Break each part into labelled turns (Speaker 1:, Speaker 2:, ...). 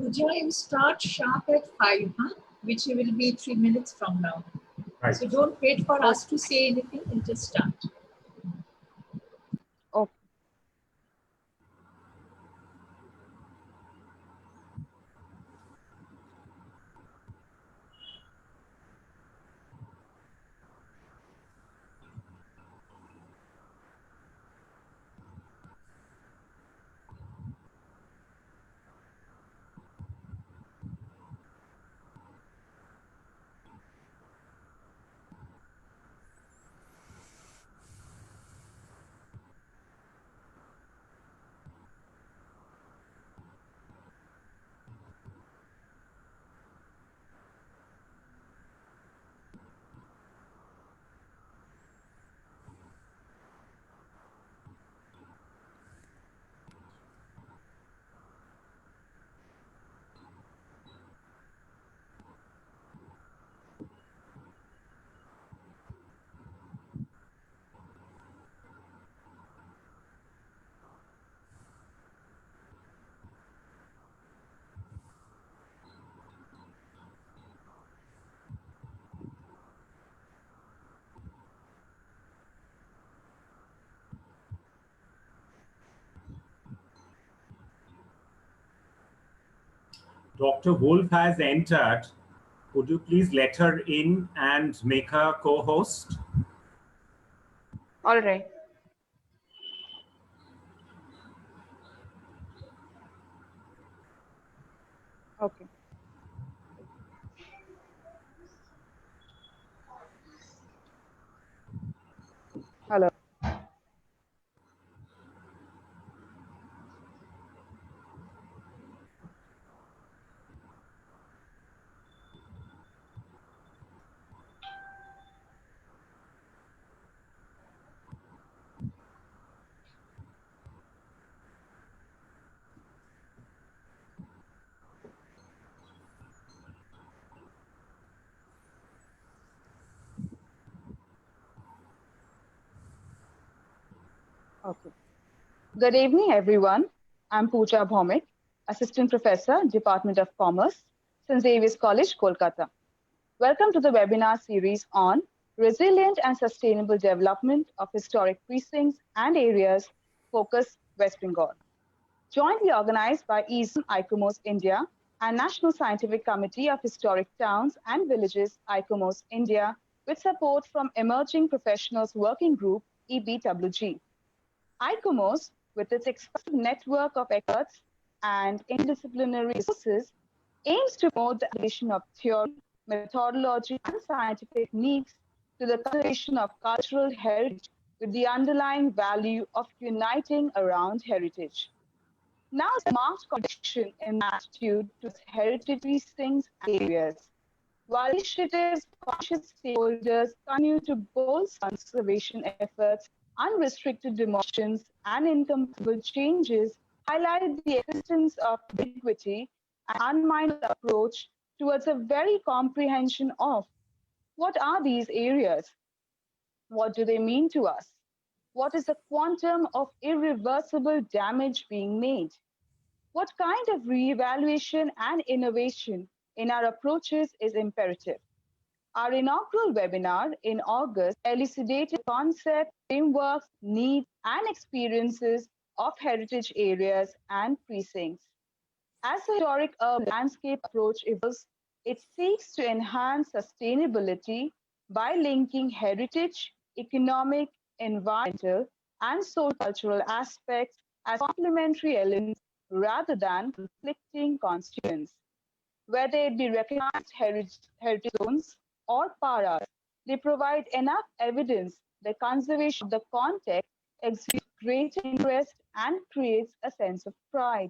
Speaker 1: Puja, you start sharp at 5, huh? Which will be 3 minutes from now.
Speaker 2: Right.
Speaker 1: So don't wait for us to say anything and just start.
Speaker 3: Okay.
Speaker 2: Dr. Wolff has entered. Could you please let her in and make her co-host?
Speaker 3: All right. Okay. Hello. Okay. Good evening, everyone. I'm Puja Bhowmik, Assistant Professor, Department of Commerce, St. Xavier's College, Kolkata. Welcome to the webinar series on Resilient and Sustainable Development of Historic Precincts and Areas, Focus, West Bengal. Jointly organized by ICOMOS India and National Scientific Committee of Historic Towns and Villages, ICOMOS India, with support from Emerging Professionals Working Group, EBWG. ICOMOS, with its extensive network of experts and interdisciplinary resources, aims to promote the application of theory, methodology, and scientific techniques to the conservation of cultural heritage with the underlying value of uniting around heritage. Now, it's a marked contradiction in attitude to heritage precincts and areas. While initiatives, conscious stakeholders continue to bolster conservation efforts, unrestricted demolitions and incompatible changes highlight the existence of ambiguity and unmindful approach towards a very comprehension of what are these areas? What do they mean to us? What is the quantum of irreversible damage being made? What kind of reevaluation and innovation in our approaches is imperative? Our inaugural webinar in August elucidated concepts, frameworks, needs, and experiences of heritage areas and precincts. As the historic urban landscape approach evolves, it seeks to enhance sustainability by linking heritage, economic, environmental, and social-cultural aspects as complementary elements rather than conflicting constituents. Whether it be recognized heritage zones or paras, they provide enough evidence that conservation of the context exhibits great interest and creates a sense of pride.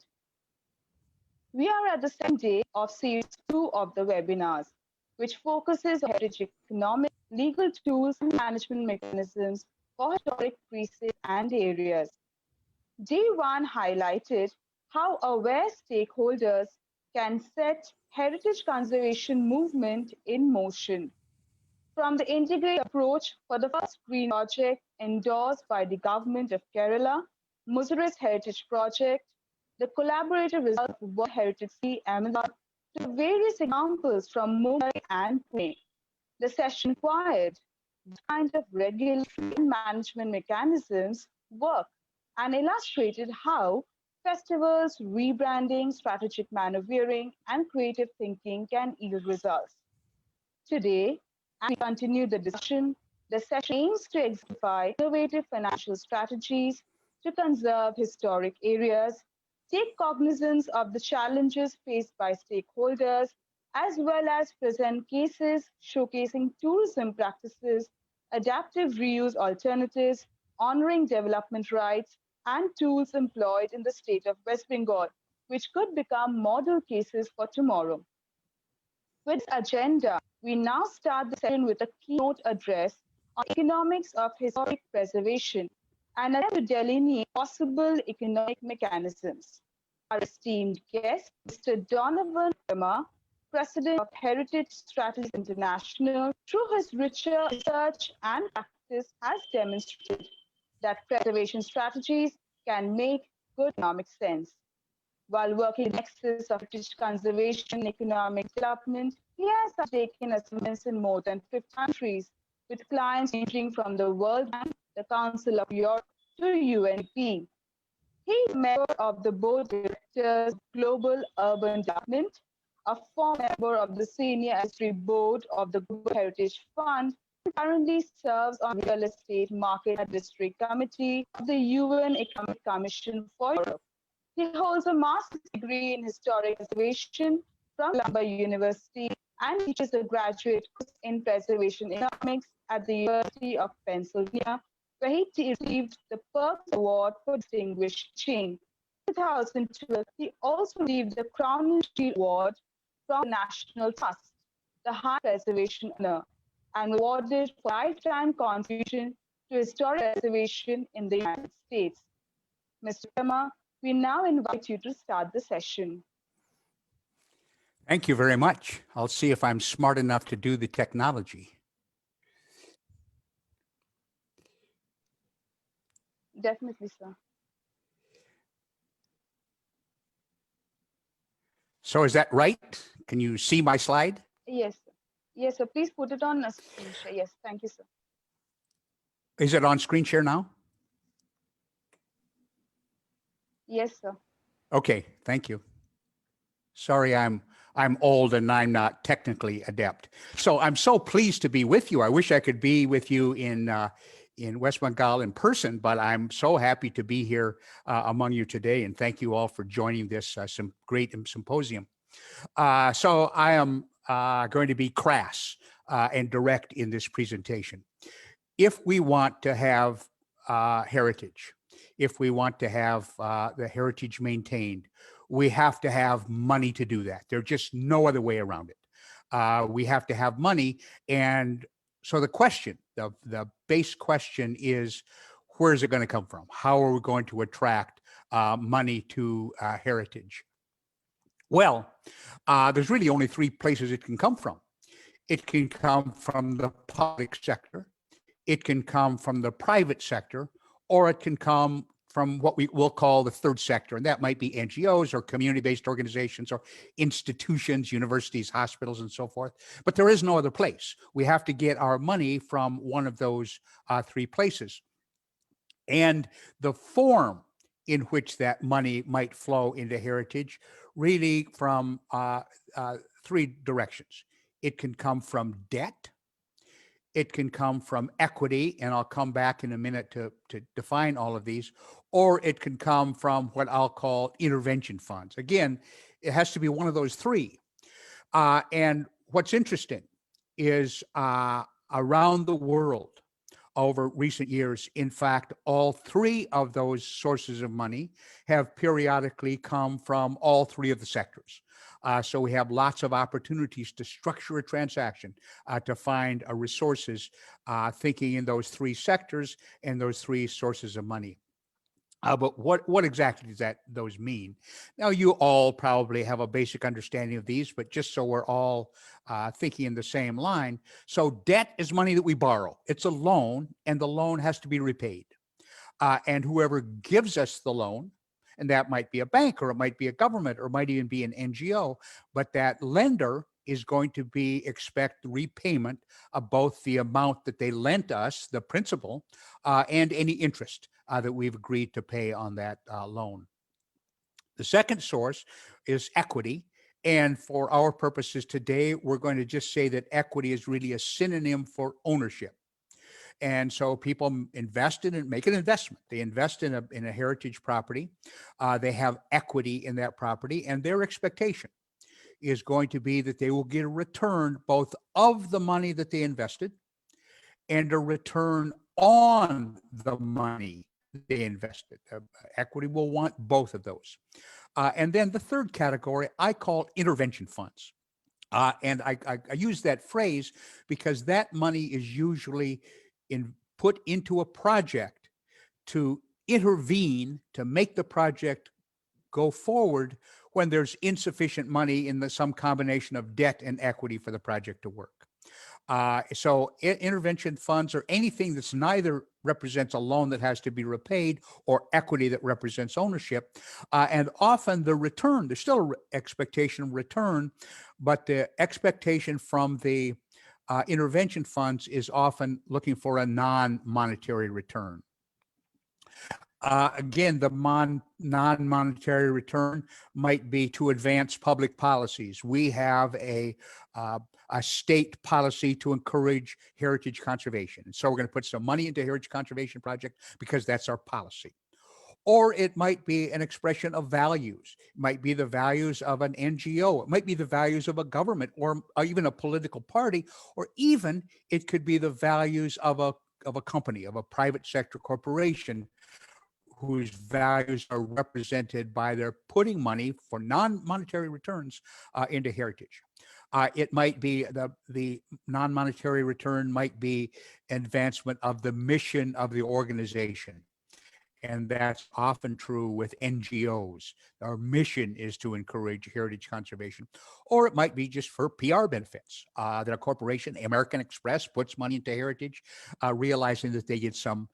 Speaker 3: We are at the second day of Series 2 of the webinars, which focuses on heritage economic, legal tools, and management mechanisms for historic precincts and areas. Day 1 highlighted how aware stakeholders can set heritage conservation movement in motion. From the integrated approach for the first green project endorsed by the government of Kerala, Mukerji's Heritage Project, the collaborative results of World Heritage Ahmedabad to various examples from Mumbai and Pune. The session inquired what kind of regulatory and management mechanisms work and illustrated how festivals, rebranding, strategic maneuvering, and creative thinking can yield results. Today, as we continue the discussion, the session aims to exemplify innovative financial strategies to conserve historic areas, take cognizance of the challenges faced by stakeholders, as well as present cases showcasing tourism practices, adaptive reuse alternatives, honoring development rights, and tools employed in the state of West Bengal, which could become model cases for tomorrow. With this agenda, we now start the session with a keynote address on economics of historic preservation and attempt to delineate possible economic mechanisms. Our esteemed guest, Mr. Donovan, President of Heritage Strategies International, through his richer research and practice, has demonstrated that preservation strategies can make good economic sense. While working in the nexus of British conservation and economic development, he has undertaken assignments in more than 50 countries, with clients ranging from the World Bank, the Council of Europe, to UNDP. He is a member of the Board of Directors of Global Urban Development, a former member of the Senior Advisory Board of the Global Heritage Fund, and currently serves on Real Estate Market District Committee of the UN Economic Commission for Europe. He holds a master's degree in historic preservation from Columbia University and teaches a graduate course in preservation economics at the University of Pennsylvania, where he received the Perks Award for Distinguished Teaching. In 2012, he also received the Crown and Shield Award from the National Trust, the High Preservation Honor, and awarded for lifetime contribution to historic preservation in the United States. Mr. Rypkema, we now invite you to start the session.
Speaker 4: Thank you very much. I'll see if I'm smart enough to do the technology.
Speaker 3: Definitely, sir.
Speaker 4: So is that right? Can you see my slide?
Speaker 3: Yes, sir. Yes, sir. Please put it on a screen share. Yes, thank you, sir.
Speaker 4: Is it on screen share now?
Speaker 3: Yes, sir.
Speaker 4: Okay, thank you. Sorry, I'm old and I'm not technically adept. So I'm so pleased to be with you. I wish I could be with you in West Bengal in person, but I'm so happy to be here among you today. And thank you all for joining this some great symposium. So I am going to be crass and direct in this presentation. If we want to have heritage, if we want to have the heritage maintained, we have to have money to do that. There's just no other way around it. We have to have money. And so the question, the base question is, where is it going to come from? How are we going to attract money to heritage? Well, there's really only three places it can come from. It can come from the public sector, it can come from the private sector, or it can come from what we will call the third sector. And that might be NGOs or community-based organizations or institutions, universities, hospitals, and so forth. But there is no other place. We have to get our money from one of those three places. And the form in which that money might flow into heritage really from three directions. It can come from debt. It can come from equity, and I'll come back in a minute to define all of these, or it can come from what I'll call intervention funds. Again, it has to be one of those three. And what's interesting is around the world over recent years, in fact, all three of those sources of money have periodically come from all three of the sectors. So we have lots of opportunities to structure a transaction, to find resources, thinking in those three sectors and those three sources of money. But what exactly does those mean? Now, you all probably have a basic understanding of these, but just so we're all thinking in the same line. So debt is money that we borrow. It's a loan, and the loan has to be repaid. And whoever gives us the loan And that might be a bank, or it might be a government, or it might even be an NGO. But that lender is going to expect repayment of both the amount that they lent us, the principal, and any interest that we've agreed to pay on that loan. The second source is equity. And for our purposes today, we're going to just say that equity is really a synonym for ownership. And so people invest in it, make an investment. They invest in a heritage property. They have equity in that property, and their expectation is going to be that they will get a return both of the money that they invested and a return on the money they invested. Equity will want both of those. And then the third category I call intervention funds. And I use that phrase because that money is usually put into a project to intervene, to make the project go forward when there's insufficient money in some combination of debt and equity for the project to work. So intervention funds are anything that's neither represents a loan that has to be repaid or equity that represents ownership. And often the return, there's still an expectation of return, but the expectation from the intervention funds is often looking for a non-monetary return. Again, the non-monetary return might be to advance public policies. We have a state policy to encourage heritage conservation. And so we're going to put some money into heritage conservation project because that's our policy. Or it might be an expression of values. It might be the values of an NGO. It might be the values of a government or even a political party, or even it could be the values of a company, of a private sector corporation, whose values are represented by their putting money for non-monetary returns into heritage. It might be the non-monetary return might be advancement of the mission of the organization. And that's often true with NGOs. Our mission is to encourage heritage conservation. Or it might be just for PR benefits, that a corporation, American Express, puts money into heritage, realizing that they get some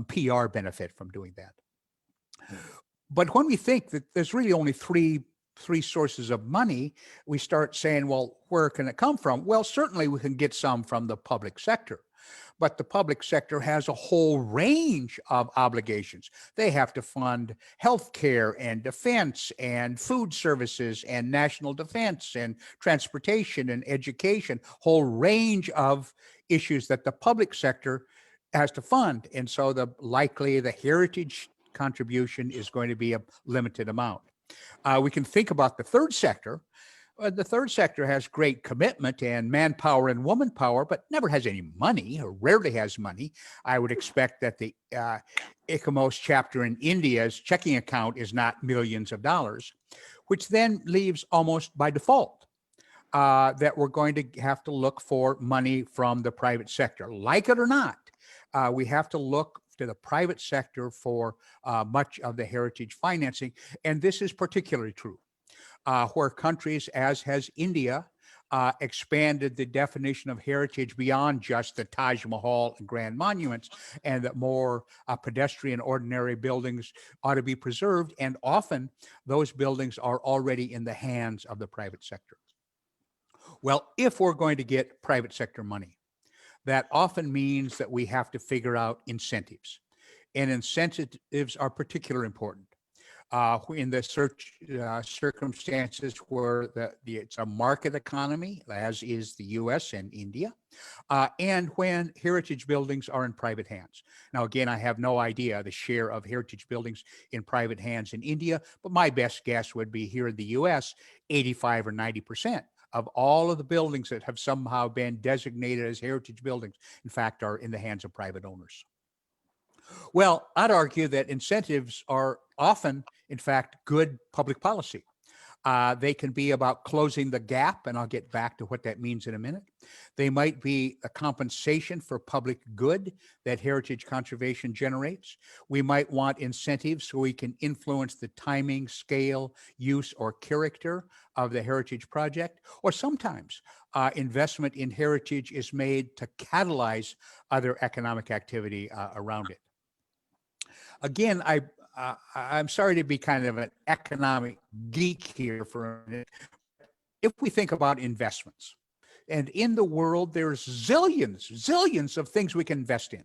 Speaker 4: PR benefit from doing that. But when we think that there's really only three sources of money, we start saying, well, where can it come from? Well, certainly we can get some from the public sector. But the public sector has a whole range of obligations. They have to fund healthcare and defense and food services and national defense and transportation and education, whole range of issues that the public sector has to fund. And so the heritage contribution is going to be a limited amount. We can think about the third sector. The third sector has great commitment and manpower and woman power, but never has any money or rarely has money. I would expect that the ICOMOS chapter in India's checking account is not millions of dollars, which then leaves almost by default that we're going to have to look for money from the private sector. Like it or not, we have to look to the private sector for much of the heritage financing. And this is particularly true where countries, as has India, expanded the definition of heritage beyond just the Taj Mahal and grand monuments, and that more pedestrian, ordinary buildings ought to be preserved. And often those buildings are already in the hands of the private sector. Well, if we're going to get private sector money, that often means that we have to figure out incentives. And incentives are particularly important. In the circumstances where it's a market economy, as is the US and India, and when heritage buildings are in private hands. Now, again, I have no idea the share of heritage buildings in private hands in India, but my best guess would be here in the US, 85 or 90% of all of the buildings that have somehow been designated as heritage buildings, in fact, are in the hands of private owners. Well, I'd argue that incentives are often, in fact, good public policy. They can be about closing the gap, and I'll get back to what that means in a minute. They might be a compensation for public good that heritage conservation generates. We might want incentives so we can influence the timing, scale, use, or character of the heritage project. Or sometimes investment in heritage is made to catalyze other economic activity around it. Again, I'm sorry to be kind of an economic geek here for a minute. If we think about investments, and in the world, there's zillions of things we can invest in,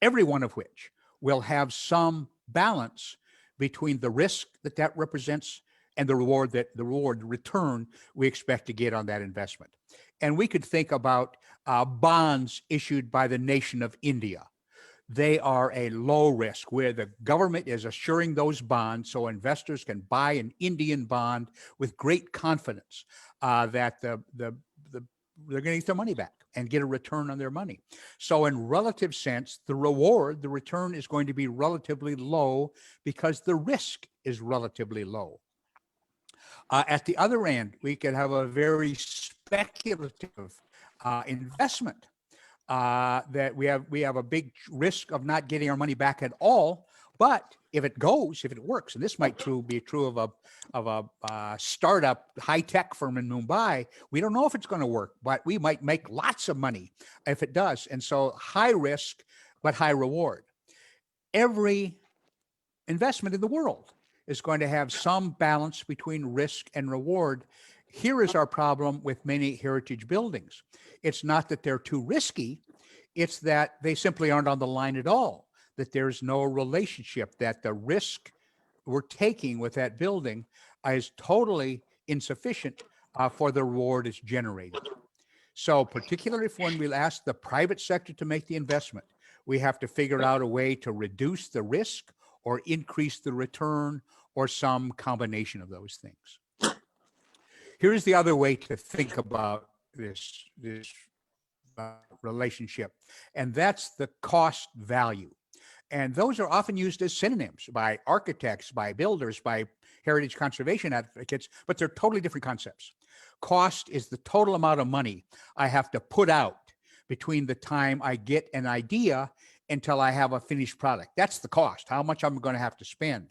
Speaker 4: every one of which will have some balance between the risk that represents and the return we expect to get on that investment. And we could think about bonds issued by the nation of India. They are a low risk where the government is assuring those bonds so investors can buy an Indian bond with great confidence that they're going to get their money back and get a return on their money. So in relative sense, the return is going to be relatively low because the risk is relatively low. At the other end, we could have a very speculative investment that we have a big risk of not getting our money back at all. But if it works, and this might be true of a startup high-tech firm in Mumbai, we don't know if it's going to work, but we might make lots of money if it does. And so high risk, but high reward. Every investment in the world is going to have some balance between risk and reward. Here is our problem with many heritage buildings. It's not that they're too risky, it's that they simply aren't on the line at all, that there's no relationship, that the risk we're taking with that building is totally insufficient for the reward it's generated. So particularly when we'll ask the private sector to make the investment, we have to figure out a way to reduce the risk or increase the return or some combination of those things. Here's the other way to think about this relationship, and that's the cost value. And those are often used as synonyms by architects, by builders, by heritage conservation advocates, but they're totally different concepts. Cost is the total amount of money I have to put out between the time I get an idea until I have a finished product. That's the cost, how much I'm going to have to spend.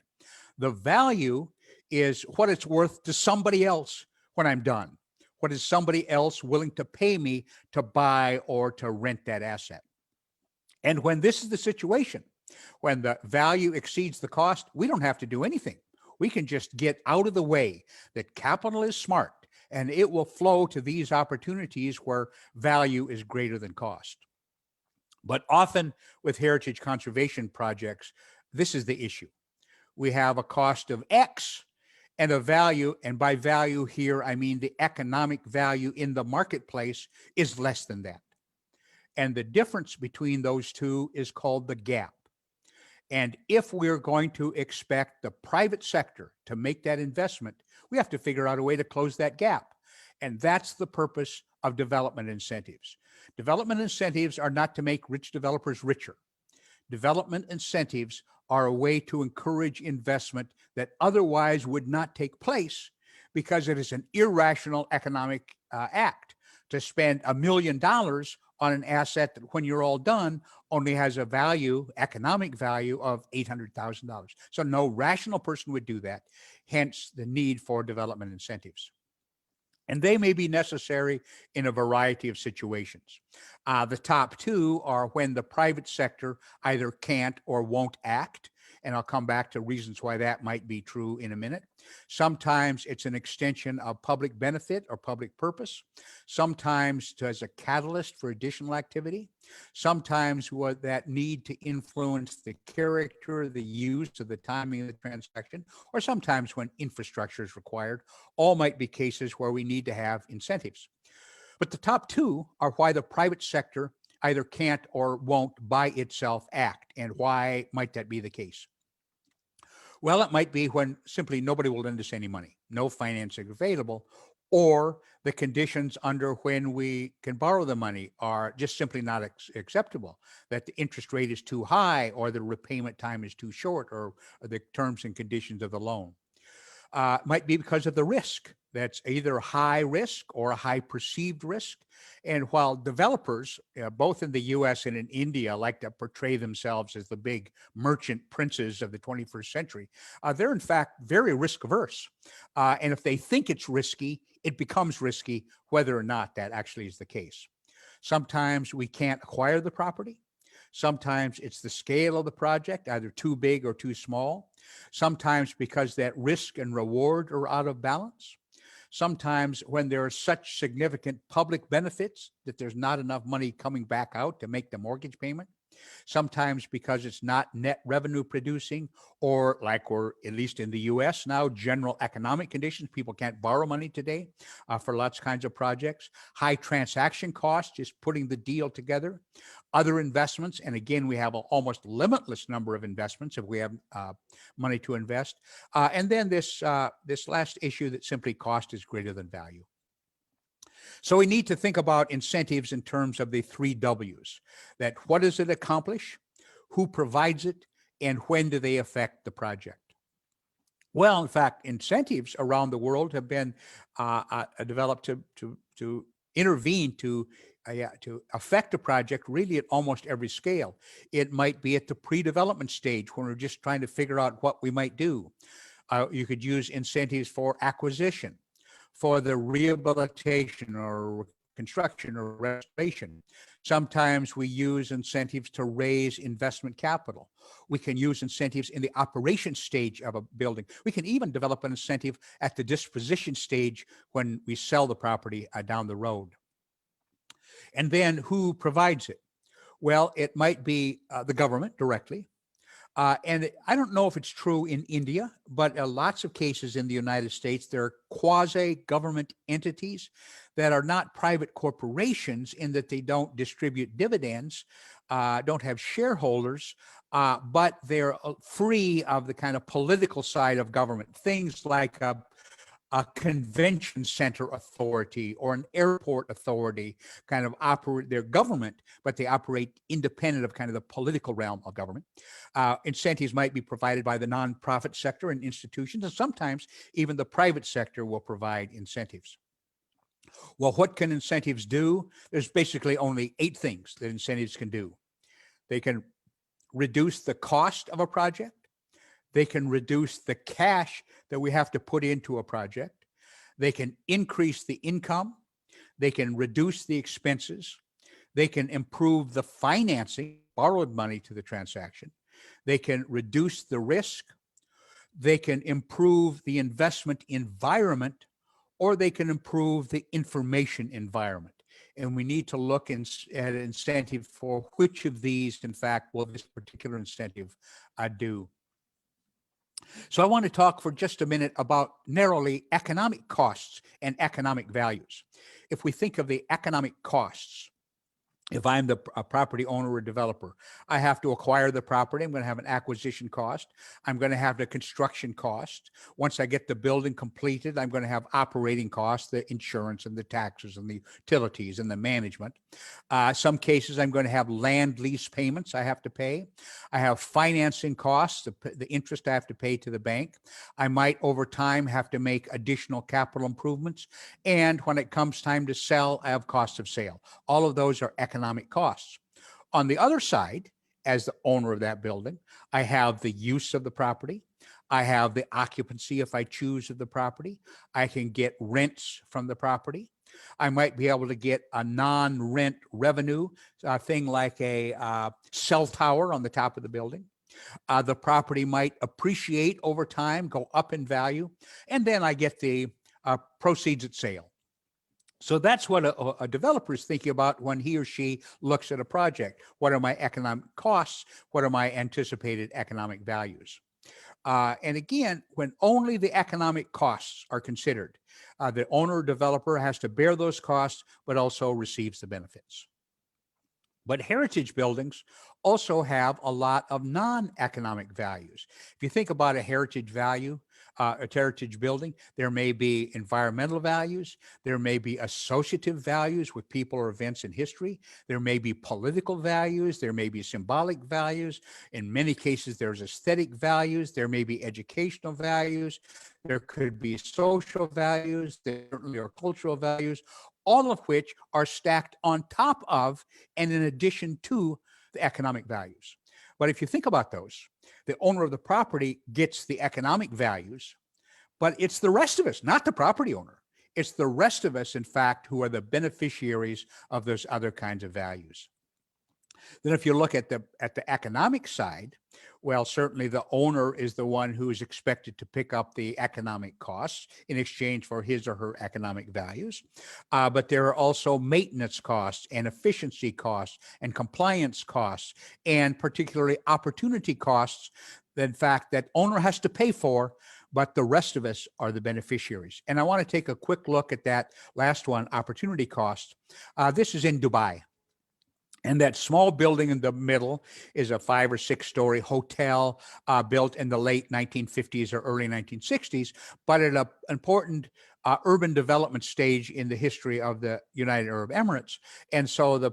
Speaker 4: The value is what it's worth to somebody else when I'm done. What is somebody else willing to pay me to buy or to rent that asset? And when this is the situation, when the value exceeds the cost, we don't have to do anything. We can just get out of the way. That capital is smart, and it will flow to these opportunities where value is greater than cost. But often with heritage conservation projects, this is the issue. We have a cost of X and a value, and by value here, I mean the economic value in the marketplace is less than that. And the difference between those two is called the gap. And if we're going to expect the private sector to make that investment, we have to figure out a way to close that gap. And that's the purpose of development incentives. Development incentives are not to make rich developers richer. Development incentives are a way to encourage investment that otherwise would not take place because it is an irrational economic act to spend $1 million on an asset that when you're all done only has a value, economic value of $800,000. So no rational person would do that, hence the need for development incentives. And they may be necessary in a variety of situations. The top two are when the private sector either can't or won't act. And I'll come back to reasons why that might be true in a minute. Sometimes it's an extension of public benefit or public purpose. Sometimes as a catalyst for additional activity. Sometimes what that need to influence the character, the use of the timing of the transaction, or sometimes when infrastructure is required. All might be cases where we need to have incentives. But the top two are why the private sector either can't or won't by itself act. And why might that be the case? Well, it might be when simply nobody will lend us any money, no financing available, or the conditions under when we can borrow the money are just simply not acceptable, that the interest rate is too high or the repayment time is too short or the terms and conditions of the loan. Might be because of the risk. That's either high risk or a high perceived risk. And while developers, both in the US and in India, like to portray themselves as the big merchant princes of the 21st century, they're in fact very risk averse. And if they think it's risky, it becomes risky whether or not that actually is the case. Sometimes we can't acquire the property. Sometimes it's the scale of the project, either too big or too small. sometimes because that risk and reward are out of balance, sometimes when there are such significant public benefits that there's not enough money coming back out to make the mortgage payment, sometimes because it's not net revenue producing, or like we're, at least in the US now, general economic conditions, people can't borrow money today for lots of kinds of projects. High transaction costs, just putting the deal together. Other investments, and again, we have an almost limitless number of investments if we have money to invest. And then this last issue that simply cost is greater than value. So we need to think about incentives in terms of the 3 W's. That what does it accomplish, who provides it, and when do they affect the project? Well, in fact, incentives around the world have been developed to intervene to affect a project really at almost every scale. It might be at the pre-development stage when we're just trying to figure out what we might do. You could use incentives for acquisition, for the rehabilitation or construction or restoration. Sometimes we use incentives to raise investment capital. We can use incentives in the operation stage of a building. We can even develop an incentive at the disposition stage when we sell the property down the road. And then who provides it? Well, it might be the government directly. And I don't know if it's true in India, but lots of cases in the United States, there are quasi-government entities that are not private corporations in that they don't distribute dividends, don't have shareholders, but they're free of the kind of political side of government. Things like a convention center authority or an airport authority kind of operate, their government, but they operate independent of kind of the political realm of government. Incentives might be provided by the nonprofit sector and institutions, and sometimes even the private sector will provide incentives. Well, what can incentives do? There's basically only 8 things that incentives can do. They can reduce the cost of a project. They can reduce the cash that we have to put into a project. They can increase the income. They can reduce the expenses. They can improve the financing, borrowed money to the transaction. They can reduce the risk. They can improve the investment environment, or they can improve the information environment. And we need to look at incentive for which of these, in fact, will this particular incentive do. So I want to talk for just a minute about narrowly economic costs and economic values. If we think of the economic costs, if I'm a property owner or developer, I have to acquire the property. I'm going to have an acquisition cost. I'm going to have the construction cost. Once I get the building completed, I'm going to have operating costs, the insurance and the taxes and the utilities and the management. Some cases, I'm going to have land lease payments I have to pay. I have financing costs, the interest I have to pay to the bank. I might over time have to make additional capital improvements. And when it comes time to sell, I have cost of sale. All of those are economic costs. On the other side, as the owner of that building, I have the use of the property. I have the occupancy if I choose of the property. I can get rents from the property. I might be able to get a non-rent revenue thing like a cell tower on the top of the building. The property might appreciate over time, go up in value, and then I get the proceeds at sale. So that's what a developer is thinking about when he or she looks at a project. What are my economic costs? What are my anticipated economic values? And again, when only the economic costs are considered, the owner or developer has to bear those costs, but also receives the benefits. But heritage buildings also have a lot of non-economic values. If you think about a heritage value, a heritage building, there may be environmental values, there may be associative values with people or events in history, there may be political values, there may be symbolic values. In many cases, there's aesthetic values, there may be educational values, there could be social values, there certainly are cultural values, all of which are stacked on top of and in addition to the economic values. But if you think about those, the owner of the property gets the economic values, but it's the rest of us, not the property owner. It's the rest of us, in fact, who are the beneficiaries of those other kinds of values. Then if you look at the economic side, Well, certainly the owner is the one who is expected to pick up the economic costs in exchange for his or her economic values. But there are also maintenance costs and efficiency costs and compliance costs, and particularly opportunity costs, in fact, that owner has to pay for, but the rest of us are the beneficiaries. And I want to take a quick look at that last one, opportunity cost. This is in Dubai. And that small building in the middle is a 5 or 6 story hotel built in the late 1950s or early 1960s, but at an important urban development stage in the history of the United Arab Emirates. And so the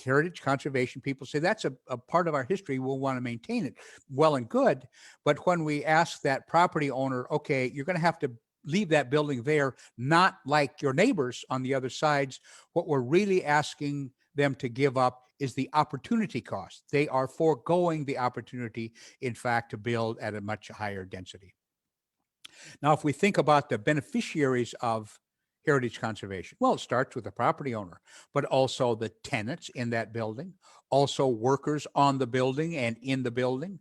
Speaker 4: heritage conservation people say that's a part of our history. We'll want to maintain it. Well and good. But when we ask that property owner, okay, you're going to have to leave that building there, not like your neighbors on the other sides, what we're really asking them to give up is the opportunity cost. They are foregoing the opportunity, in fact, to build at a much higher density. Now, if we think about the beneficiaries of heritage conservation, well, it starts with the property owner, but also the tenants in that building, also workers on the building and in the building,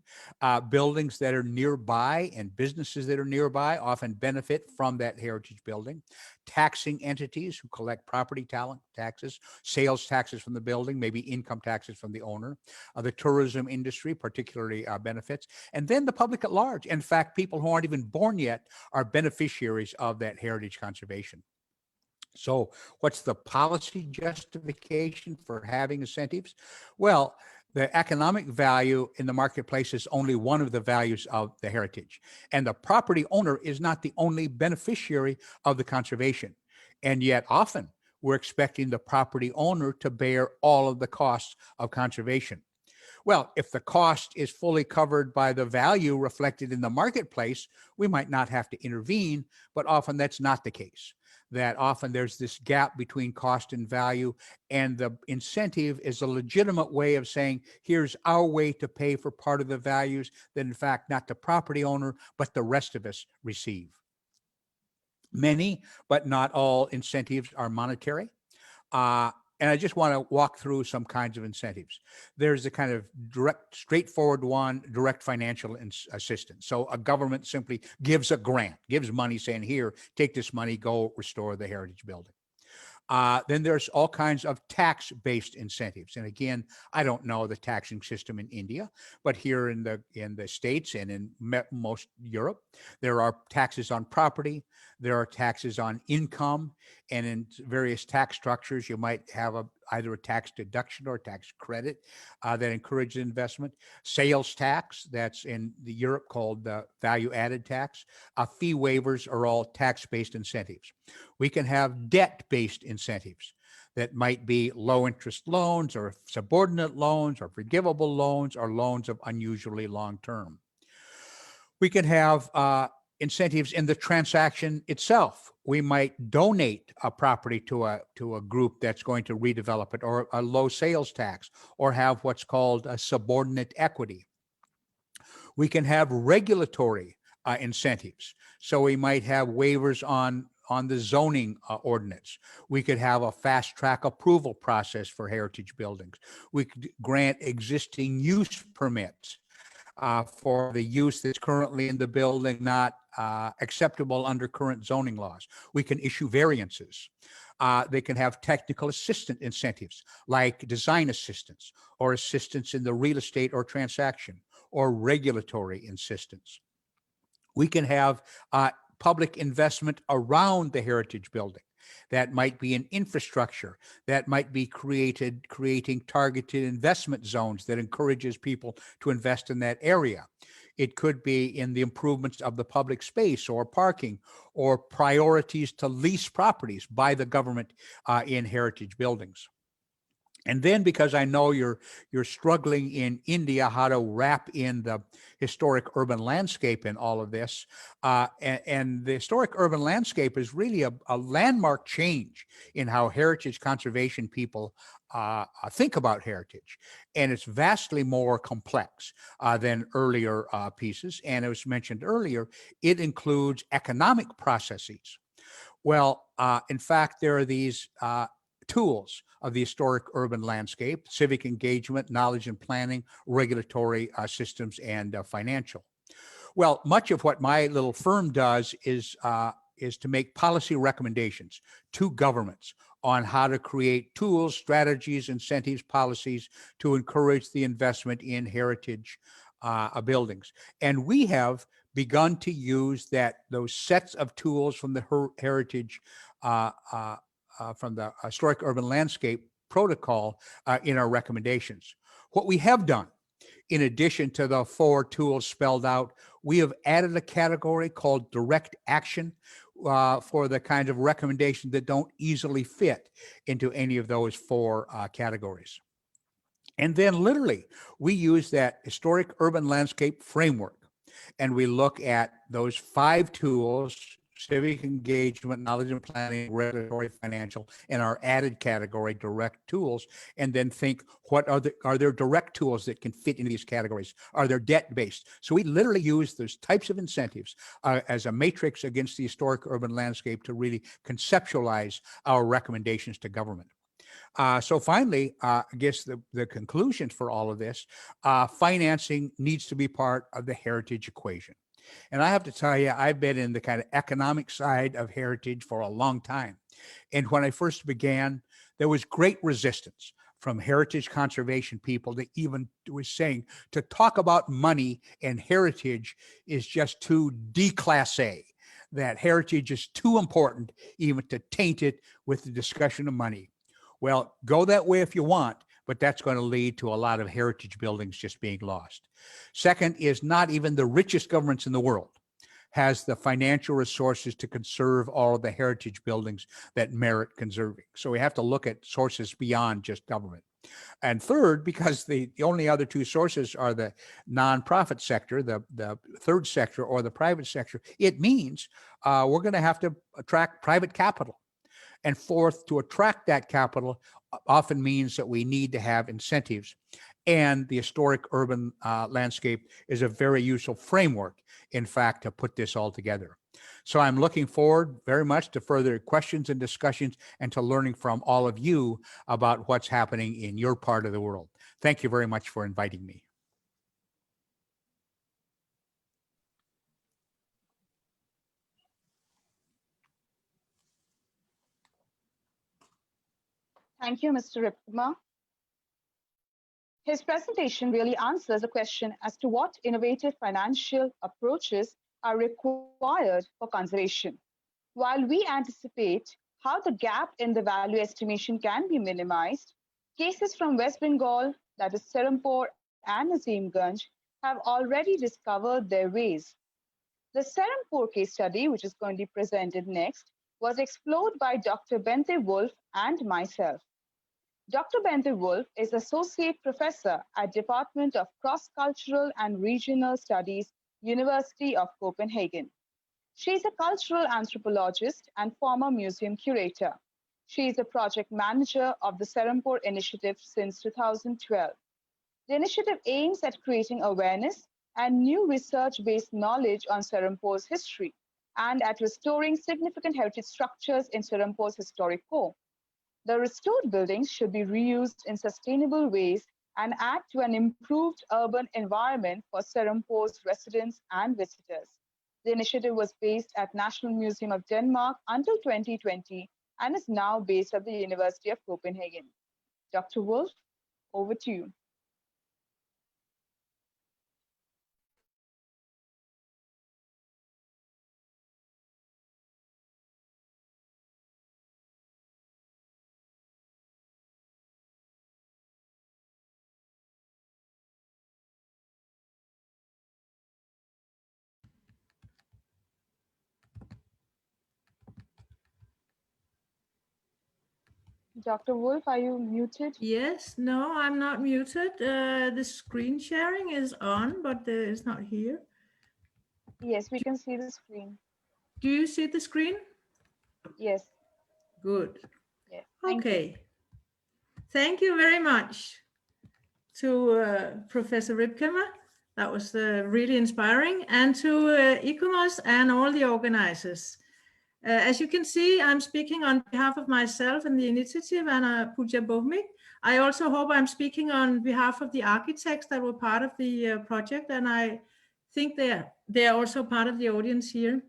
Speaker 4: buildings that are nearby and businesses that are nearby often benefit from that heritage building, taxing entities who collect property taxes, sales taxes from the building, maybe income taxes from the owner, the tourism industry particularly benefits, and then the public at large. In fact, people who aren't even born yet are beneficiaries of that heritage conservation. So what's the policy justification for having incentives? Well, the economic value in the marketplace is only one of the values of the heritage. And the property owner is not the only beneficiary of the conservation. And yet often we're expecting the property owner to bear all of the costs of conservation. Well, if the cost is fully covered by the value reflected in the marketplace, we might not have to intervene, but often that's not the case. That often there's this gap between cost and value, and the incentive is a legitimate way of saying, here's our way to pay for part of the values that in fact not the property owner, but the rest of us receive. Many, but not all incentives are monetary. And I just want to walk through some kinds of incentives. There's a kind of direct, straightforward one, direct financial assistance. So a government simply gives a grant, gives money saying, here, take this money, go restore the heritage building. Then there's all kinds of tax-based incentives. And again, I don't know the taxing system in India, but here in the States and in most Europe, there are taxes on property, there are taxes on income, and in various tax structures, you might have either a tax deduction or a tax credit that encourages investment. Sales tax, that's in Europe called the value-added tax. Fee waivers are all tax-based incentives. We can have debt-based incentives that might be low-interest loans or subordinate loans or forgivable loans or loans of unusually long term. We can have incentives in the transaction itself. We might donate a property to a group that's going to redevelop it, or a low sales tax, or have what's called a subordinate equity. We can have regulatory incentives. So we might have waivers on the zoning ordinance. We could have a fast track approval process for heritage buildings. We could grant existing use permits for the use that's currently in the building, not acceptable under current zoning laws. We can issue variances. They can have technical assistant incentives like design assistance or assistance in the real estate or transaction or regulatory assistance. We can have public investment around the heritage building. That might be in infrastructure, that might be creating targeted investment zones that encourages people to invest in that area. It could be in the improvements of the public space or parking, or priorities to lease properties by the government in heritage buildings. And then, because I know you're struggling in India how to wrap in the historic urban landscape in all of this, and the historic urban landscape is really a landmark change in how heritage conservation people think about heritage. And it's vastly more complex than earlier pieces. And as mentioned earlier, it includes economic processes. Well, in fact, there are these tools of the historic urban landscape: civic engagement, knowledge and planning, regulatory systems, and financial. Well, much of what my little firm does is to make policy recommendations to governments on how to create tools, strategies, incentives, policies to encourage the investment in heritage buildings. And we have begun to use those sets of tools from the heritage, from the historic urban landscape protocol in our recommendations. What we have done, in addition to the 4 tools spelled out, we have added a category called direct action for the kind of recommendations that don't easily fit into any of those 4 categories. And then literally, we use that historic urban landscape framework, and we look at those 5 tools: civic engagement, knowledge and planning, regulatory, financial, and our added category, direct tools, and then think, what are there direct tools that can fit into these categories? Are there debt-based? So we literally use those types of incentives as a matrix against the historic urban landscape to really conceptualize our recommendations to government. So finally, I guess the conclusions for all of this, financing needs to be part of the heritage equation. And I have to tell you, I've been in the kind of economic side of heritage for a long time. And when I first began, there was great resistance from heritage conservation people that even was saying to talk about money and heritage is just too déclassé, that heritage is too important even to taint it with the discussion of money. Well, go that way if you want, but that's going to lead to a lot of heritage buildings just being lost. Second is, not even the richest governments in the world has the financial resources to conserve all of the heritage buildings that merit conserving. So we have to look at sources beyond just government. And third, because the only other 2 sources are the nonprofit sector, the third sector, or the private sector, it means we're going to have to attract private capital. And fourth, to attract that capital often means that we need to have incentives. And the historic urban landscape is a very useful framework, in fact, to put this all together. So I'm looking forward very much to further questions and discussions and to learning from all of you about what's happening in your part of the world. Thank you very much for inviting me.
Speaker 3: Thank you, Mr. Rypkema. His presentation really answers the question as to what innovative financial approaches are required for conservation. While we anticipate how the gap in the value estimation can be minimized, cases from West Bengal, that is Serampore and Azimganj, have already discovered their ways. The Serampore case study, which is going to be presented next, was explored by Dr. Bente Wolff and myself. Dr. Bente Wolff is Associate Professor at Department of Cross-Cultural and Regional Studies, University of Copenhagen. She is a cultural anthropologist and former museum curator. She is a project manager of the Serampore Initiative since 2012. The initiative aims at creating awareness and new research-based knowledge on Serampore's history and at restoring significant heritage structures in Serampore's historic core. The restored buildings should be reused in sustainable ways and add to an improved urban environment for Serampore's residents and visitors. The initiative was based at National Museum of Denmark until 2020 and is now based at the University of Copenhagen. Dr. Wolff, over to you. Dr. Wolff, are you muted?
Speaker 1: Yes, no, I'm not muted. The screen sharing is on, but it's not here.
Speaker 3: Yes, we can see the screen.
Speaker 1: Do you see the screen?
Speaker 3: Yes.
Speaker 1: Good.
Speaker 3: Yeah.
Speaker 1: Okay. Thank you very much to Professor Rypkema. That was really inspiring, and to ICOMOS and all the organizers. As you can see, I'm speaking on behalf of myself and the initiative and Puja Bhowmik. I also hope I'm speaking on behalf of the architects that were part of the project, and I think they're also part of the audience here.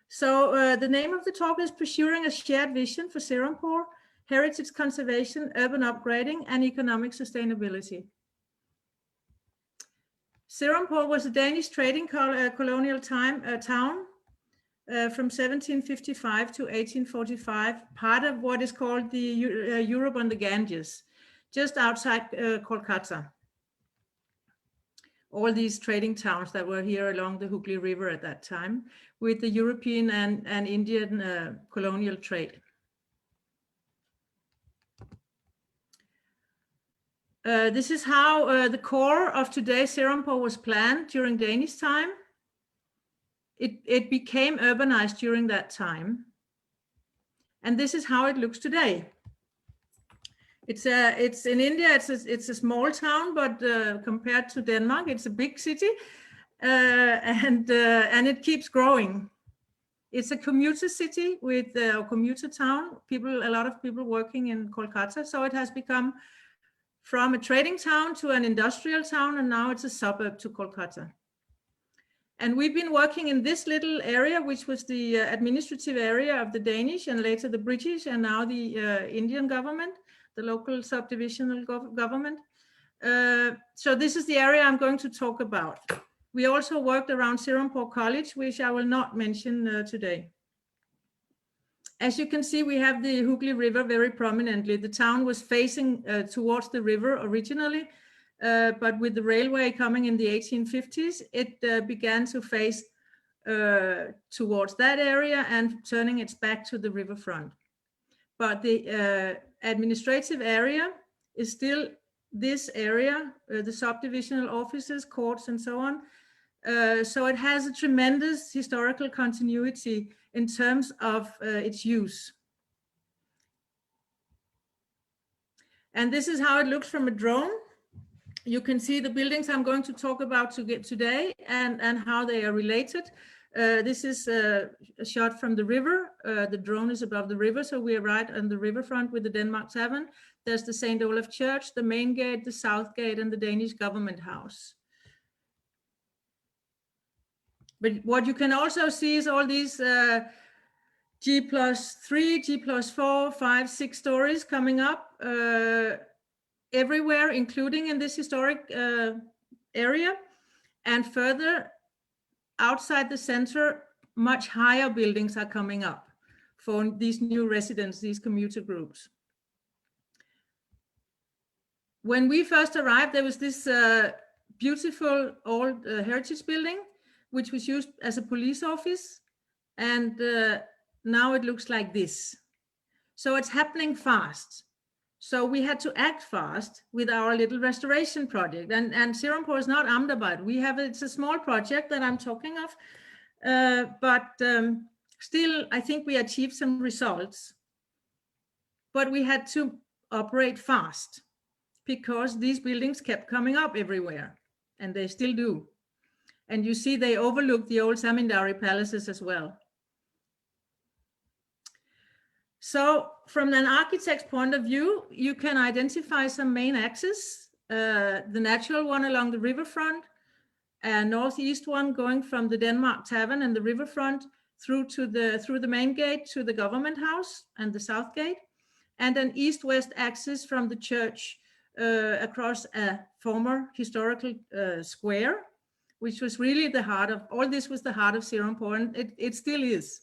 Speaker 1: So the name of the talk is Pursuing a Shared Vision for Serampore, Heritage Conservation, Urban Upgrading, and Economic Sustainability. Serampore was a Danish trading colonial town from 1755 to 1845, part of what is called the Europe on the Ganges, just outside Kolkata. All these trading towns that were here along the Hooghly River at that time, with the European and Indian colonial trade. This is how the core of today's Serampore was planned during Danish time. It became urbanized during that time. And this is how it looks today. It's in India, it's a small town, but compared to Denmark, it's a big city. And it keeps growing. It's a commuter city with a commuter town, a lot of people working in Kolkata. So it has become from a trading town to an industrial town, and now it's a suburb to Kolkata. And we've been working in this little area, which was the administrative area of the Danish and later the British and now the Indian government, the local subdivisional government. So this is the area I'm going to talk about. We also worked around Serampore College, which I will not mention today. As you can see, we have the Hooghly River very prominently. The town was facing towards the river originally, but with the railway coming in the 1850s, it began to face towards that area and turning its back to the riverfront. But the administrative area is still this area, the subdivisional offices, courts, and so on. So it has a tremendous historical continuity in terms of its use. And this is how it looks from a drone. You can see the buildings I'm going to talk about today and how they are related. This is a shot from the river. The drone is above the river, so we are right on the riverfront with the Denmark Tavern. There's the St. Olaf Church, the main gate, the south gate, and the Danish government house. But what you can also see is all these G+3, G+4, 5, 6 stories coming up everywhere, including in this historic area. And further outside the center, much higher buildings are coming up for these new residents, these commuter groups. When we first arrived, there was this beautiful old heritage building, which was used as a police office. And now it looks like this. So it's happening fast. So we had to act fast with our little restoration project. And Serampore is not Ahmedabad. It's a small project that I'm talking of. But still, I think we achieved some results. But we had to operate fast because these buildings kept coming up everywhere. And they still do. And you see they overlook the old Zamindari palaces as well. So from an architect's point of view, you can identify some main axes. The natural one along the riverfront, a northeast one going from the Denmark Tavern and the riverfront through the main gate to the government house and the south gate, and an east-west axis from the church across a former historical square, which was really the heart of, all this was the heart of Serampore, and it still is.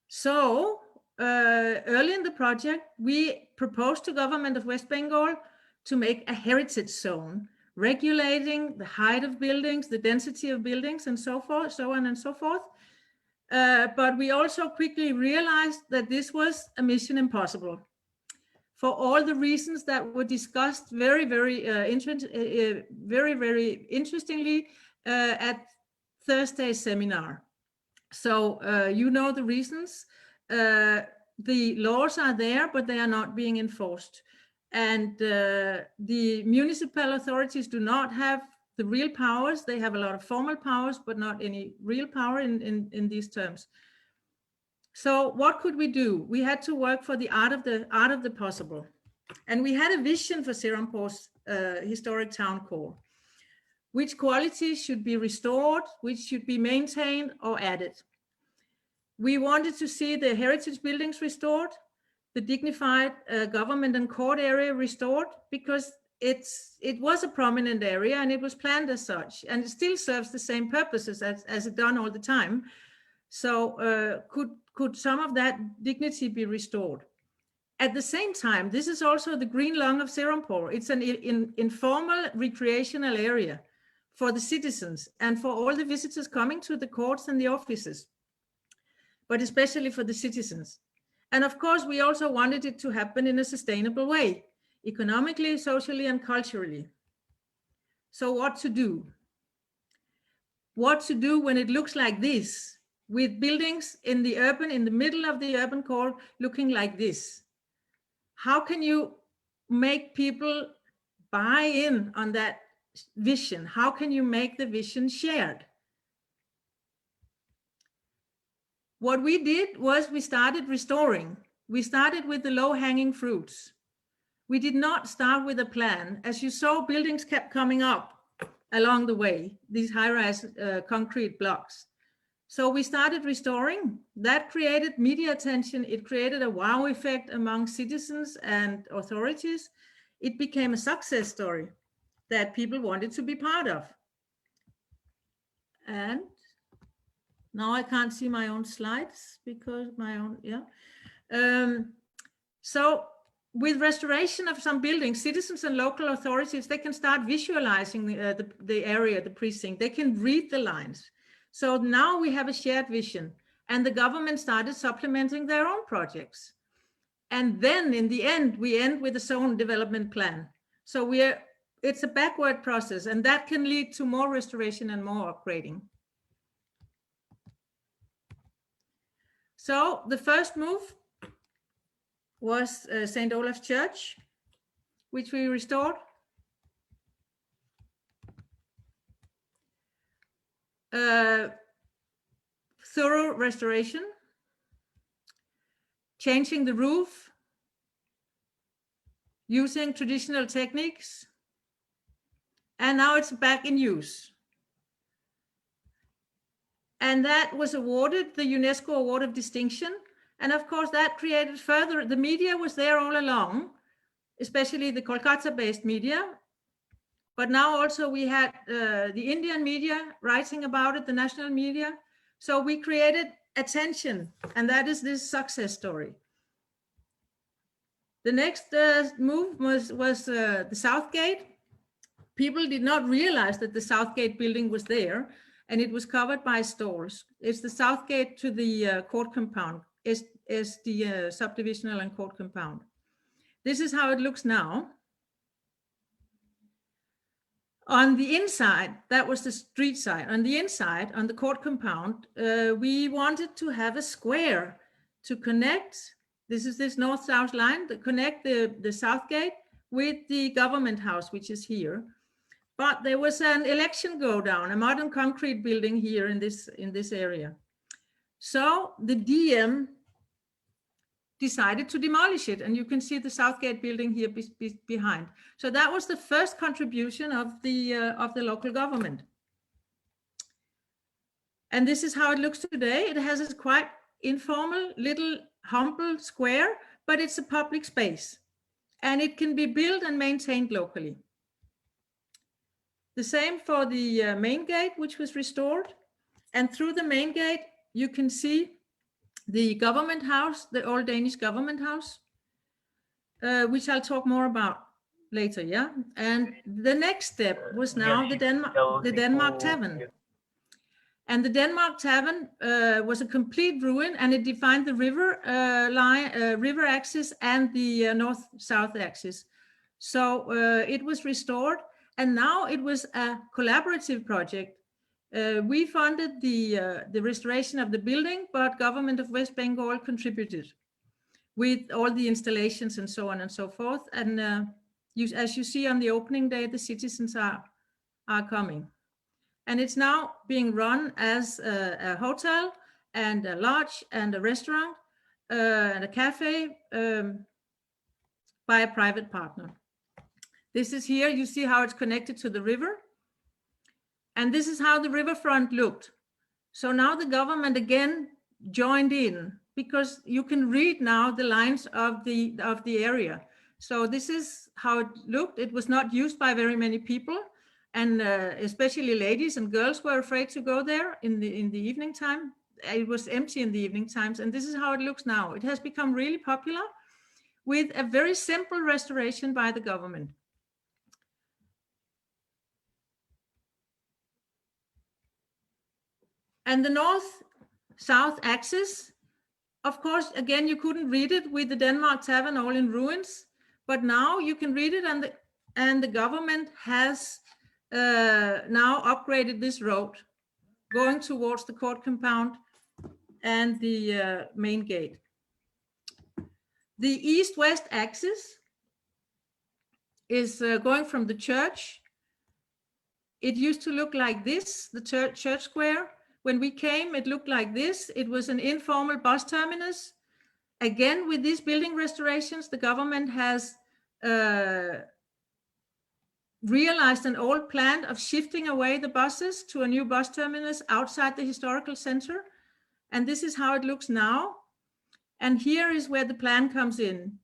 Speaker 1: So early in the project, we proposed to government of West Bengal to make a heritage zone, regulating the height of buildings, the density of buildings, and so forth, so on and so forth. But we also quickly realized that this was a mission impossible for all the reasons that were discussed very, very interestingly at Thursday's seminar. So you know the reasons. The laws are there, but they are not being enforced. And the municipal authorities do not have the real powers. They have a lot of formal powers, but not any real power in these terms. So what could we do? We had to work for the art of the possible. And we had a vision for Serampur's historic town core. Which qualities should be restored, which should be maintained or added. We wanted to see the heritage buildings restored, the dignified government and court area restored, because it was a prominent area and it was planned as such, and it still serves the same purposes as it done all the time. So could some of that dignity be restored? At the same time, this is also the green lung of Serampur. It's an informal recreational area for the citizens and for all the visitors coming to the courts and the offices, but especially for the citizens. And of course, we also wanted it to happen in a sustainable way, economically, socially, and culturally. So what to do? What to do when it looks like this, with buildings in the middle of the urban core looking like this? How can you make people buy in on that vision? How can you make the vision shared? What we did was we started restoring. We started with the low-hanging fruits. We did not start with a plan. As you saw, buildings kept coming up along the way, these high-rise concrete blocks. So we started restoring. That created media attention. It created a wow effect among citizens and authorities. It became a success story that people wanted to be part of. And now I can't see my own slides because so with restoration of some buildings, citizens and local authorities, they can start visualizing the area, the precinct. They can read the lines. So now we have a shared vision, and the government started supplementing their own projects. And then in the end, we end with a zone development plan. So it's a backward process, and that can lead to more restoration and more upgrading. So the first move was St. Olaf's Church, which we restored. Thorough restoration, changing the roof, using traditional techniques, and now it's back in use. And that was awarded the UNESCO Award of Distinction. And of course, that created further, the media was there all along, especially the Kolkata-based media. But now also we had the Indian media writing about it, the national media. So we created attention, and that is this success story. The next move was the Southgate. People did not realize that the Southgate building was there, and it was covered by stores. It's the Southgate to the court compound, is the subdivisional and court compound. This is how it looks now. On the inside, that was the street side. On the inside, on the court compound, we wanted to have a square to connect. This is this north-south line to connect the Southgate with the government house, which is here. But there was an election go down, a modern concrete building here in this area. So the DM decided to demolish it, and you can see the Southgate building here behind. So that was the first contribution of the local government. And this is how it looks today. It has a quite informal, little humble square, but it's a public space, and it can be built and maintained locally. The same for the main gate, which was restored. And through the main gate, you can see the government house, the old Danish government house, which I'll talk more about later, yeah? And the next step was now the Denmark Tavern. And the Denmark Tavern was a complete ruin, and it defined the river river axis and the north-south axis. So it was restored, and now it was a collaborative project. We funded the restoration of the building, but government of West Bengal contributed with all the installations and so on and so forth. And as you see on the opening day, the citizens are are coming. And it's now being run as a hotel and a lodge and a restaurant and a cafe by a private partner. This is here, you see how it's connected to the river. And this is how the riverfront looked. So now the government again joined in, because you can read now the lines of the area. So this is how it looked. It was not used by very many people, and especially ladies and girls were afraid to go there in the evening time. It was empty in the evening times, and this is how it looks now. It has become really popular with a very simple restoration by the government. And the north-south axis, of course, again, you couldn't read it with the Denmark Tavern all in ruins, but now you can read it, and the government has now upgraded this road going towards the court compound and the main gate. The east-west axis is going from the church. It used to look like this, the church square. When we came, it looked like this. It was an informal bus terminus. Again, with these building restorations, the government has realized an old plan of shifting away the buses to a new bus terminus outside the historical center. And this is how it looks now. And here is where the plan comes in.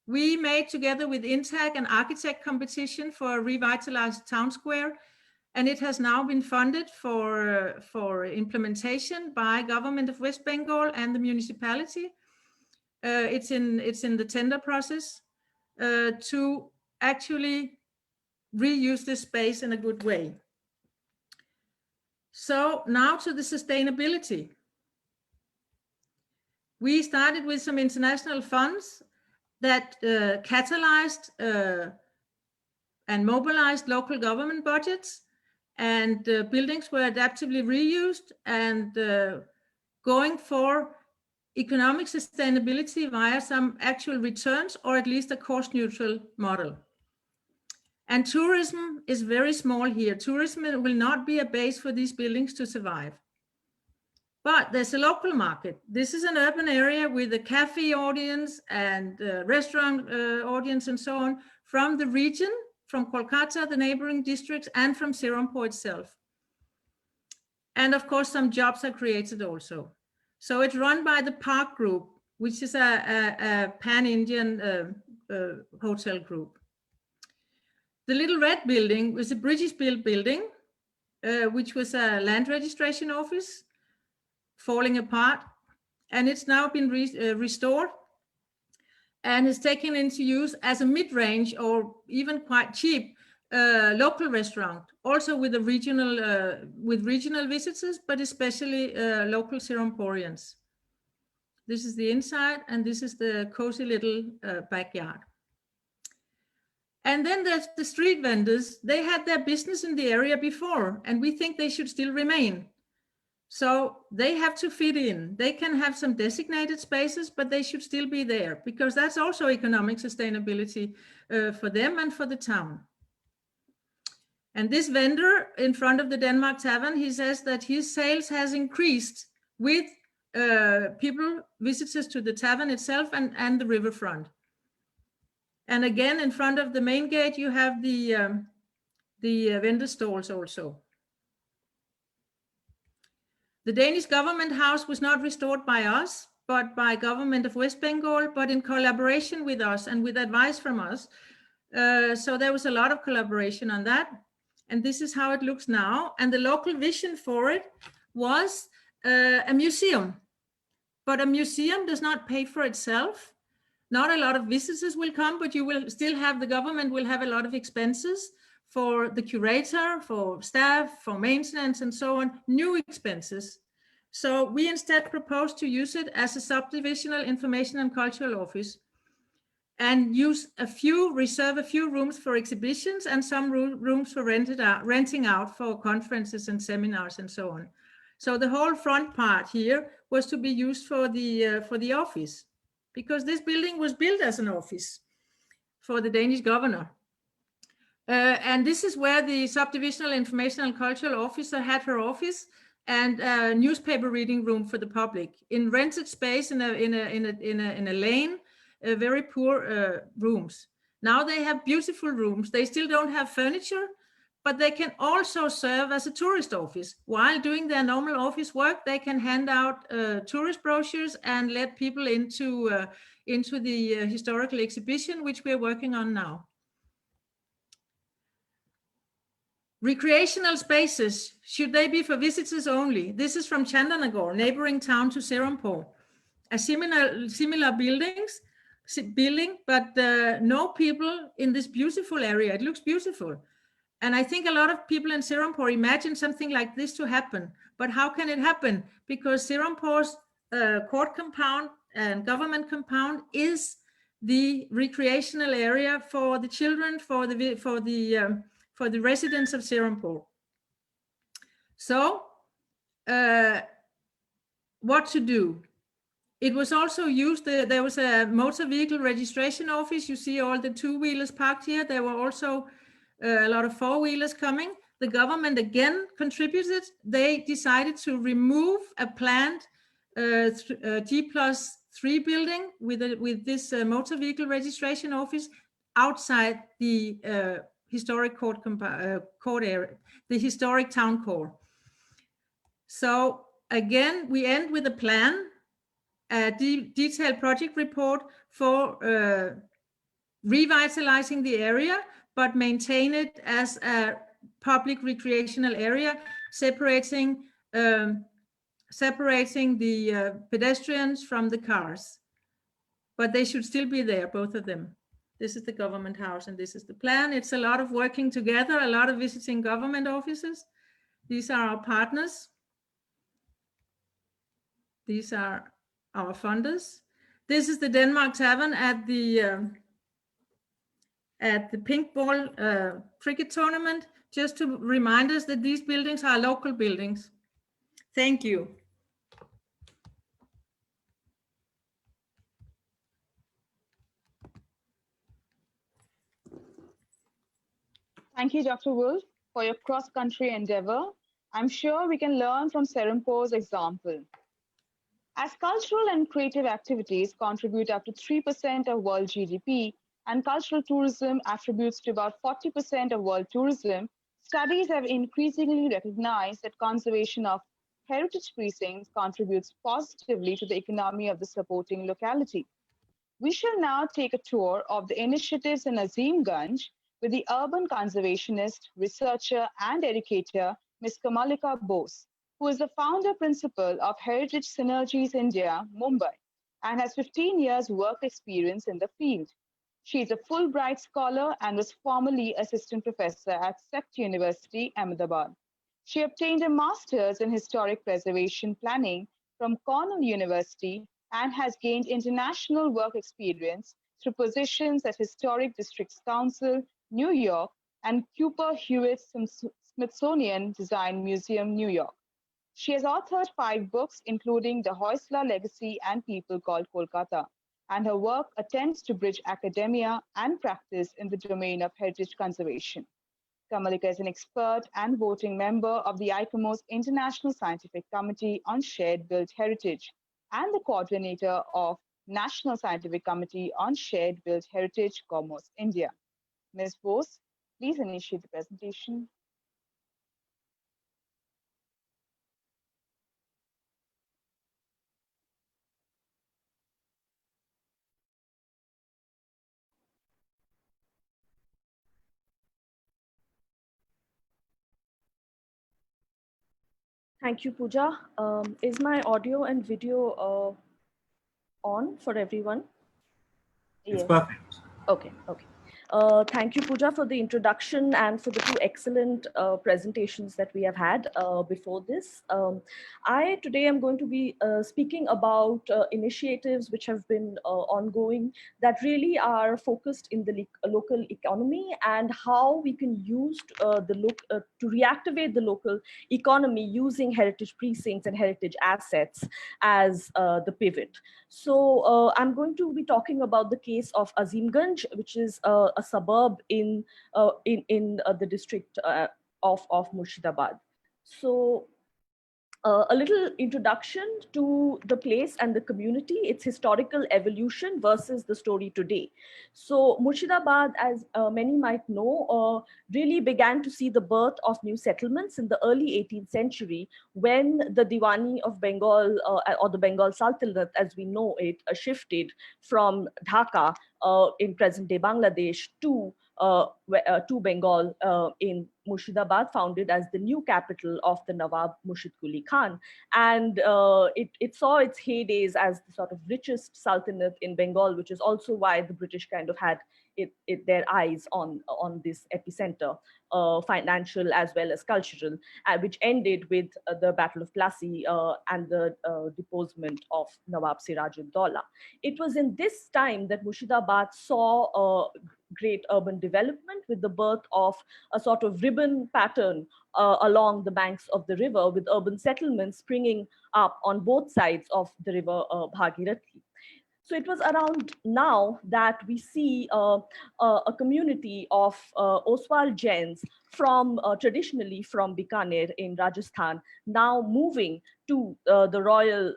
Speaker 1: We made, together with Intag, an architect competition for a revitalized town square. And it has now been funded for implementation by Government of West Bengal and the municipality. It's in the tender process to actually reuse this space in a good way. So now to the sustainability. We started with some international funds that catalyzed and mobilized local government budgets, and buildings were adaptively reused and going for economic sustainability via some actual returns, or at least a cost neutral model. And tourism is very small here. Tourism will not be a base for these buildings to survive. But there's a local market. This is an urban area with a cafe audience and restaurant audience and so on from the region, from Kolkata, the neighboring districts, and from Serampore itself. And of course, some jobs are created also. So it's run by the Park Group, which is a pan-Indian hotel group. The little red building was a British-built building, which was a land registration office, falling apart, and it's now been restored and is taken into use as a mid-range or even quite cheap local restaurant, also with a regional visitors, but especially local Seramporians. This is the inside, and this is the cozy little backyard. And then there's the street vendors. They had their business in the area before, and we think they should still remain. So they have to fit in. They can have some designated spaces, but they should still be there, because that's also economic sustainability for them and for the town. And this vendor in front of the Denmark Tavern, he says that his sales has increased with visitors to the tavern itself and the riverfront. And again, in front of the main gate, you have the vendor stalls also. The Danish government house was not restored by us, but by Government of West Bengal, but in collaboration with us and with advice from us. So there was a lot of collaboration on that. And this is how it looks now. And the local vision for it was a museum. But a museum does not pay for itself. Not a lot of visitors will come, but you will still have, the government will have a lot of expenses for the curator, for staff, for maintenance, and so on, new expenses. So we instead propose to use it as a subdivisional information and cultural office, and reserve a few rooms for exhibitions and some rooms for renting out for conferences and seminars and so on. So the whole front part here was to be used for the office, because this building was built as an office for the Danish governor. And this is where the subdivisional informational and cultural officer had her office and a newspaper reading room for the public in rented space in a lane, very poor rooms. Now they have beautiful rooms. They still don't have furniture, but they can also serve as a tourist office. While doing their normal office work, they can hand out tourist brochures and let people into the historical exhibition, which we're working on now. Recreational spaces, should they be for visitors only? This is from Chandanagar, neighboring town to Serampore. A similar building, but no people in this beautiful area. It looks beautiful. And I think a lot of people in Serampore imagine something like this to happen. But how can it happen? Because Serampore's court compound and government compound is the recreational area for the children, for the residents of Serampore. So what to do? It was also used, there was a motor vehicle registration office. You see all the two-wheelers parked here. There were also a lot of four-wheelers coming. The government again contributed. They decided to remove a planned G+3 building with this motor vehicle registration office outside the historic court area, the historic town core. So again, we end with a plan, a detailed project report for revitalizing the area, but maintain it as a public recreational area, separating the pedestrians from the cars. But they should still be there, both of them. This is the government house and this is the plan. It's a lot of working together, a lot of visiting government offices. These are our partners. These are our funders. This is the Denmark Tavern at the pink ball cricket tournament, just to remind us that these buildings are local buildings. Thank you.
Speaker 3: Thank you, Dr. Wolff, for your cross-country endeavor. I'm sure we can learn from Serampore's example. As cultural and creative activities contribute up to 3% of world GDP, and cultural tourism attributes to about 40% of world tourism, studies have increasingly recognized that conservation of heritage precincts contributes positively to the economy of the supporting locality. We shall now take a tour of the initiatives in Azimganj with the urban conservationist, researcher, and educator, Ms. Kamalika Bose, who is the founder principal of Heritage Synergies India, Mumbai, and has 15 years work experience in the field. She is a Fulbright scholar and was formerly assistant professor at Sect University, Ahmedabad. She obtained a master's in historic preservation planning from Cornell University and has gained international work experience through positions at Historic Districts Council, New York, and Cooper Hewitt Smithsonian Design Museum, New York. She has authored 5 books, including The Hoysala Legacy and People Called Kolkata, and her work attempts to bridge academia and practice in the domain of heritage conservation. Kamalika is an expert and voting member of the ICOMOS International Scientific Committee on Shared Built Heritage and the coordinator of National Scientific Committee on Shared Built Heritage, ICOMOS, India. Ms. Bose, please initiate the presentation.
Speaker 5: Thank you, Puja. Is my audio and video on for everyone?
Speaker 2: It's perfect.
Speaker 5: Okay. Thank you, Puja, for the introduction and for the 2 excellent presentations that we have had before this. Today I'm going to be speaking about initiatives which have been ongoing that really are focused in the local economy and how we can use to reactivate the local economy using heritage precincts and heritage assets as the pivot. So I'm going to be talking about the case of Azimganj, which is a a suburb in the district of Murshidabad. So a little introduction to the place and the community, its historical evolution versus the story today. So Murshidabad, as many might know, really began to see the birth of new settlements in the early 18th century when the Diwani of Bengal, or the Bengal Sultanate as we know it, shifted from Dhaka in present-day Bangladesh to Bengal in Murshidabad, founded as the new capital of the Nawab Murshid Quli Khan. And it saw its heydays as the sort of richest sultanate in Bengal, which is also why the British kind of had their eyes on this epicenter, financial as well as cultural, which ended with the Battle of Plassey and the deposement of Nawab Siraj-ud-Daulah. It was in this time that Murshidabad saw great urban development with the birth of a sort of ribbon pattern along the banks of the river, with urban settlements springing up on both sides of the river Bhagirathi. So it was around now that we see a community of Oswal Jains from traditionally from Bikaner in Rajasthan, now moving to the royal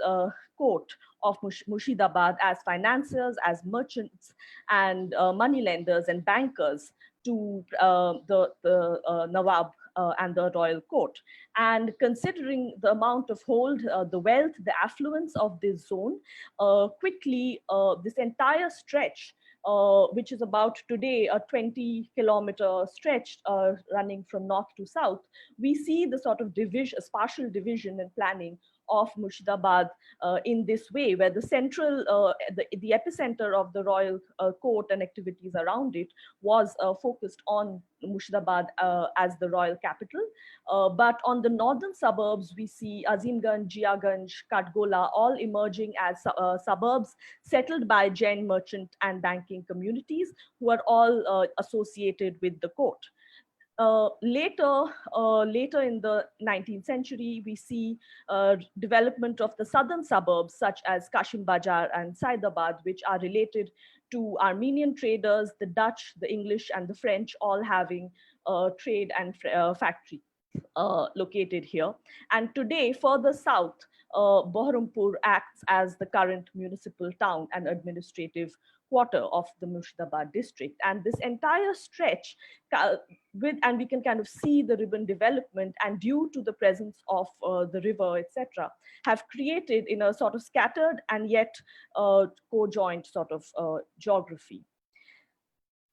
Speaker 5: court of Murshidabad as financiers, as merchants, and moneylenders and bankers to the Nawab and the royal court. And considering the amount of hold, the wealth, the affluence of this zone, quickly this entire stretch, which is about today a 20-kilometer stretch running from north to south, we see the sort of division, spatial division and planning of Murshidabad in this way, where the central, the epicenter of the royal court and activities around it was focused on Murshidabad as the royal capital. But on the northern suburbs, we see Azimganj, Jiaganj, Katgola, all emerging as suburbs settled by Jain merchant and banking communities who are all associated with the court. Later in the 19th century, we see development of the southern suburbs such as Kashim Bajar and Saidabad, which are related to Armenian traders, the Dutch, the English, and the French, all having trade and factory located here. And today, further south, Bahrampur acts as the current municipal town and administrative quarter of the Murshidabad district. And this entire stretch and we can kind of see the ribbon development, and due to the presence of the river, etc., have created in a sort of scattered and yet co-joint sort of geography.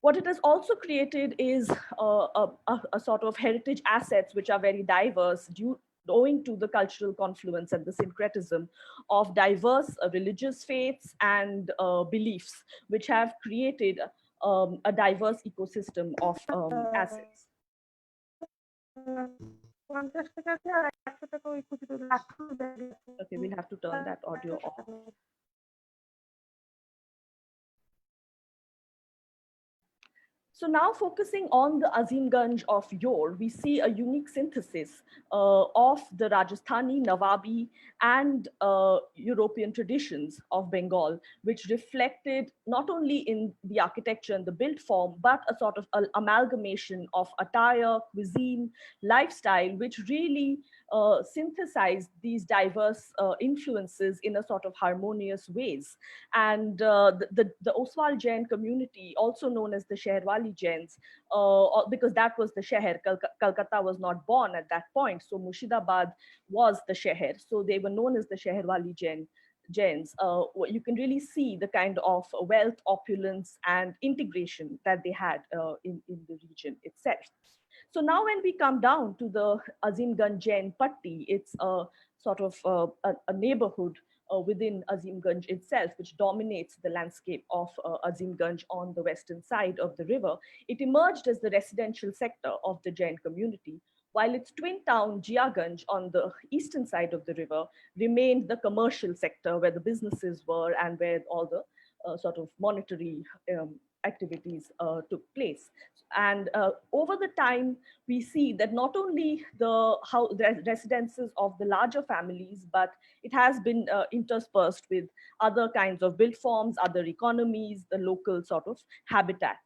Speaker 5: What it has also created is a sort of heritage assets which are very diverse owing to the cultural confluence and the syncretism of diverse religious faiths and beliefs, which have created a diverse ecosystem of assets. Okay, we'll have to turn that audio off. So now focusing on the Azimganj of yore, we see a unique synthesis of the Rajasthani, Nawabi, and European traditions of Bengal, which reflected not only in the architecture and the built form, but a sort of amalgamation of attire, cuisine, lifestyle, which really synthesized these diverse influences in a sort of harmonious ways. And the Oswal Jain community, also known as the Sheherwali Jains, because that was the Sheher. Calcutta was not born at that point, so Murshidabad was the Sheher. So they were known as the Sheherwali Jains. You can really see the kind of wealth, opulence, and integration that they had in the region itself. So now when we come down to the Azimganj Jain Patti, it's a sort of a neighborhood within Azimganj itself, which dominates the landscape of Azimganj on the western side of the river. It emerged as the residential sector of the Jain community, while its twin town, Jiaganj, on the eastern side of the river, remained the commercial sector where the businesses were and where all the sort of monetary activities took place. And over the time, we see that not only the residences of the larger families, but it has been interspersed with other kinds of built forms, other economies, the local sort of habitat.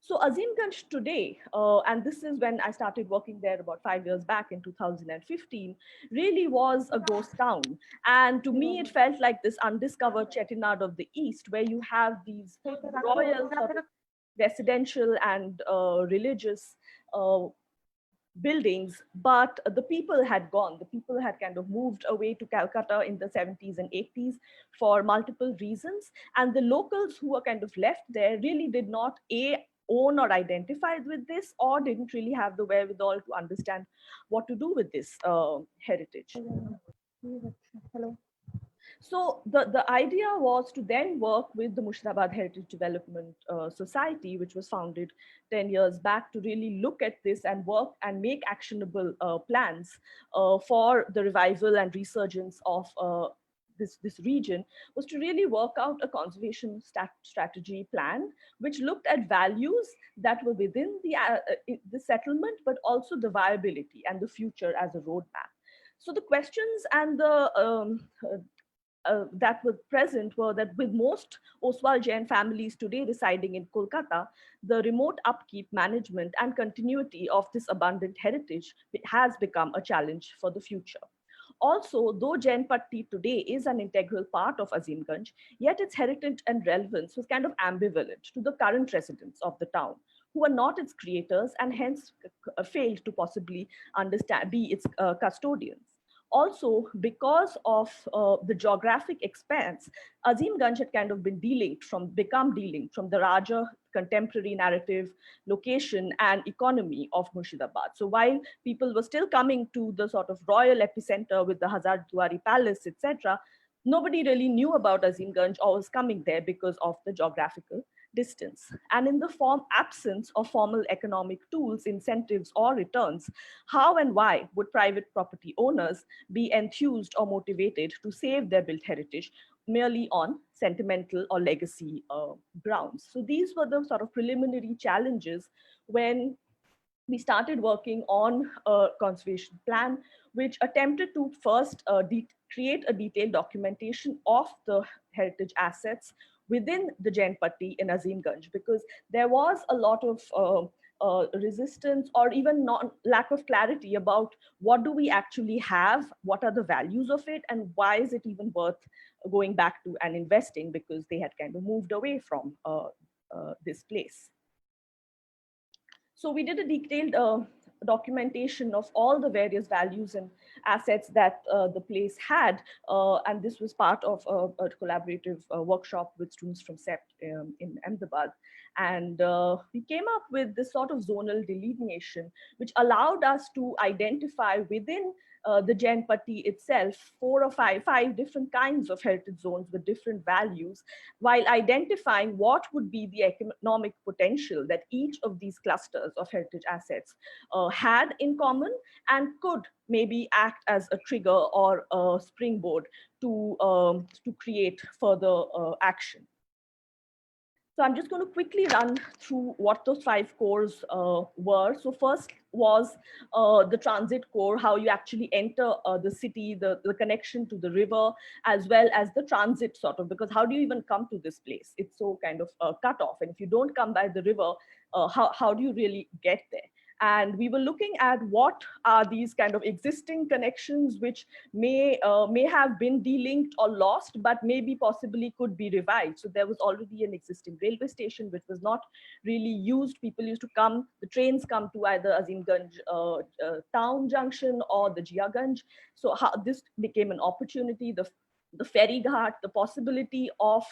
Speaker 5: So Azimganj today, and this is when I started working there about 5 years back in 2015, really was a ghost town. And to me, it felt like this undiscovered Chettinad of the East, where you have these royal sort of residential and religious buildings, but the people had gone. The people had kind of moved away to Calcutta in the 70s and 80s for multiple reasons. And the locals who were kind of left there really did not own or identify with this, or didn't really have the wherewithal to understand what to do with this heritage. Hello. So the idea was to then work with the Murshidabad Heritage Development Society, which was founded 10 years back, to really look at this and work and make actionable plans for the revival and resurgence of this region, was to really work out a conservation strategy plan, which looked at values that were within the settlement, but also the viability and the future as a roadmap. So the questions and the that were present were that with most Oswal Jain families today residing in Kolkata, the remote upkeep, management, and continuity of this abundant heritage has become a challenge for the future. Also, though Jain Patti today is an integral part of Azimganj, yet its heritage and relevance was kind of ambivalent to the current residents of the town, who are not its creators and hence failed to possibly be its custodians. Also, because of the geographic expanse, Azimganj had kind of been become delinked from the larger contemporary narrative, location, and economy of Murshidabad. So while people were still coming to the sort of royal epicenter with the Hazardwari Palace, etc., nobody really knew about Azimganj or was coming there because of the geographical distance. And in the absence of formal economic tools, incentives, or returns, how and why would private property owners be enthused or motivated to save their built heritage merely on sentimental or legacy grounds? So these were the sort of preliminary challenges when we started working on a conservation plan, which attempted to first create a detailed documentation of the heritage assets within the Jain Patti in Azimganj, because there was a lot of resistance or even lack of clarity about what do we actually have, what are the values of it, and why is it even worth going back to and investing, because they had kind of moved away from this place. So we did a detailed documentation of all the various values and assets that the place had. And this was part of a collaborative workshop with students from CEPT in Ahmedabad. And we came up with this sort of zonal delineation, which allowed us to identify within the Jain Patti itself 4 or 5 different kinds of heritage zones with different values, while identifying what would be the economic potential that each of these clusters of heritage assets had in common and could maybe act as a trigger or a springboard to create further action. So I'm just going to quickly run through what those 5 cores were. So first was the transit core, how you actually enter the city, the connection to the river, as well as the transit sort of, because how do you even come to this place? It's so kind of cut off. And if you don't come by the river, how do you really get there? And we were looking at what are these kind of existing connections which may have been delinked or lost, but maybe possibly could be revived. So there was already an existing railway station which was not really used. People used to come, the trains come to either Azimganj town junction or the Jiaganj. So this became an opportunity. The ferry ghat, the possibility of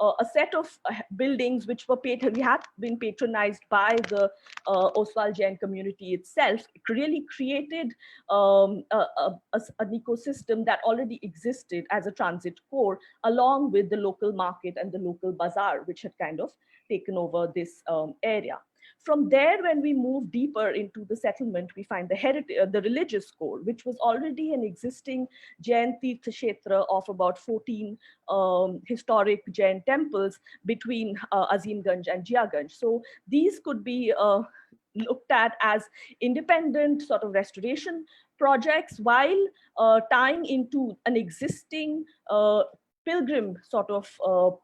Speaker 5: a set of buildings which had been patronized by the Oswal Jain community itself, it really created an ecosystem that already existed as a transit core, along with the local market and the local bazaar, which had kind of taken over this area. From there, when we move deeper into the settlement, we find the religious core, which was already an existing Jain Tirth Kshetra of about 14 historic Jain temples between Azimganj and Jiaganj. So these could be looked at as independent sort of restoration projects, while tying into an existing pilgrim sort of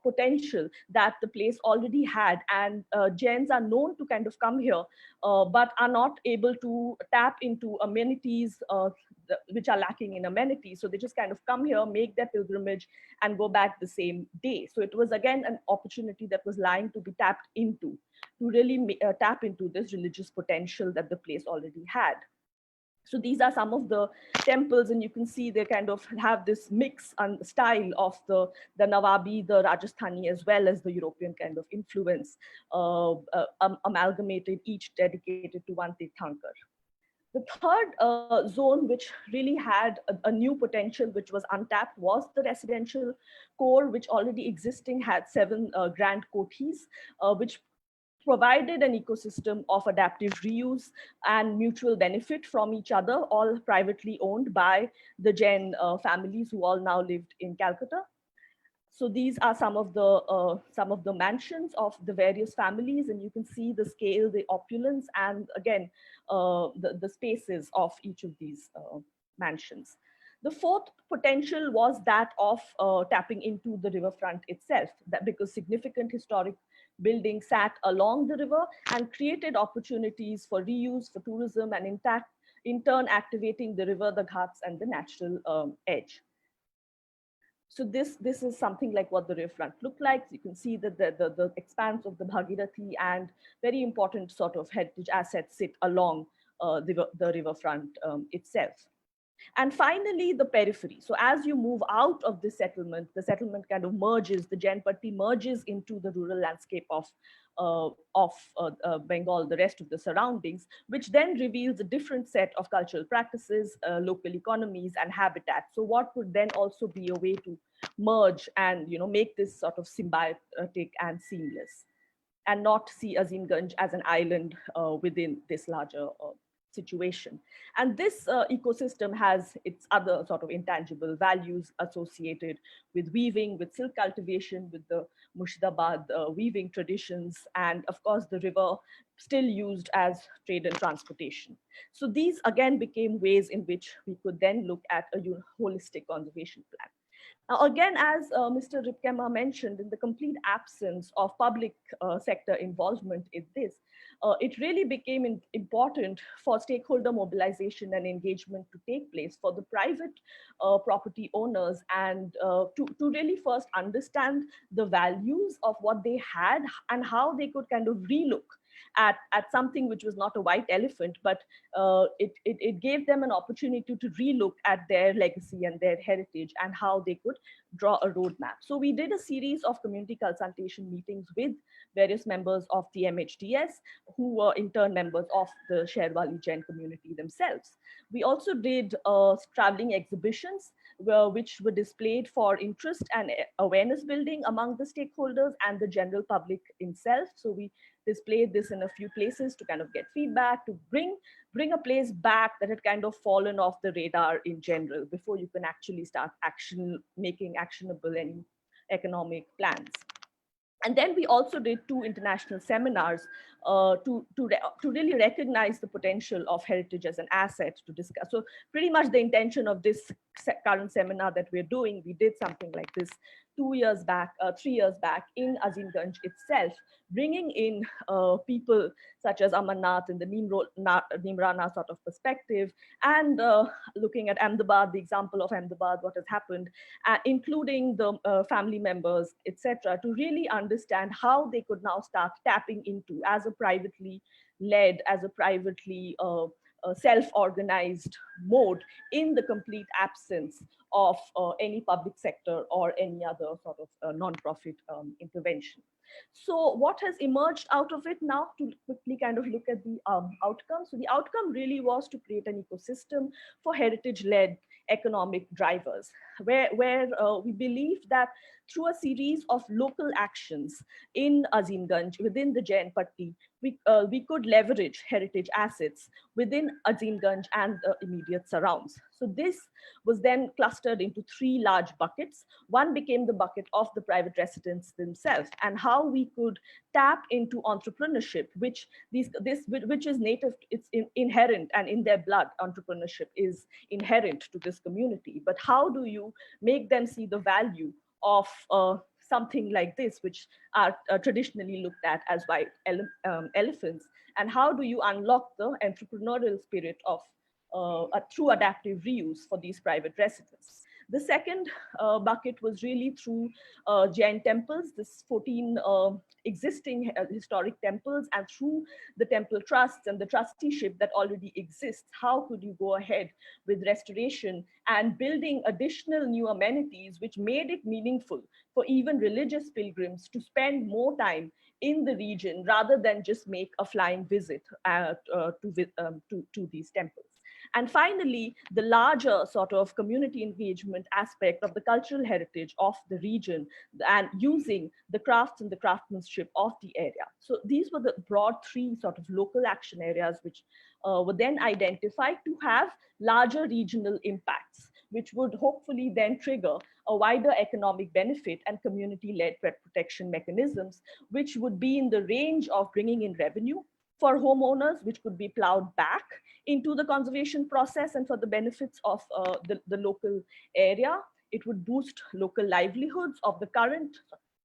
Speaker 5: potential that the place already had. And Jains are known to kind of come here, but are not able to tap into amenities which are lacking in amenities. So they just kind of come here, make their pilgrimage, and go back the same day. So it was again an opportunity that was lying to be tapped into, to really tap into this religious potential that the place already had. So these are some of the temples, and you can see they kind of have this mix and style of the Nawabi, the Rajasthani, as well as the European kind of influence, amalgamated, each dedicated to one Tirthankar. The third zone, which really had a new potential, which was untapped, was the residential core, which already existing had 7 grand kothis, which provided an ecosystem of adaptive reuse and mutual benefit from each other, all privately owned by the Jain families who all now lived in Calcutta. So these are some of the mansions of the various families, and you can see the scale, the opulence, and again, the spaces of each of these mansions. The fourth potential was that of tapping into the riverfront itself, that because significant historic buildings sat along the river and created opportunities for reuse, for tourism, and in turn activating the river, the ghats, and the natural edge. So this is something like what the riverfront looked like. You can see that the expanse of the Bhagirathi and very important sort of heritage assets sit along the riverfront itself. And finally, the periphery. So as you move out of the settlement kind of merges, the Jainpatti merges into the rural landscape of Bengal, the rest of the surroundings, which then reveals a different set of cultural practices, local economies, and habitats. So what would then also be a way to merge and make this sort of symbiotic and seamless, and not see Azimganj as an island within this larger situation. And this ecosystem has its other sort of intangible values associated with weaving, with silk cultivation, with the Murshidabad weaving traditions, and of course the river still used as trade and transportation. So these again became ways in which we could then look at a holistic conservation plan. Now, again, as Mr. Rypkema mentioned, in the complete absence of public sector involvement in this, it really became important for stakeholder mobilization and engagement to take place for the private property owners, and to really first understand the values of what they had and how they could kind of relook at something which was not a white elephant, but it gave them an opportunity to relook at their legacy and their heritage and how they could draw a roadmap. So we did a series of community consultation meetings with various members of the MHDS, who were in turn members of the Sherwali Jain community themselves. We also did traveling exhibitions which were displayed for interest and awareness building among the stakeholders and the general public itself. So we displayed this in a few places to kind of get feedback, to bring a place back that had kind of fallen off the radar in general before you can actually start making actionable any economic plans. And then we also did 2 international seminars to really recognize the potential of heritage as an asset to discuss. So pretty much the intention of this current seminar that we're doing, we did something like this 3 years back in Azimganj itself, bringing in people such as Amarnath in the Nimrana sort of perspective, and looking at Ahmedabad, the example of Ahmedabad, what has happened, including the family members, etc., to really understand how they could now start tapping into, as a privately led, as a privately self-organized mode, in the complete absence of any public sector or any other sort of non-profit intervention. So what has emerged out of it now, to quickly kind of look at the outcome. So the outcome really was to create an ecosystem for heritage-led economic drivers, where we believe that through a series of local actions in Azimganj, within the Jainpatti, we could leverage heritage assets within Azimganj and the immediate surrounds. So this was then clustered into 3 large buckets. One became the bucket of the private residents themselves, and how we could tap into entrepreneurship, which is native, it's inherent, and in their blood, entrepreneurship is inherent to this community. But how do you make them see the value of something like this, which are traditionally looked at as white elephants? And how do you unlock the entrepreneurial spirit of through adaptive reuse for these private residents? The second bucket was really through Jain temples, this 14 existing historic temples, and through the temple trusts and the trusteeship that already exists, how could you go ahead with restoration and building additional new amenities which made it meaningful for even religious pilgrims to spend more time in the region rather than just make a flying visit to these temples? And finally, the larger sort of community engagement aspect of the cultural heritage of the region and using the crafts and the craftsmanship of the area. So these were the broad three sort of local action areas which were then identified to have larger regional impacts, which would hopefully then trigger a wider economic benefit and community-led protection mechanisms, which would be in the range of bringing in revenue for homeowners, which could be plowed back into the conservation process and for the benefits of the local area. It would boost local livelihoods of the current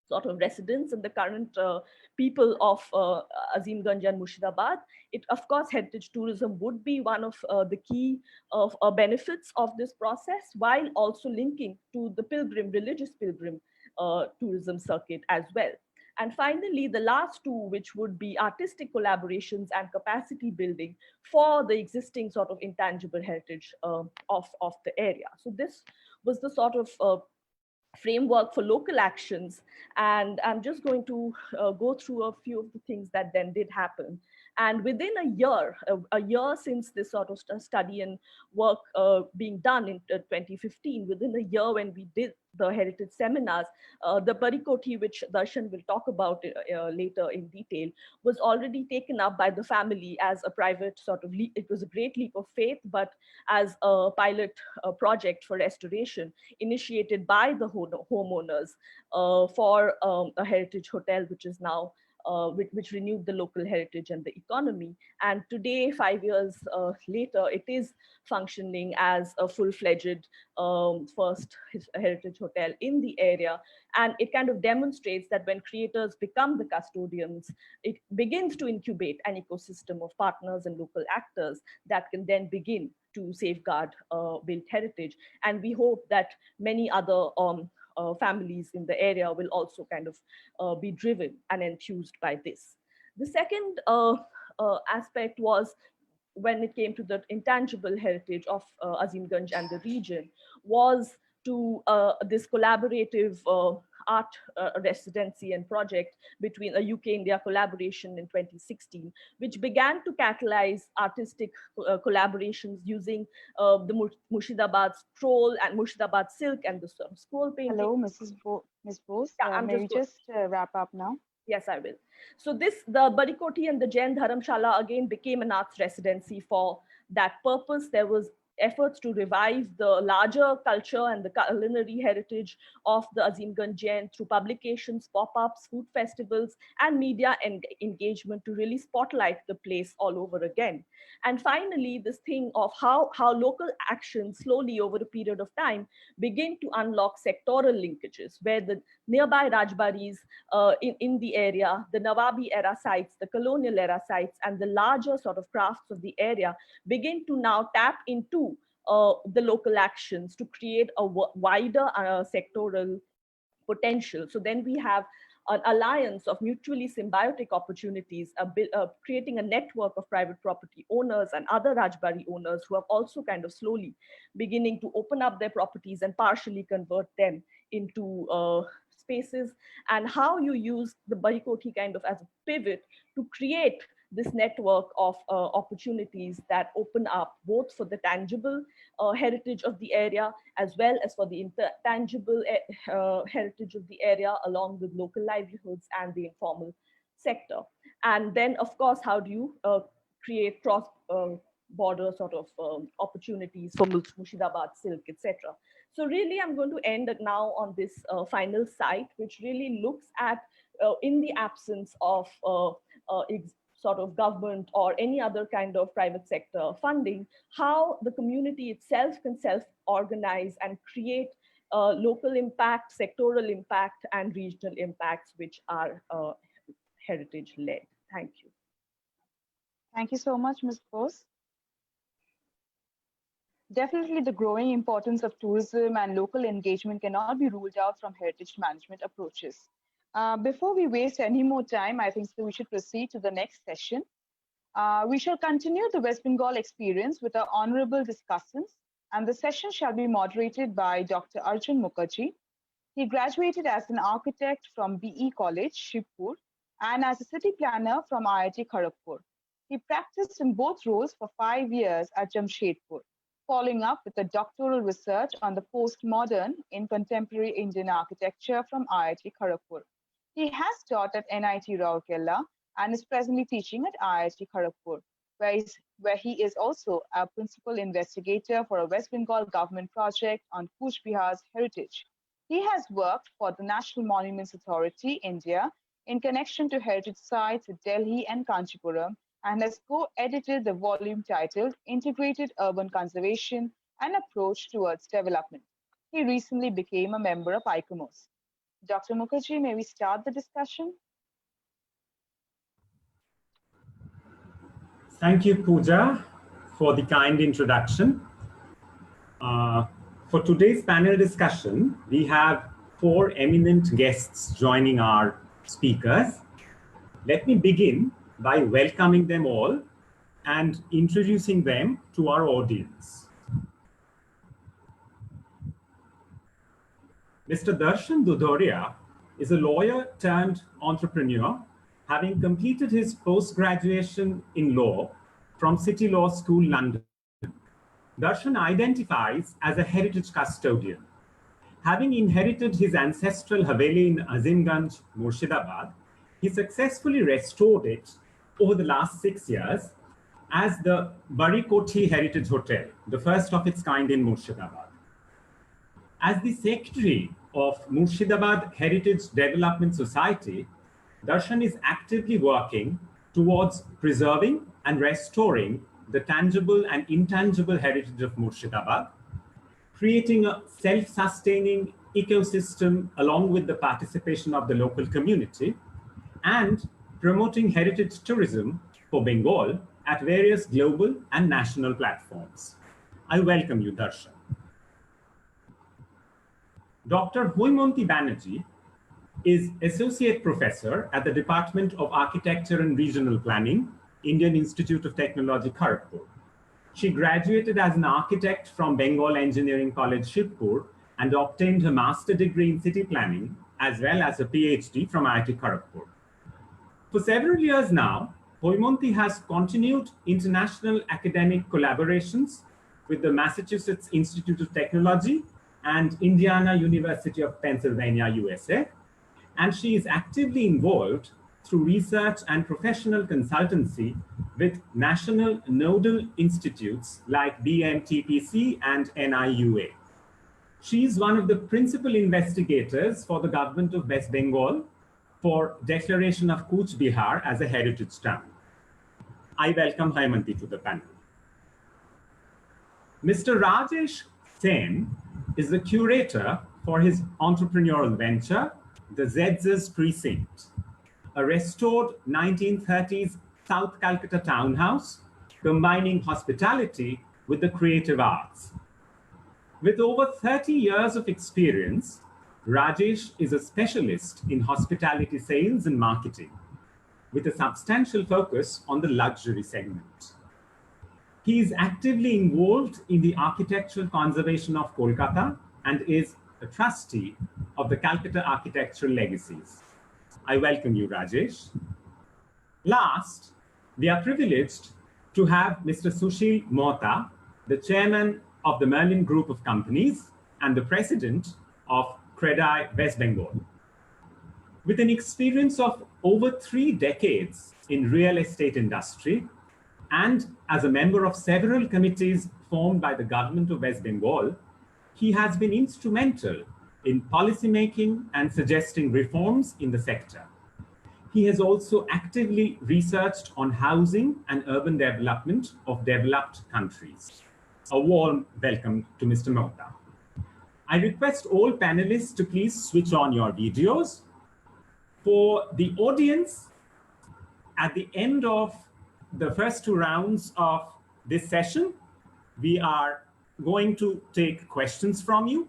Speaker 5: sort of residents and the current people of Azimganj and Murshidabad. It, of course, heritage tourism would be one of the key of benefits of this process, while also linking to the religious pilgrim tourism circuit as well. And finally, the last two, which would be artistic collaborations and capacity building for the existing sort of intangible heritage of the area. So this was the sort of framework for local actions. And I'm just going to go through a few of the things that then did happen. And within a year since this sort of study and work being done in 2015, within a year when we did the heritage seminars, the Barikoti, which Darshan will talk about later in detail, was already taken up by the family as a private sort of leap. It was a great leap of faith, but as a pilot project for restoration initiated by the homeowners for a heritage hotel, which is now which renewed the local heritage and the economy. And today, 5 years later, it is functioning as a full-fledged first heritage hotel in the area. And it kind of demonstrates that when creators become the custodians, it begins to incubate an ecosystem of partners and local actors that can then begin to safeguard built heritage. And we hope that many other families in the area will also kind of be driven and enthused by this. The second aspect was when it came to the intangible heritage of Azimganj and the region, was to this collaborative art residency and project between a UK-India collaboration in 2016, which began to catalyze artistic collaborations using the Murshidabad scroll and Murshidabad silk and the scroll painting.
Speaker 3: Hello, Ms. Bose.
Speaker 5: Yeah,
Speaker 3: may we just wrap up now?
Speaker 5: Yes, I will. So the Barikoti and the Jain Dharamshala again became an arts residency for that purpose. There was efforts to revive the larger culture and the culinary heritage of the Azimganj Jain through publications, pop-ups, food festivals, and media engagement to really spotlight the place all over again. And finally, this thing of how local actions slowly over a period of time begin to unlock sectoral linkages, where the nearby Rajbaris in the area, the Nawabi era sites, the colonial era sites, and the larger sort of crafts of the area begin to now tap into the local actions to create a wider sectoral potential. So then we have an alliance of mutually symbiotic opportunities, creating a network of private property owners and other Rajbari owners who have also kind of slowly beginning to open up their properties and partially convert them into spaces, and how you use the Barikoti kind of as a pivot to create this network of opportunities that open up both for the tangible heritage of the area as well as for the intangible heritage of the area, along with local livelihoods and the informal sector. And then, of course, how do you create cross-border sort of opportunities for Murshidabad silk, etc. So really, I'm going to end now on this final site, which really looks at, in the absence of sort of government or any other kind of private sector funding, how the community itself can self-organize and create local impact, sectoral impact, and regional impacts, which are heritage-led. Thank you.
Speaker 3: Thank you so much, Ms. Bose. Definitely, the growing importance of tourism and local engagement cannot be ruled out from heritage management approaches. Before we waste any more time, I think we should proceed to the next session. We shall continue the West Bengal experience with our honorable discussants, and the session shall be moderated by Dr. Arjun Mukerji. He graduated as an architect from BE College, Shivpur, and as a city planner from IIT Kharagpur. He practiced in both roles for 5 years at Jamshedpur, following up with a doctoral research on the postmodern in contemporary Indian architecture from IIT Kharagpur. He has taught at NIT Rourkela and is presently teaching at IIT Kharagpur, where he is also a principal investigator for a West Bengal government project on Kuch Bihar's heritage. He has worked for the National Monuments Authority, India, in connection to heritage sites at Delhi and Kanchipuram, and has co-edited the volume titled Integrated Urban Conservation: An Approach Towards Development. He recently became a member of ICOMOS. Dr. Mukerji, may we start the discussion?
Speaker 2: Thank you, Puja, for the kind introduction. For today's panel discussion, we have 4 eminent guests joining our speakers. Let me begin by welcoming them all and introducing them to our audience. Mr. Darshan Dudhoria is a lawyer turned entrepreneur, having completed his post-graduation in law from City Law School, London. Darshan identifies as a heritage custodian. Having inherited his ancestral Haveli in Azimganj, Murshidabad, he successfully restored it over the last 6 years as the Barikoti Heritage Hotel, the first of its kind in Murshidabad. As the secretary of Murshidabad Heritage Development Society, Darshan is actively working towards preserving and restoring the tangible and intangible heritage of Murshidabad, creating a self-sustaining ecosystem along with the participation of the local community, and promoting heritage tourism for Bengal at various global and national platforms. I welcome you, Darshan. Dr. Haimanti Banerji is Associate Professor at the Department of Architecture and Regional Planning, Indian Institute of Technology, Kharagpur. She graduated as an architect from Bengal Engineering College, Shivpur, and obtained her master degree in city planning, as well as a PhD from IIT Kharagpur. For several years now, Haimanti has continued international academic collaborations with the Massachusetts Institute of Technology and Indiana University of Pennsylvania, USA, and she is actively involved through research and professional consultancy with national nodal institutes like BMTPC and NIUA. She is one of the principal investigators for the government of West Bengal for declaration of Kuch Bihar as a heritage town. I welcome Haimanti to the panel. Mr. Rajesh Sen is the curator for his entrepreneurial venture, the ZZ's Precinct, a restored 1930s South Calcutta townhouse combining hospitality with the creative arts. With over 30 years of experience, Rajesh is a specialist in hospitality sales and marketing, with a substantial focus on the luxury segment. He is actively involved in the architectural conservation of Kolkata and is a trustee of the Calcutta Architectural Legacies. I welcome you, Rajesh. Last, we are privileged to have Mr. Sushil Mohta, the chairman of the Merlin Group of Companies and the president of CREDAI West Bengal. With an experience of over 3 decades in real estate industry and as a member of several committees formed by the government of West Bengal, he has been instrumental in policymaking and suggesting reforms in the sector. He has also actively researched on housing and urban development of developed countries. A warm welcome to Mr. Mohta. I request all panelists to please switch on your videos. For the audience, at the end of the first 2 rounds of this session, we are going to take questions from you.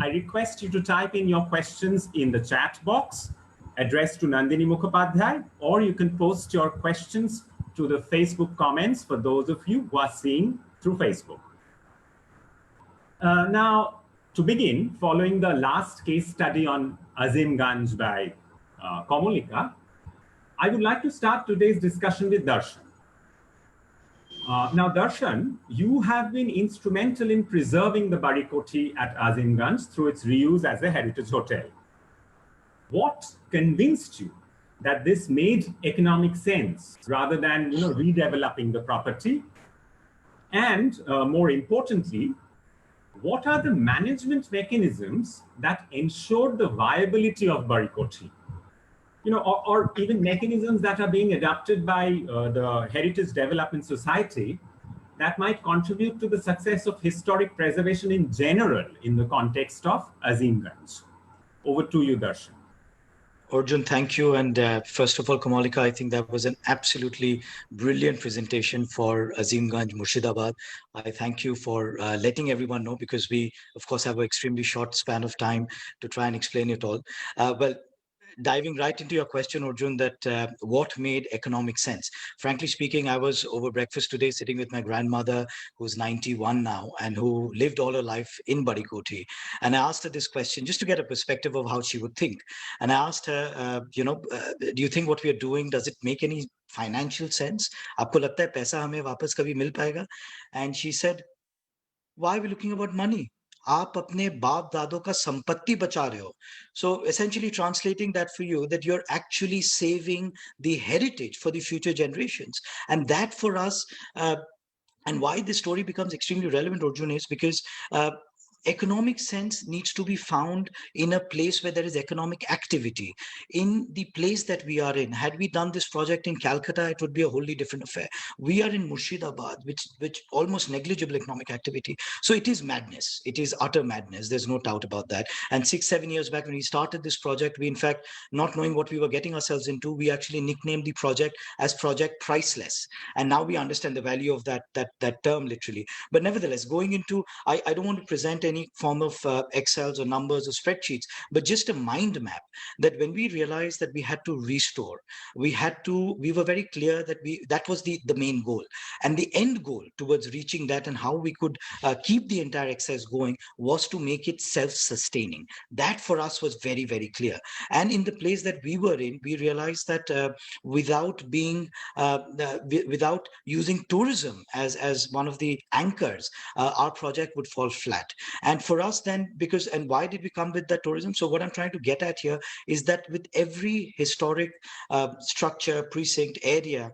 Speaker 2: I request you to type in your questions in the chat box addressed to Nandini Mukhopadhyay, or you can post your questions to the Facebook comments for those of you who are seeing through Facebook. Now, to begin, following the last case study on Azimganj by Kamalika, I would like to start today's discussion with Darshan. Now, Darshan, you have been instrumental in preserving the Barikoti at Azimganj through its reuse as a heritage hotel. What convinced you that this made economic sense rather than redeveloping the property? And more importantly, what are the management mechanisms that ensured the viability of Barikoti? Or even mechanisms that are being adopted by the Heritage Development Society that might contribute to the success of historic preservation in general in the context of Azimganj. Over to you, Darshan.
Speaker 6: Arjun, thank you. And first of all, Kamalika, I think that was an absolutely brilliant presentation for Azimganj, Murshidabad. I thank you for letting everyone know, because we, of course, have an extremely short span of time to try and explain it all. Well, diving right into your question, Arjun, that what made economic sense? Frankly speaking, I was over breakfast today sitting with my grandmother, who's 91 now, and who lived all her life in Barikoti. And I asked her this question just to get a perspective of how she would think. And I asked her, do you think what we are doing, does it make any financial sense? Aapko lagta hai paisa hame wapas kabhi mil payega? And she said, why are we looking about money? आप अपने बाप दादों का संपत्ति बचा रहे हो. So essentially translating that for you, that you're actually saving the heritage for the future generations. And that for us, and why this story becomes extremely relevant, Arjun, is because economic sense needs to be found in a place where there is economic activity. In the place that we are in, had we done this project in Calcutta, it would be a wholly different affair. We are in Murshidabad, which almost negligible economic activity. So it is madness. It is utter madness. There's no doubt about that. And 6-7 years back when we started this project, we in fact, not knowing what we were getting ourselves into, we actually nicknamed the project as Project Priceless. And now we understand the value of that term literally. But nevertheless, going into, I don't want to present any form of Excels or numbers or spreadsheets, but just a mind map, that when we realized that we had to restore, we were very clear that that was the main goal. And the end goal towards reaching that and how we could keep the entire exercise going was to make it self-sustaining. That for us was very, very clear. And in the place that we were in, we realized that without using tourism as one of the anchors, our project would fall flat. And for us then, and why did we come with that tourism? So what I'm trying to get at here is that with every historic structure, precinct, area,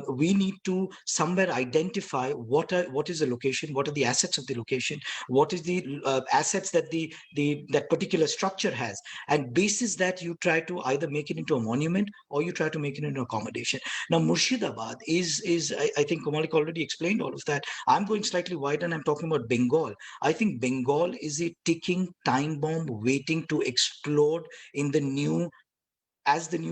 Speaker 6: we need to somewhere identify what is the location, what are the assets of the location, what is the assets that that particular structure has. And basis that, you try to either make it into a monument or you try to make it into accommodation. Now, Murshidabad is I think Kamalika already explained all of that. I'm going slightly wider and I'm talking about Bengal. I think Bengal is a ticking time bomb waiting to explode in the new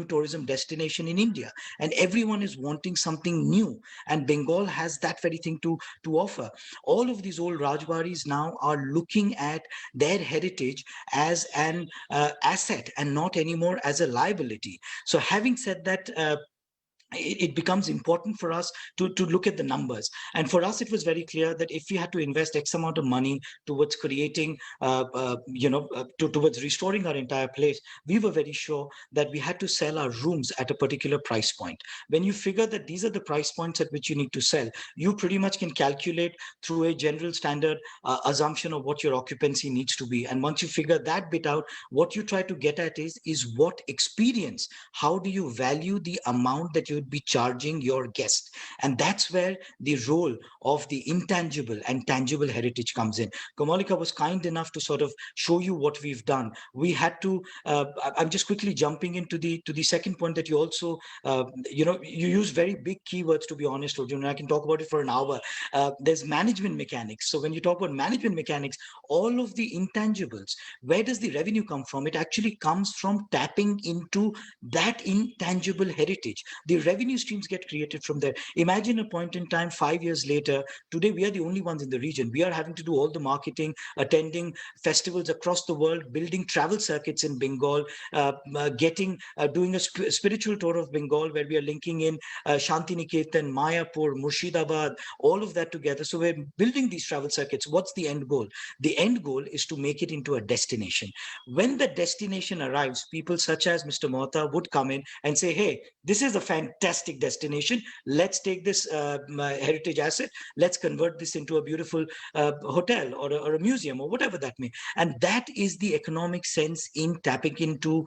Speaker 6: tourism destination in India. And everyone is wanting something new. And Bengal has that very thing to offer. All of these old Rajbaris now are looking at their heritage as an asset and not anymore as a liability. So having said that, it becomes important for us to look at the numbers. And for us, it was very clear that if we had to invest X amount of money towards creating, towards restoring our entire place, we were very sure that we had to sell our rooms at a particular price point. When you figure that these are the price points at which you need to sell, you pretty much can calculate through a general standard assumption of what your occupancy needs to be. And once you figure that bit out, what you try to get at is what experience, how do you value the amount that you should be charging your guest. And that's where the role of the intangible and tangible heritage comes in. Kamalika was kind enough to sort of show you what we've done. We had to, I'm just quickly jumping into the second point that you also, you use very big keywords, to be honest, Arjun, and I can talk about it for an hour. There's management mechanics. So when you talk about management mechanics, all of the intangibles, where does the revenue come from? It actually comes from tapping into that intangible heritage. The revenue streams get created from there. Imagine a point in time 5 years later. Today we are the only ones in the region. We are having to do all the marketing, attending festivals across the world, building travel circuits in Bengal, doing a spiritual tour of Bengal where we are linking in Shantiniketan, Mayapur, Murshidabad, all of that together. So we're building these travel circuits. What's the end goal? The end goal is to make it into a destination. When the destination arrives, people such as Mr. Mohta would come in and say, hey, this is a fantastic destination. Let's take this heritage asset. Let's convert this into a beautiful hotel or a museum or whatever that may. And that is the economic sense in tapping into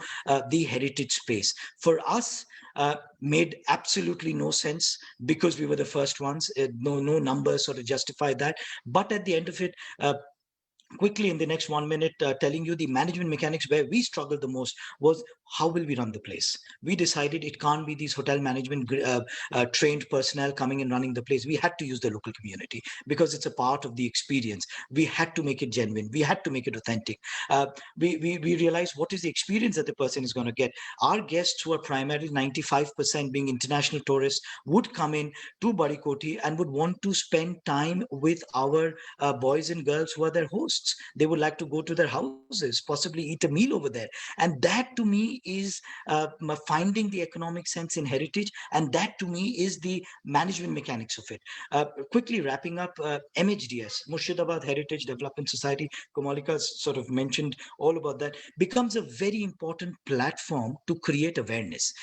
Speaker 6: the heritage space. For us, made absolutely no sense because we were the first ones. No numbers sort of justify that. But at the end of it, quickly in the next 1 minute, telling you the management mechanics where we struggled the most was how will we run the place? We decided it can't be these hotel management trained personnel coming and running the place. We had to use the local community because it's a part of the experience. We had to make it genuine. We had to make it authentic. We realized what is the experience that the person is going to get. Our guests, who are primarily 95% being international tourists, would come in to Barikoti and would want to spend time with our boys and girls who are their hosts. They would like to go to their houses, possibly eat a meal over there. And that to me is finding the economic sense in heritage. And that to me is the management mechanics of it. Quickly wrapping up, MHDS, Murshidabad Heritage Development Society, Kamalika sort of mentioned all about that, becomes a very important platform to create awareness.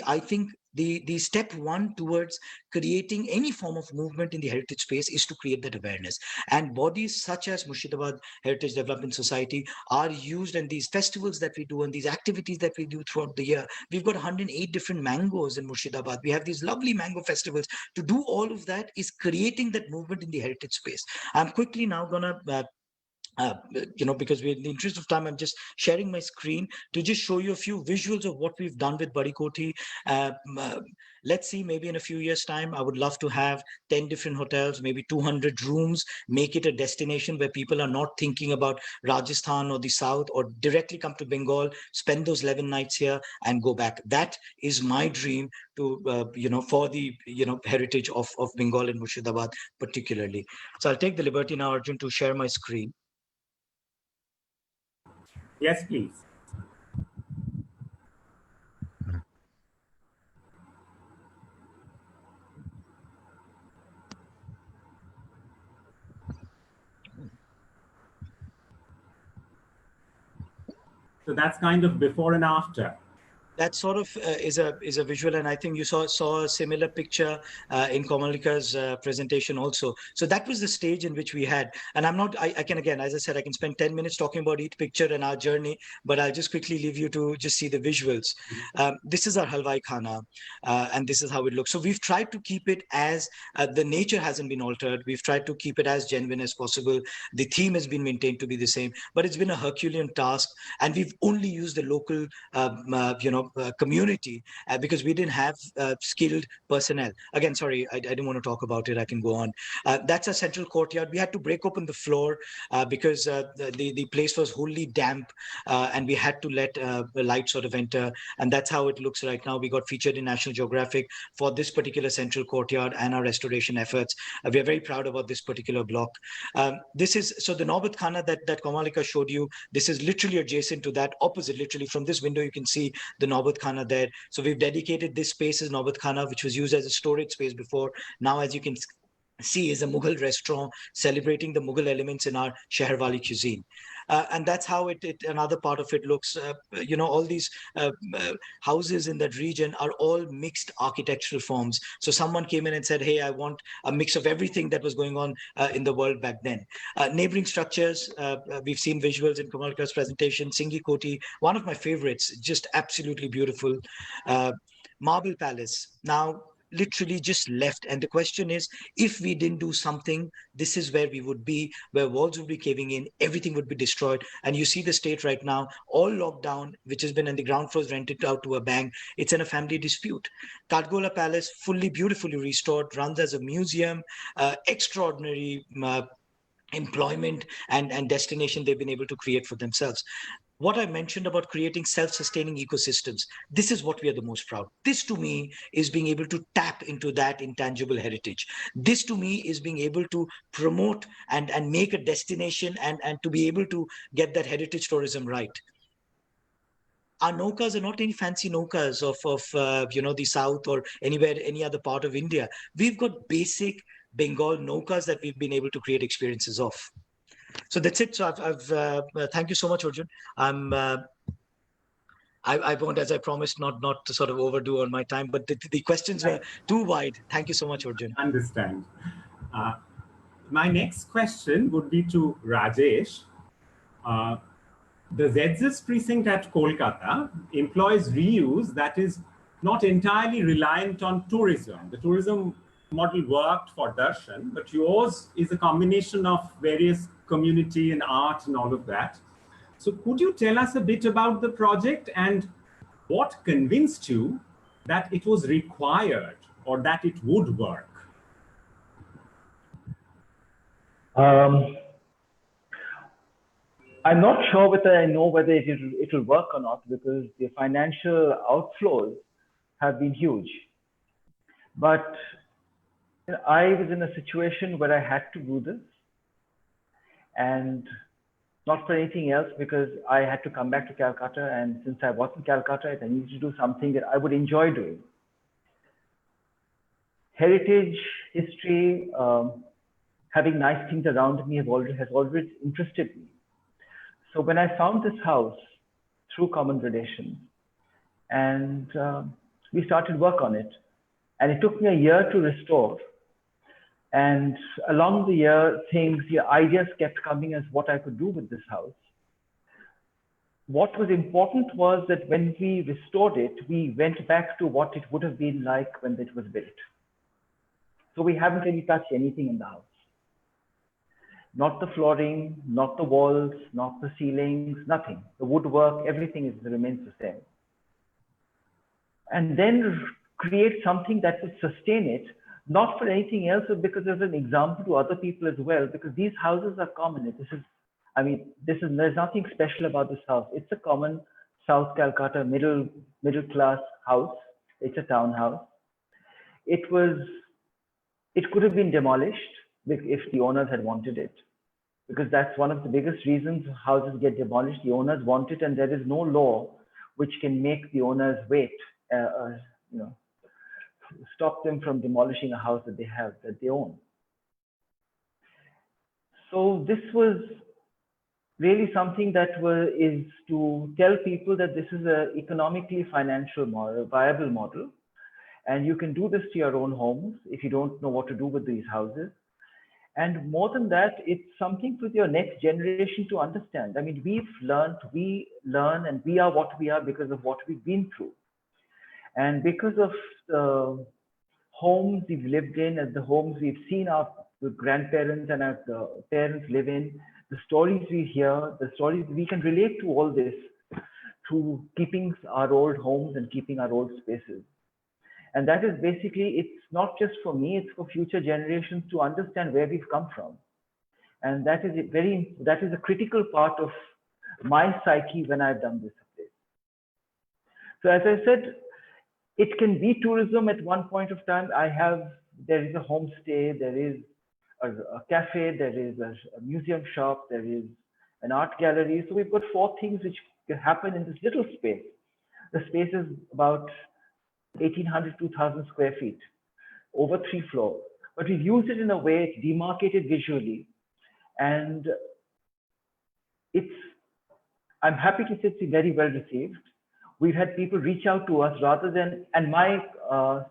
Speaker 6: I think the step one towards creating any form of movement in the heritage space is to create that awareness. And bodies such as Murshidabad Heritage Development Society are used, and these festivals that we do and these activities that we do throughout the year. We've got 108 different mangoes in Murshidabad. We have these lovely mango festivals. To do all of that is creating that movement in the heritage space. I'm quickly now going to because we're in the interest of time, I'm just sharing my screen to just show you a few visuals of what we've done with Barikoti. Let's see, maybe in a few years' time, I would love to have 10 different hotels, maybe 200 rooms, make it a destination where people are not thinking about Rajasthan or the South, or directly come to Bengal, spend those 11 nights here and go back. That is my dream to, for the, heritage of Bengal and Murshidabad particularly. So I'll take the liberty now, Arjun, to share my screen.
Speaker 2: Yes, please. So that's kind of before and after.
Speaker 6: That sort of is a visual, and I think you saw a similar picture in Kamalika's presentation also. So that was the stage in which we had. And I can, again, as I said, I can spend 10 minutes talking about each picture and our journey, but I'll just quickly leave you to just see the visuals. This is our Halwai Khana, and this is how it looks. So we've tried to keep it as, the nature hasn't been altered. We've tried to keep it as genuine as possible. The theme has been maintained to be the same, but it's been a Herculean task. And we've only used the local, community because we didn't have skilled personnel. Again, sorry, I didn't want to talk about it. I can go on. That's a central courtyard. We had to break open the floor because the place was wholly damp, and we had to let the light sort of enter. And that's how it looks right now. We got featured in National Geographic for this particular central courtyard and our restoration efforts. We are very proud about this particular block. This is, so the Naubat Khana that Kamalika showed you, this is literally adjacent to that, opposite, literally from this window, you can see the Naubat Khana there. So we've dedicated this space as Naubat Khana, which was used as a storage space before. Now, as you can see, is a Mughal restaurant celebrating the Mughal elements in our Shahrwali cuisine. And that's how another part of it looks. All these houses in that region are all mixed architectural forms. So someone came in and said, hey, I want a mix of everything that was going on in the world back then. Neighboring structures, we've seen visuals in Kamalika's presentation. Singhi Koti, one of my favorites, just absolutely beautiful. Marble Palace, now literally just left. And the question is, if we didn't do something, this is where we would be, where walls would be caving in, everything would be destroyed. And you see the state right now, all locked down, which has been in the ground floors rented out to a bank. It's in a family dispute. Katgola Palace, fully beautifully restored, runs as a museum, extraordinary employment and destination they've been able to create for themselves. What I mentioned about creating self-sustaining ecosystems, this is what we are the most proud. This to me is being able to tap into that intangible heritage. This to me is being able to promote and make a destination and to be able to get that heritage tourism right. Our nokas are not any fancy nokas of the south or anywhere, any other part of India. We've got basic Bengal nokas that we've been able to create experiences of. So that's it. So thank you so much, Arjun. I won't, as I promised, not to sort of overdo on my time, but the questions were too wide. Thank you so much, Arjun.
Speaker 2: Understand. My next question would be to Rajesh. The ZZ's precinct at Kolkata employs reuse that is not entirely reliant on tourism. The tourism model worked for Darshan, but yours is a combination of various community and art and all of that. So could you tell us a bit about the project and what convinced you that it was required or that it would work?
Speaker 7: I'm not sure whether I know whether it will work or not, because the financial outflows have been huge. But I was in a situation where I had to do this, and not for anything else, because I had to come back to Calcutta, and since I was in Calcutta, I needed to do something that I would enjoy doing. Heritage, history, having nice things around me has always interested me. So when I found this house through common relation, and we started work on it, and it took me a year to restore. And along the year, ideas kept coming as what I could do with this house. What was important was that when we restored it, we went back to what it would have been like when it was built. So we haven't really touched anything in the house. Not the flooring, not the walls, not the ceilings, nothing. The woodwork, everything remains the same. And then create something that would sustain it, not for anything else, but because there's an example to other people as well, because these houses are common. There's nothing special about this house. It's a common South Calcutta middle class house. It's a townhouse. It could have been demolished if the owners had wanted it, because that's one of the biggest reasons houses get demolished. The owners want it, and there is no law which can make the owners wait, stop them from demolishing a house that they own. So this was really something that is to tell people that this is an economically viable model, and you can do this to your own homes if you don't know what to do with these houses. And more than that, it's something for your next generation to understand. I mean, we learn, and we are what we are because of what we've been through. And because of the homes we've lived in and the homes we've seen our grandparents and our parents live in, the stories we hear, the stories we can relate to, all this through keeping our old homes and keeping our old spaces. And that is basically, it's not just for me, it's for future generations to understand where we've come from. And that is a critical part of my psyche when I've done this. So as I said, it can be tourism at one point of time. There is a homestay, there is a cafe, there is a museum shop, there is an art gallery. So we've got 4 things which can happen in this little space. The space is about 1,800, 2,000 square feet, over 3 floors. But we've used it in a way, it's demarcated visually. And I'm happy to say it's been very well received. We've had people reach out to us rather than, and my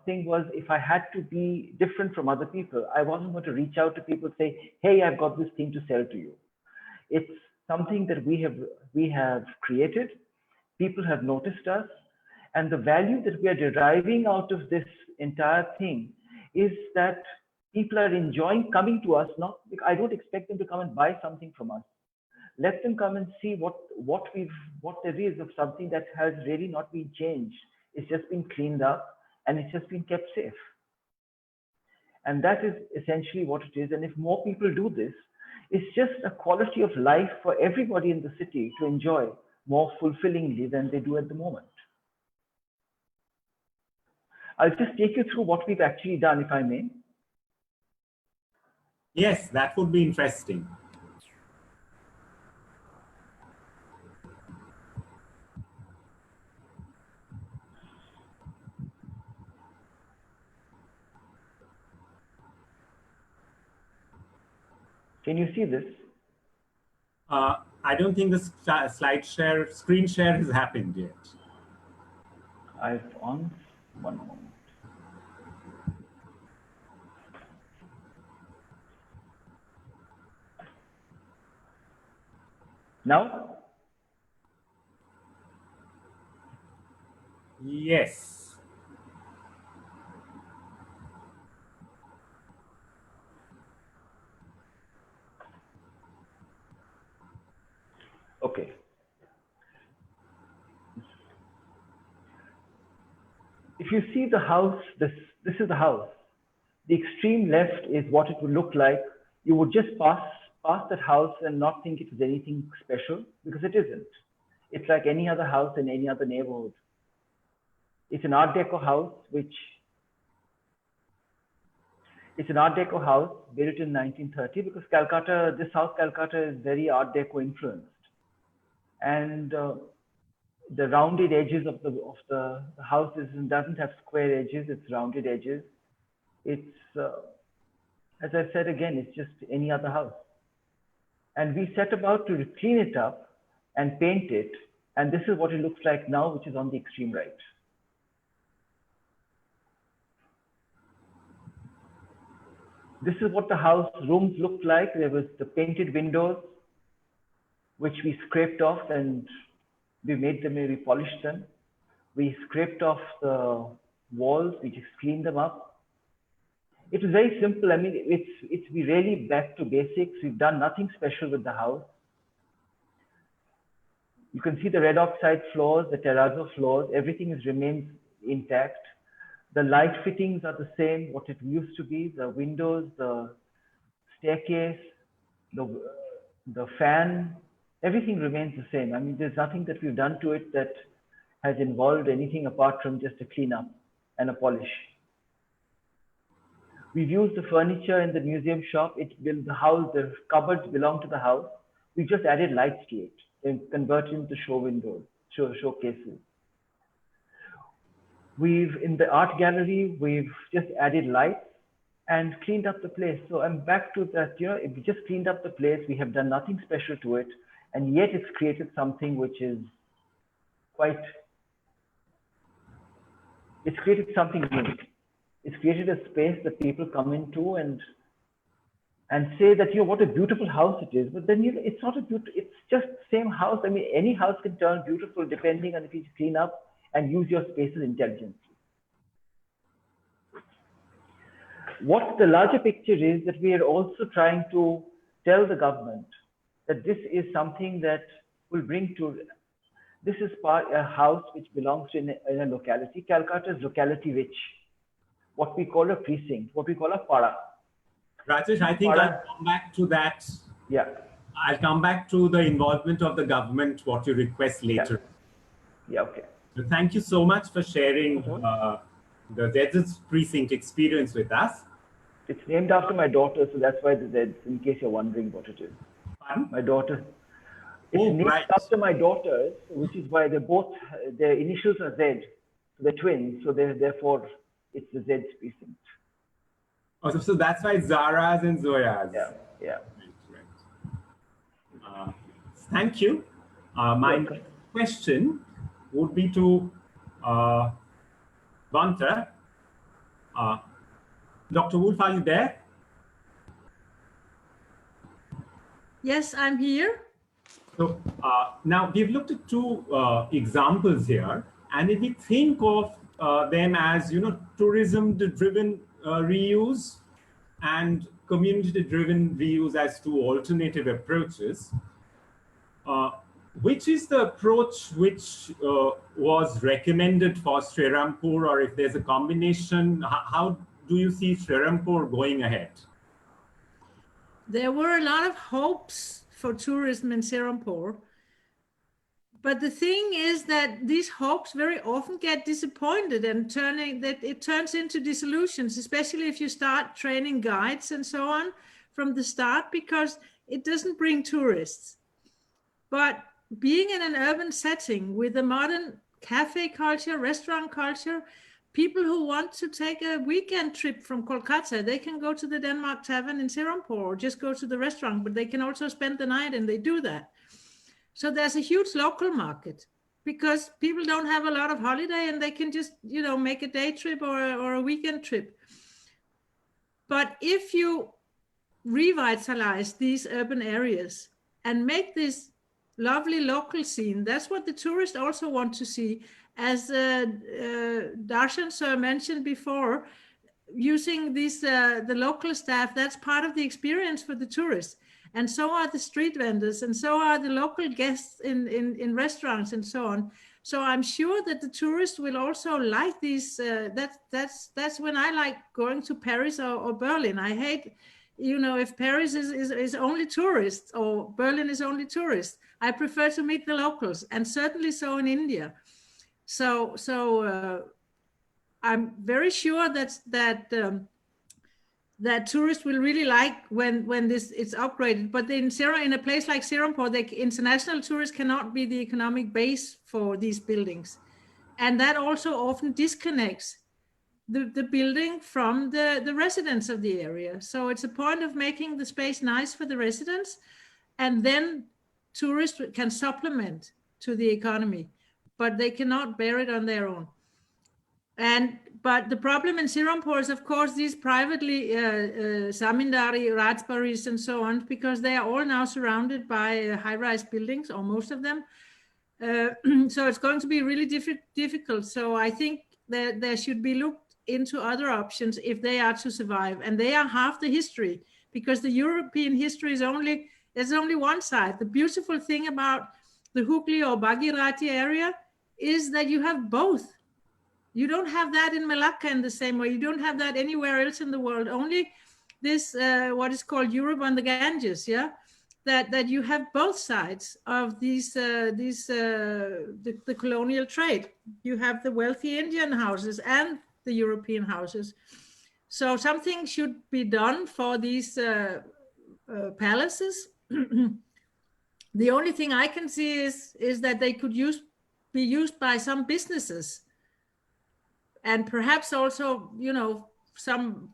Speaker 7: thing was, if I had to be different from other people, I wasn't going to reach out to people and say, hey, I've got this thing to sell to you. It's something that we have created. People have noticed us, And the value that we are deriving out of this entire thing is that people are enjoying coming to us. Not, I don't expect them to come and buy something from us. Let them come and see what there is of something that has really not been changed. It's just been cleaned up and it's just been kept safe. And that is essentially what it is. And if more people do this, it's just a quality of life for everybody in the city to enjoy more fulfillingly than they do at the moment. I'll just take you through what we've actually done, if I may.
Speaker 2: Yes, that would be interesting.
Speaker 7: Can you see this?
Speaker 2: I don't think the screen share has happened yet.
Speaker 7: I've on one moment. Now?
Speaker 2: Yes.
Speaker 7: Okay. If you see the house, this is the house. The extreme left is what it would look like. You would just pass that house and not think it was anything special, because it isn't. It's like any other house in any other neighborhood. It's an Art Deco house, it's an Art Deco house built in 1930, because Calcutta, this South Calcutta is very Art Deco influenced. And the rounded edges of the house doesn't have square edges, it's rounded edges. It's, as I said again, it's just any other house. And we set about to clean it up and paint it. And this is what it looks like now, which is on the extreme right. This is what the house rooms looked like. There was the painted windows, which we scraped off and we made them, we polished them. We scraped off the walls, we just cleaned them up. It was very simple. I mean, it's really back to basics. We've done nothing special with the house. You can see the red oxide floors, the terrazzo floors, everything remains intact. The light fittings are the same, what it used to be, the windows, the staircase, the fan, everything remains the same. I mean, there's nothing that we've done to it that has involved anything apart from just a cleanup and a polish. We've used the furniture in the museum shop. The house, the cupboards belong to the house. We just added lights to it and converted into show windows, showcases. In the art gallery, we've just added lights and cleaned up the place. So I'm back to that, if we just cleaned up the place, we have done nothing special to it, and yet it's created something which is it's created something unique. It's created a space that people come into and say that, what a beautiful house it is. But then, it's not it's just the same house. I mean, any house can turn beautiful depending on if you clean up and use your spaces intelligently. What the larger picture is that we are also trying to tell the government that this is something that will bring to, this is a house which belongs to in a locality. Calcutta is locality rich. What we call a precinct, what we call a para.
Speaker 2: Rajesh, I think I'll come back to that.
Speaker 7: Yeah.
Speaker 2: I'll come back to the involvement of the government, what you request later.
Speaker 7: Yeah, okay.
Speaker 2: So thank you so much for sharing the Zeds precinct experience with us.
Speaker 7: It's named after my daughter, so that's why the Zeds, in case you're wondering what it is.
Speaker 2: Pardon?
Speaker 7: My daughter. It's named after my daughters, which is why their initials are Z. So they're twins, so therefore it's the Zeds precinct.
Speaker 2: Oh, so that's why it's Zara's and Zoya's.
Speaker 7: Yeah.
Speaker 2: Right. Thank you. My question would be to Bente. Dr. Wolff, are you there?
Speaker 1: Yes, I'm here.
Speaker 2: So now we've looked at two examples here, And if we think of them as, tourism-driven reuse and community-driven reuse as two alternative approaches, which is the approach which was recommended for Srirampur, or if there's a combination, how do you see Srirampur going ahead?
Speaker 1: There were a lot of hopes for tourism in Srirampur. But the thing is that these hopes very often get disappointed and it turns into disillusions, especially if you start training guides and so on from the start, because it doesn't bring tourists. But being in an urban setting with a modern cafe culture, restaurant culture, people who want to take a weekend trip from Kolkata, they can go to the Denmark Tavern in Srirampur or just go to the restaurant, but they can also spend the night, and they do that. So there's a huge local market because people don't have a lot of holiday and they can just, make a day trip or a weekend trip. But if you revitalize these urban areas and make this lovely local scene, that's what the tourists also want to see. As Darshan sir mentioned before, using the local staff, that's part of the experience for the tourists. And so are the street vendors, and so are the local guests in restaurants and so on. So I'm sure that the tourists will also like these. That's when I like going to Paris or Berlin. I hate, if Paris is only tourists or Berlin is only tourists. I prefer to meet the locals, and certainly so in India. So I'm very sure that tourists will really like when this is upgraded. But in a place like Srirampur, the international tourists cannot be the economic base for these buildings. And that also often disconnects the building from the residents of the area. So it's a point of making the space nice for the residents, and then tourists can supplement to the economy, but they cannot bear it on their own. But the problem in Srirampur is, of course, these privately Zamindari, Rajbaris, and so on, because they are all now surrounded by high-rise buildings, or most of them. So it's going to be really difficult. So I think that there should be looked into other options if they are to survive. And they are half the history, because the European history there's only one side. The beautiful thing about the Hooghly or Bhagirathi area is that you have both. You don't have that in Malacca in the same way. You don't have that anywhere else in the world. Only this, what is called Europe on the Ganges, yeah? That you have both sides of the colonial trade. You have the wealthy Indian houses and the European houses. So something should be done for these palaces. The only thing I can see is that they could be used by some businesses. And perhaps also, some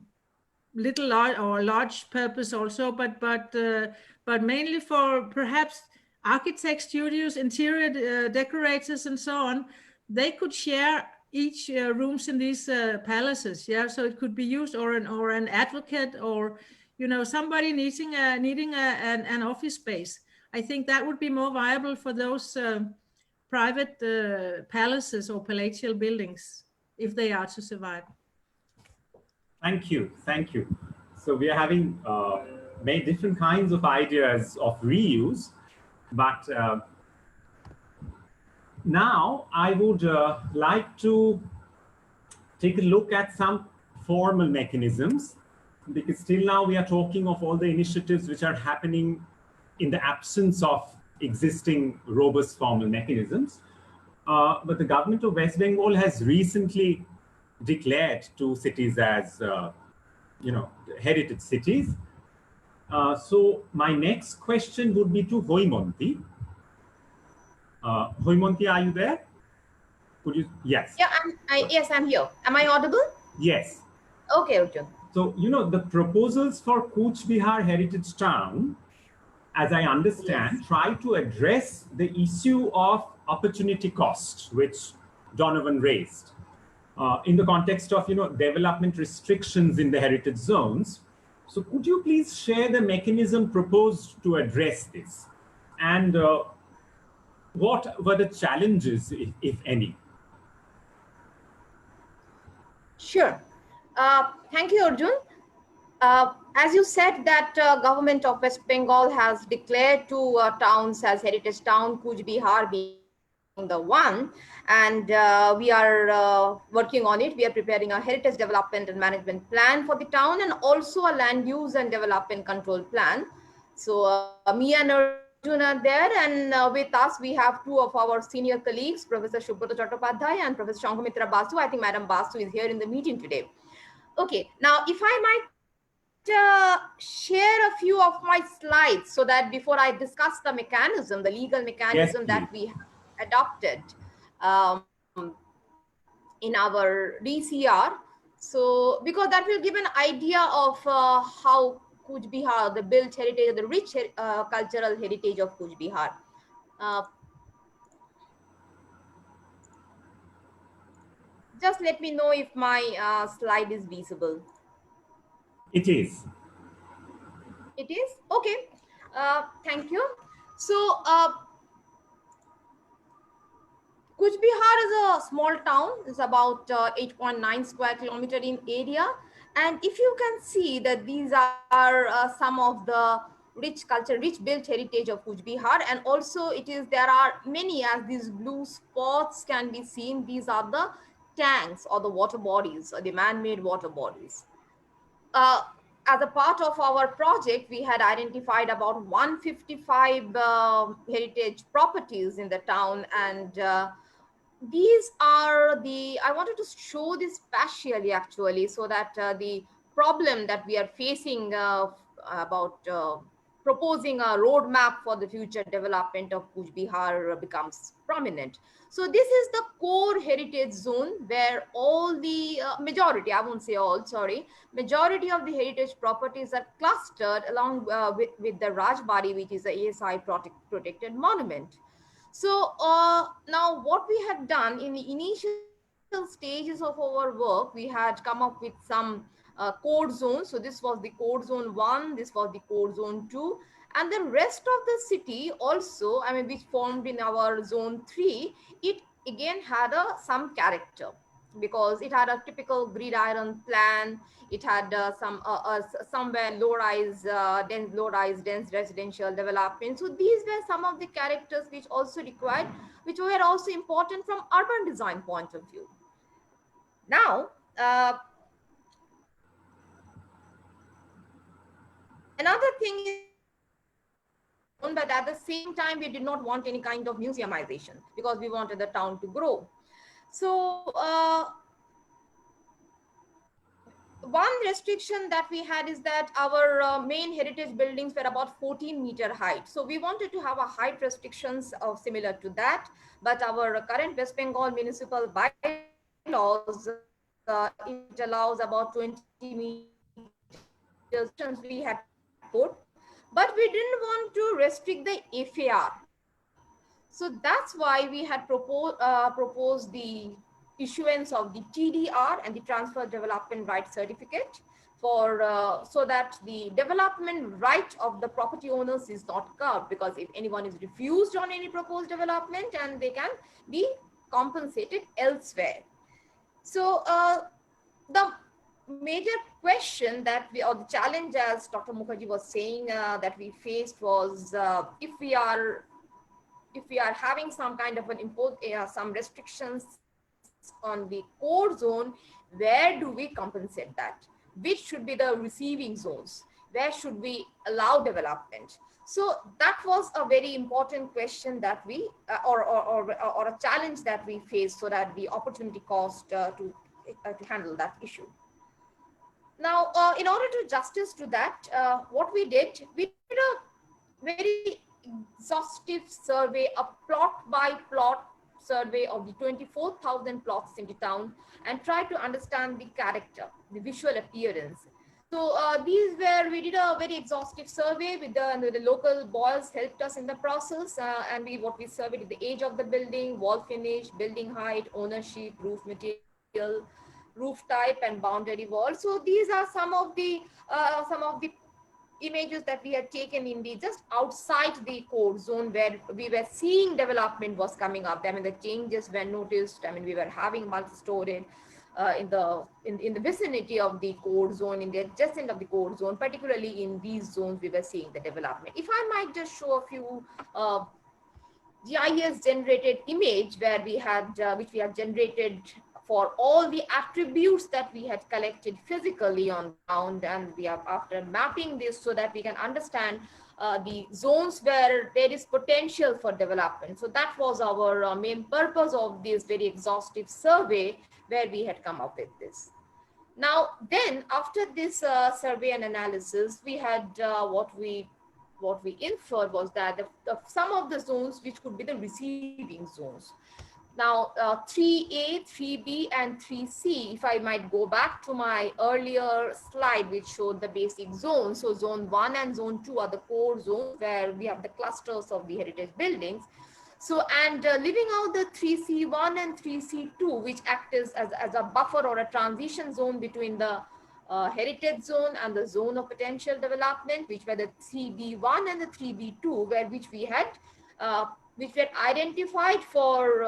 Speaker 1: little or large purpose also, but mainly for perhaps architect studios, interior decorators, and so on. They could share each rooms in these palaces, yeah. So it could be used, or an advocate, or somebody needing an office space. I think that would be more viable for those private palaces or palatial buildings, if they are to survive.
Speaker 2: Thank you. So we are having many different kinds of ideas of reuse, but now I would like to take a look at some formal mechanisms, because still now we are talking of all the initiatives which are happening in the absence of existing robust formal mechanisms. But the government of West Bengal has recently declared two cities as, heritage cities. So my next question would be to Haimanti. Haimanti, are you there? Could you? Yes.
Speaker 8: Yeah, yes, I'm here. Am I audible?
Speaker 2: Yes.
Speaker 8: Okay, Arjun.
Speaker 2: So, the proposals for Cooch Behar Heritage Town, as I understand, yes, try to address the issue of opportunity cost, which Donovan raised in the context of, development restrictions in the heritage zones. So could you please share the mechanism proposed to address this? And what were the challenges, if any?
Speaker 8: Sure. Thank you, Arjun. As you said that government of West Bengal has declared two towns as heritage town, Kuch Bihar being the one, and we are working on it. We are preparing a heritage development and management plan for the town and also a land use and development control plan. So me and Arjun are there, and with us we have two of our senior colleagues, Professor Subroto Chattopadhyay and Professor Shankhamitra Basu. I think Madam Basu is here in the meeting today. Okay, now if I might share a few of my slides so that before I discuss the mechanism, the legal mechanism that we have adopted um, in our DCR. So, because that will give an idea of how Kuch Bihar, the built heritage, the rich cultural heritage of Kuch Bihar. Just let me know if my slide is visible.
Speaker 2: It is.
Speaker 8: It is? Okay. Thank you. So, Kuch Bihar is a small town. It's about 8.9 square kilometer in area. And if you can see that these are some of the rich culture, rich built heritage of Kuch Bihar. And also there are many, as these blue spots can be seen. These are the tanks or the water bodies or the man-made water bodies. As a part of our project, we had identified about 155 heritage properties in the town, and these are I wanted to show this spatially actually, so that the problem that we are facing about proposing a roadmap for the future development of Kuch Bihar becomes prominent. So this is the core heritage zone where all the majority, I won't say all, sorry, majority of the heritage properties are clustered along with the Rajbari, which is a ASI protected monument. So now what we had done in the initial stages of our work, we had come up with some code zones. So this was the code zone 1, this was the code zone 2, and the rest of the city also, I mean, which formed in our zone 3, it again had some character because it had a typical gridiron plan. It had somewhere low-rise, dense residential development. So these were some of the characters which also required, which were also important from urban design point of view. Now, another thing is but at the same time, we did not want any kind of museumization because we wanted the town to grow. So one restriction that we had is that our main heritage buildings were about 14-meter height. So we wanted to have a height restrictions of similar to that, but our current West Bengal municipal bylaws, it allows about 20 meters we had put, but we didn't want to restrict the FAR. So that's why we had proposed the issuance of the TDR and the Transfer Development Right Certificate for so that the development right of the property owners is not curbed, because if anyone is refused on any proposed development, and they can be compensated elsewhere. So the major question that or the challenge, as Dr. Mukerji was saying, that we faced was if we are having some kind of an some restrictions on the core zone, where do we compensate that? Which should be the receiving zones? Where should we allow development? So that was a very important question that we, or a challenge that we faced, so that the opportunity cost to handle that issue. Now, in order to justice to that, what we did a very exhaustive survey, a plot by plot survey of the 24,000 plots in the town, and try to understand the character, the visual appearance. So we did a very exhaustive survey with the local boys helped us in the process, and what we surveyed the age of the building, wall finish, building height, ownership, roof material, roof type, and boundary wall. So these are some of the images that we had taken in the just outside the core zone, where we were seeing development was coming up. I mean, the changes were noticed. I mean, we were having multi-storied in the vicinity of the core zone, in the adjacent of the core zone, particularly in these zones we were seeing the development. If I might just show a few GIS generated image where we had, which we have generated for all the attributes that we had collected physically on ground, and we have after mapping this so that we can understand the zones where there is potential for development. So that was our main purpose of this very exhaustive survey where we had come up with this. Now, then after this survey and analysis, we had what we inferred was that some of the zones which could be the receiving zones. Now, 3A, 3B, and 3C, if I might go back to my earlier slide, which showed the basic zones. So zone 1 and zone 2 are the core zones where we have the clusters of the heritage buildings. So, and leaving out the 3C1 and 3C2, which act as a buffer or a transition zone between the heritage zone and the zone of potential development, which were the 3B1 and the 3B2, which we had identified for,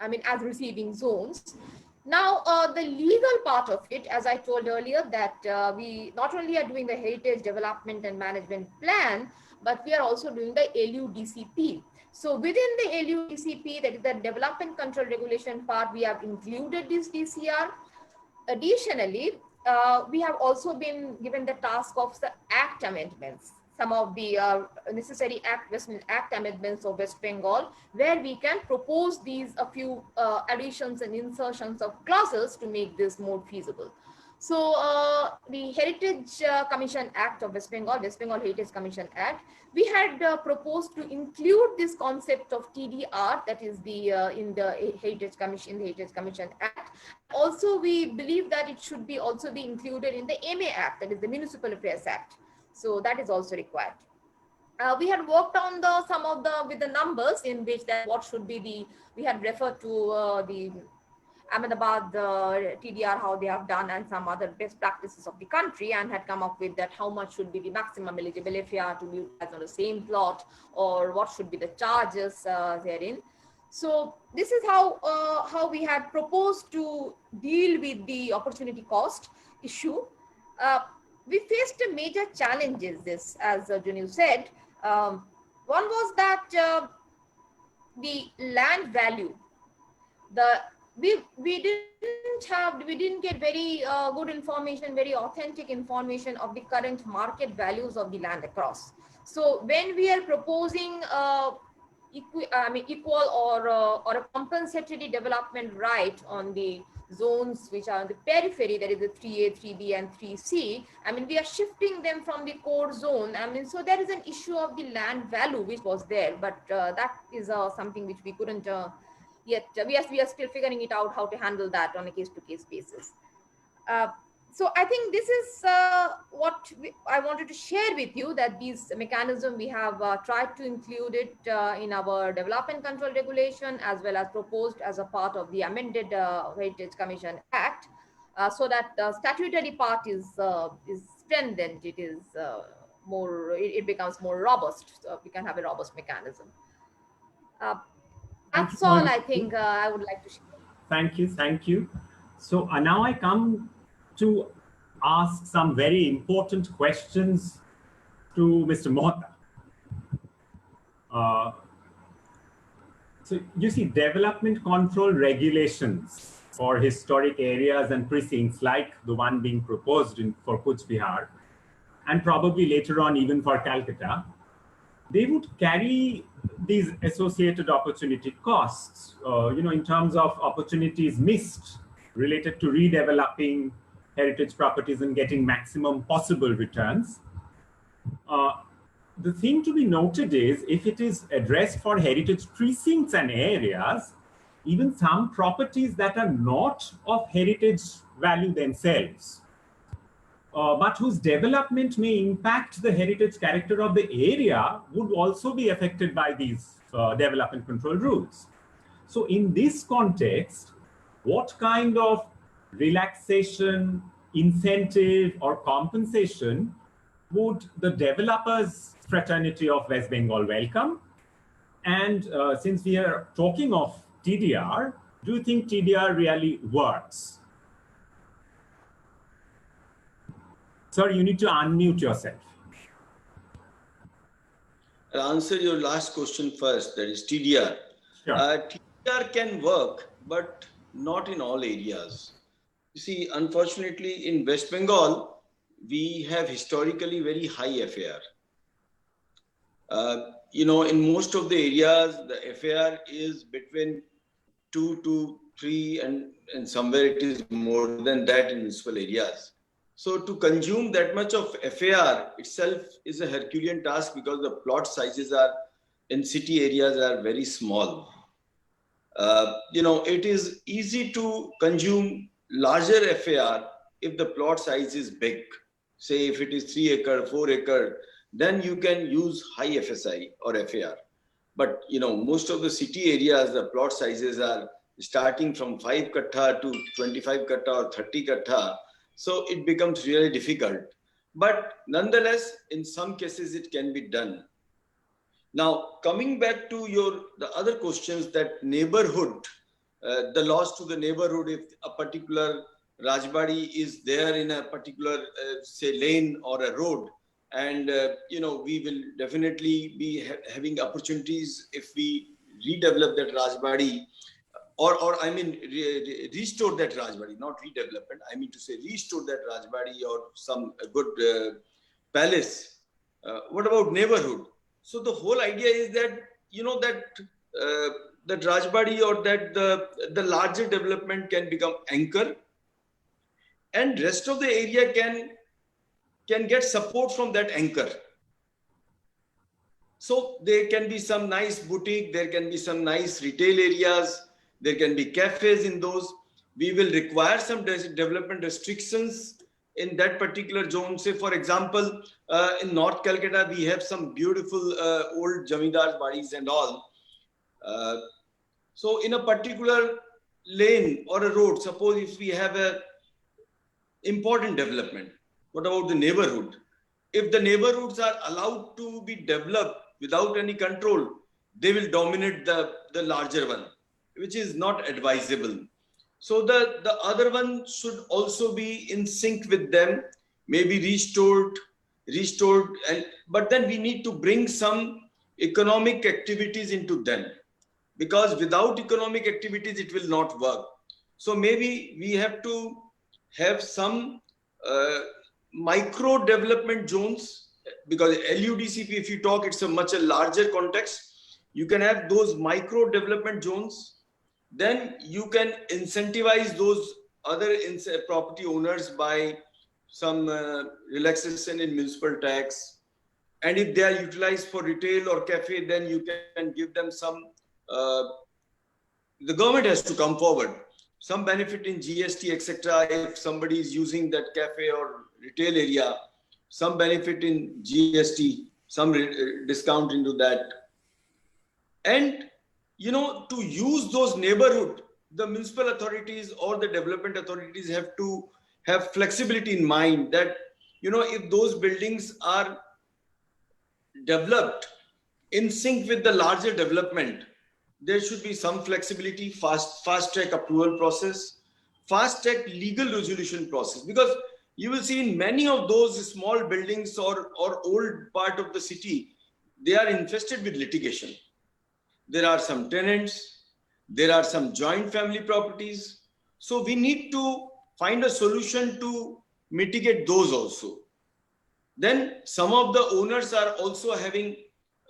Speaker 8: as receiving zones. Now, the legal part of it, as I told earlier, that we not only are doing the heritage development and management plan, but we are also doing the LUDCP. So within the LUDCP, that is the development control regulation part, we have included this DCR. Additionally, we have also been given the task of the Act amendments, some of the necessary Act amendments of West Bengal, where we can propose a few additions and insertions of clauses to make this more feasible. So the Heritage Commission Act of West Bengal Heritage Commission Act, we had proposed to include this concept of TDR, that is the in the Heritage Commission Act. Also, we believe that it should be also be included in the MA Act, that is the Municipal Affairs Act. So that is also required. We had worked on with the numbers in which that what should be we had referred to the Ahmedabad TDR, how they have done, and some other best practices of the country, and had come up with that how much should be the maximum eligible FAR to be utilized on the same plot, or what should be the charges therein. So this is how we had proposed to deal with the opportunity cost issue. We faced a major challenges, as Arjun said. One was that the land value. We didn't get very good information, very authentic information of the current market values of the land across. So when we are proposing equal or a compensatory development right on the zones which are on the periphery, that is the 3A, 3B, and 3C, we are shifting them from the core zone. So there is an issue of the land value which was there, but that is something which we couldn't yet. We are still figuring it out how to handle that on a case-to-case basis. So I think this is what I wanted to share with you, that these mechanism we have tried to include it in our development control regulation, as well as proposed as a part of the amended Heritage Commission Act, so that the statutory part is strengthened. It is it becomes more robust. So we can have a robust mechanism. That's all I think I would like to share.
Speaker 2: Thank you. So now I come to ask some very important questions to Mr. Mohta. So you see, development control regulations for historic areas and precincts like the one being proposed for Kuch Bihar, and probably later on even for Calcutta, they would carry these associated opportunity costs, in terms of opportunities missed related to redeveloping heritage properties and getting maximum possible returns. The thing to be noted is, if it is addressed for heritage precincts and areas, even some properties that are not of heritage value themselves, but whose development may impact the heritage character of the area, would also be affected by these development control rules. So in this context, what kind of relaxation, incentive, or compensation would the developers fraternity of West Bengal welcome? And since we are talking of TDR, Do you think TDR really works? Sir, you need to unmute yourself.
Speaker 9: I'll answer your last question first, that is TDR.
Speaker 2: Sure.
Speaker 9: TDR can work, but not in all areas. You see, unfortunately, in West Bengal, we have historically very high FAR. In most of the areas, the FAR is between 2 to 3, and somewhere it is more than that in municipal areas. So to consume that much of FAR itself is a Herculean task, because the plot sizes in city areas are very small. It is easy to consume larger FAR if the plot size is big. Say if it is 3 acre, 4 acre, then you can use high FSI or FAR. But most of the city areas, the plot sizes are starting from 5 kattha to 25 kattha or 30 kattha. So it becomes really difficult. But nonetheless, in some cases, it can be done. Now, coming back to the other questions, that neighborhood, the loss to the neighborhood, if a particular Rajbari is there in a particular, say, lane or a road, and we will definitely be having opportunities if we redevelop that Rajbari, or I mean restore that Rajbari, not redevelopment. I mean to say restore that Rajbari or some good palace. What about neighborhood? So the whole idea is that that Rajbari or that the larger development can become anchor, and rest of the area can get support from that anchor. So there can be some nice boutique, there can be some nice retail areas, there can be cafes in those. We will require some development restrictions in that particular zone. Say, for example, in North Calcutta, we have some beautiful old Jamindar baris and all. So in a particular lane or a road, suppose if we have a important development, what about the neighborhood? If the neighborhoods are allowed to be developed without any control, they will dominate the larger one, which is not advisable. So the other one should also be in sync with them, maybe restored, but then we need to bring some economic activities into them, because without economic activities, it will not work. So maybe we have to have some micro development zones, because LUDCP, if you talk, it's a much larger context. You can have those micro development zones. Then you can incentivize those other property owners by some relaxation in municipal tax. And if they are utilized for retail or cafe, then you can give them some, the government has to come forward, some benefit in GST, etc. If somebody is using that cafe or retail area, some benefit in GST, some discount into that. And to use those neighborhood, the municipal authorities or the development authorities have to have flexibility in mind that, if those buildings are developed in sync with the larger development, there should be some flexibility, fast track approval process, fast track legal resolution process, because you will see in many of those small buildings or old part of the city, they are infested with litigation. There are some tenants, there are some joint family properties. So we need to find a solution to mitigate those also. Then some of the owners are also having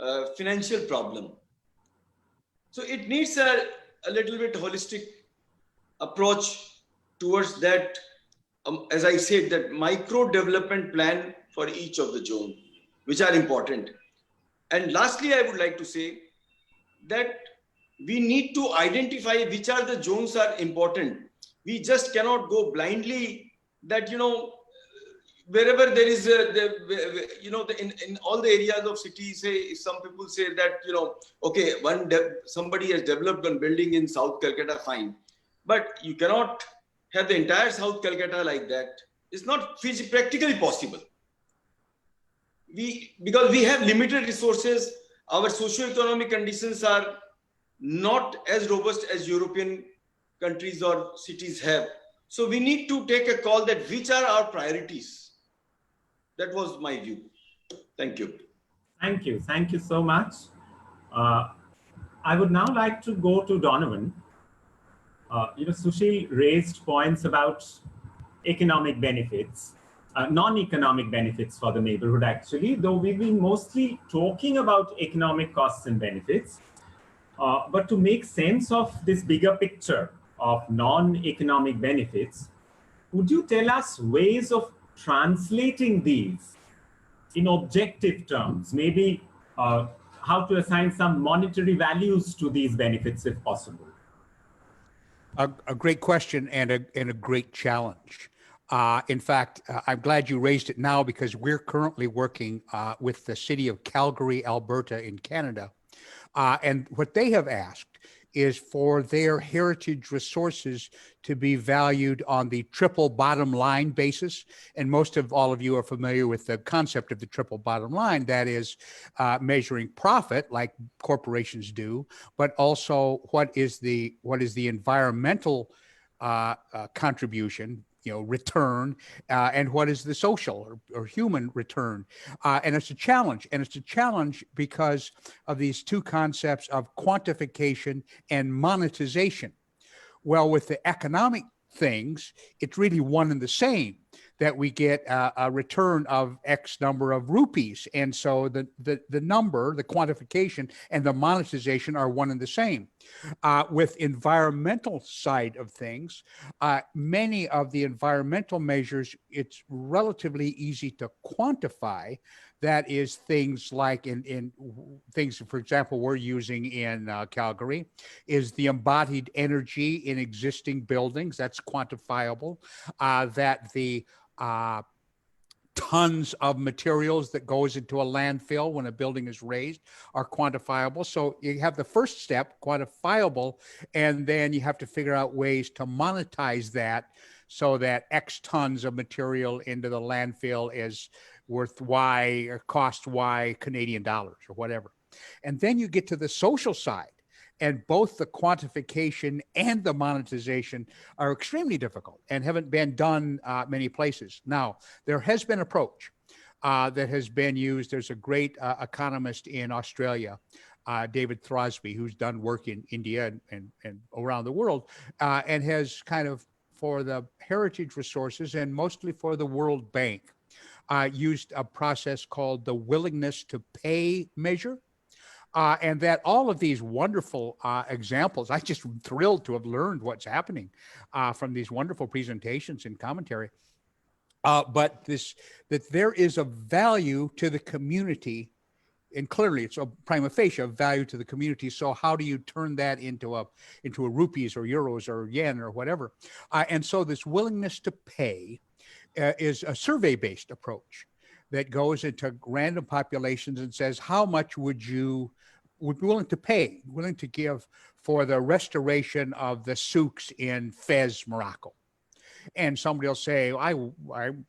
Speaker 9: a financial problem. So it needs a little bit holistic approach towards that. As I said, that micro development plan for each of the zone, which are important. And lastly, I would like to say that we need to identify which are the zones are important. We just cannot go blindly that, wherever there is, in all the areas of cities, say, some people say that, okay, somebody has developed one building in South Calcutta, fine. But you cannot have the entire South Calcutta like that. It's not practically possible. Because we have limited resources, our socio-economic conditions are not as robust as European countries or cities have. So we need to take a call that which are our priorities. That was my view. Thank you.
Speaker 2: Thank you. Thank you so much. I would now like to go to Donovan. Sushil raised points about economic benefits, non-economic benefits for the neighborhood, actually, though we've been mostly talking about economic costs and benefits. But to make sense of this bigger picture of non-economic benefits, would you tell us ways of translating these in objective terms, maybe how to assign some monetary values to these benefits if possible?
Speaker 4: A great question and a great challenge. In fact, I'm glad you raised it now because we're currently working with the city of Calgary, Alberta in Canada. And what they have asked is for their heritage resources to be valued on the triple bottom line basis. And most of all of you are familiar with the concept of the triple bottom line, that is measuring profit like corporations do, but also what is the environmental contribution, return, and what is the social or human return. And it's a challenge. And it's a challenge because of these two concepts of quantification and monetization. Well, with the economic things, it's really one and the same, that we get a return of X number of rupees. And so the number, the quantification and the monetization are one and the same. With environmental side of things, many of the environmental measures, it's relatively easy to quantify. That is things like in things, for example, we're using in Calgary is the embodied energy in existing buildings. That's quantifiable. That the tons of materials that goes into a landfill when a building is raised are quantifiable. So you have the first step, quantifiable, and then you have to figure out ways to monetize that so that X tons of material into the landfill is worth Y or cost Y Canadian dollars or whatever. And then you get to the social side. And both the quantification and the monetization are extremely difficult and haven't been done many places. Now, there has been an approach that has been used. There's a great economist in Australia, David Throsby, who's done work in India and around the world, and has kind of, for the heritage resources and mostly for the World Bank, used a process called the willingness to pay measure. And that all of these wonderful examples, I just thrilled to have learned what's happening from these wonderful presentations and commentary. But that there is a value to the community, and clearly it's a prima facie a value to the community. So how do you turn that into a rupees or euros or yen or whatever? And so this willingness to pay is a survey-based approach that goes into random populations and says, how much would be willing to pay, willing to give for the restoration of the souks in Fez, Morocco? And somebody will say,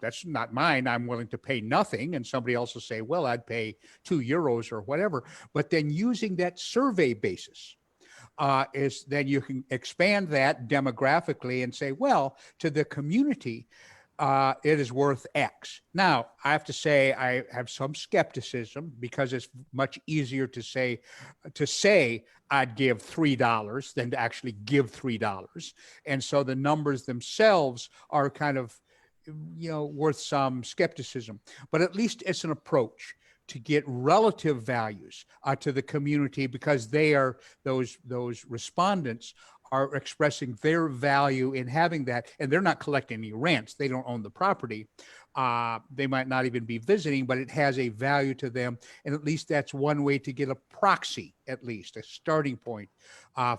Speaker 4: that's not mine, I'm willing to pay nothing. And somebody else will say, well, I'd pay 2 euros or whatever. But then using that survey basis, then you can expand that demographically and say, well, to the community, it is worth X. Now, I have to say I have some skepticism because it's much easier to say I'd give $3 than to actually give $3. And so the numbers themselves are kind of, worth some skepticism. But at least it's an approach to get relative values to the community, because those respondents are expressing their value in having that, and they're not collecting any rents. They don't own the property. They might not even be visiting, but it has a value to them. And at least that's one way to get a proxy, at least a starting point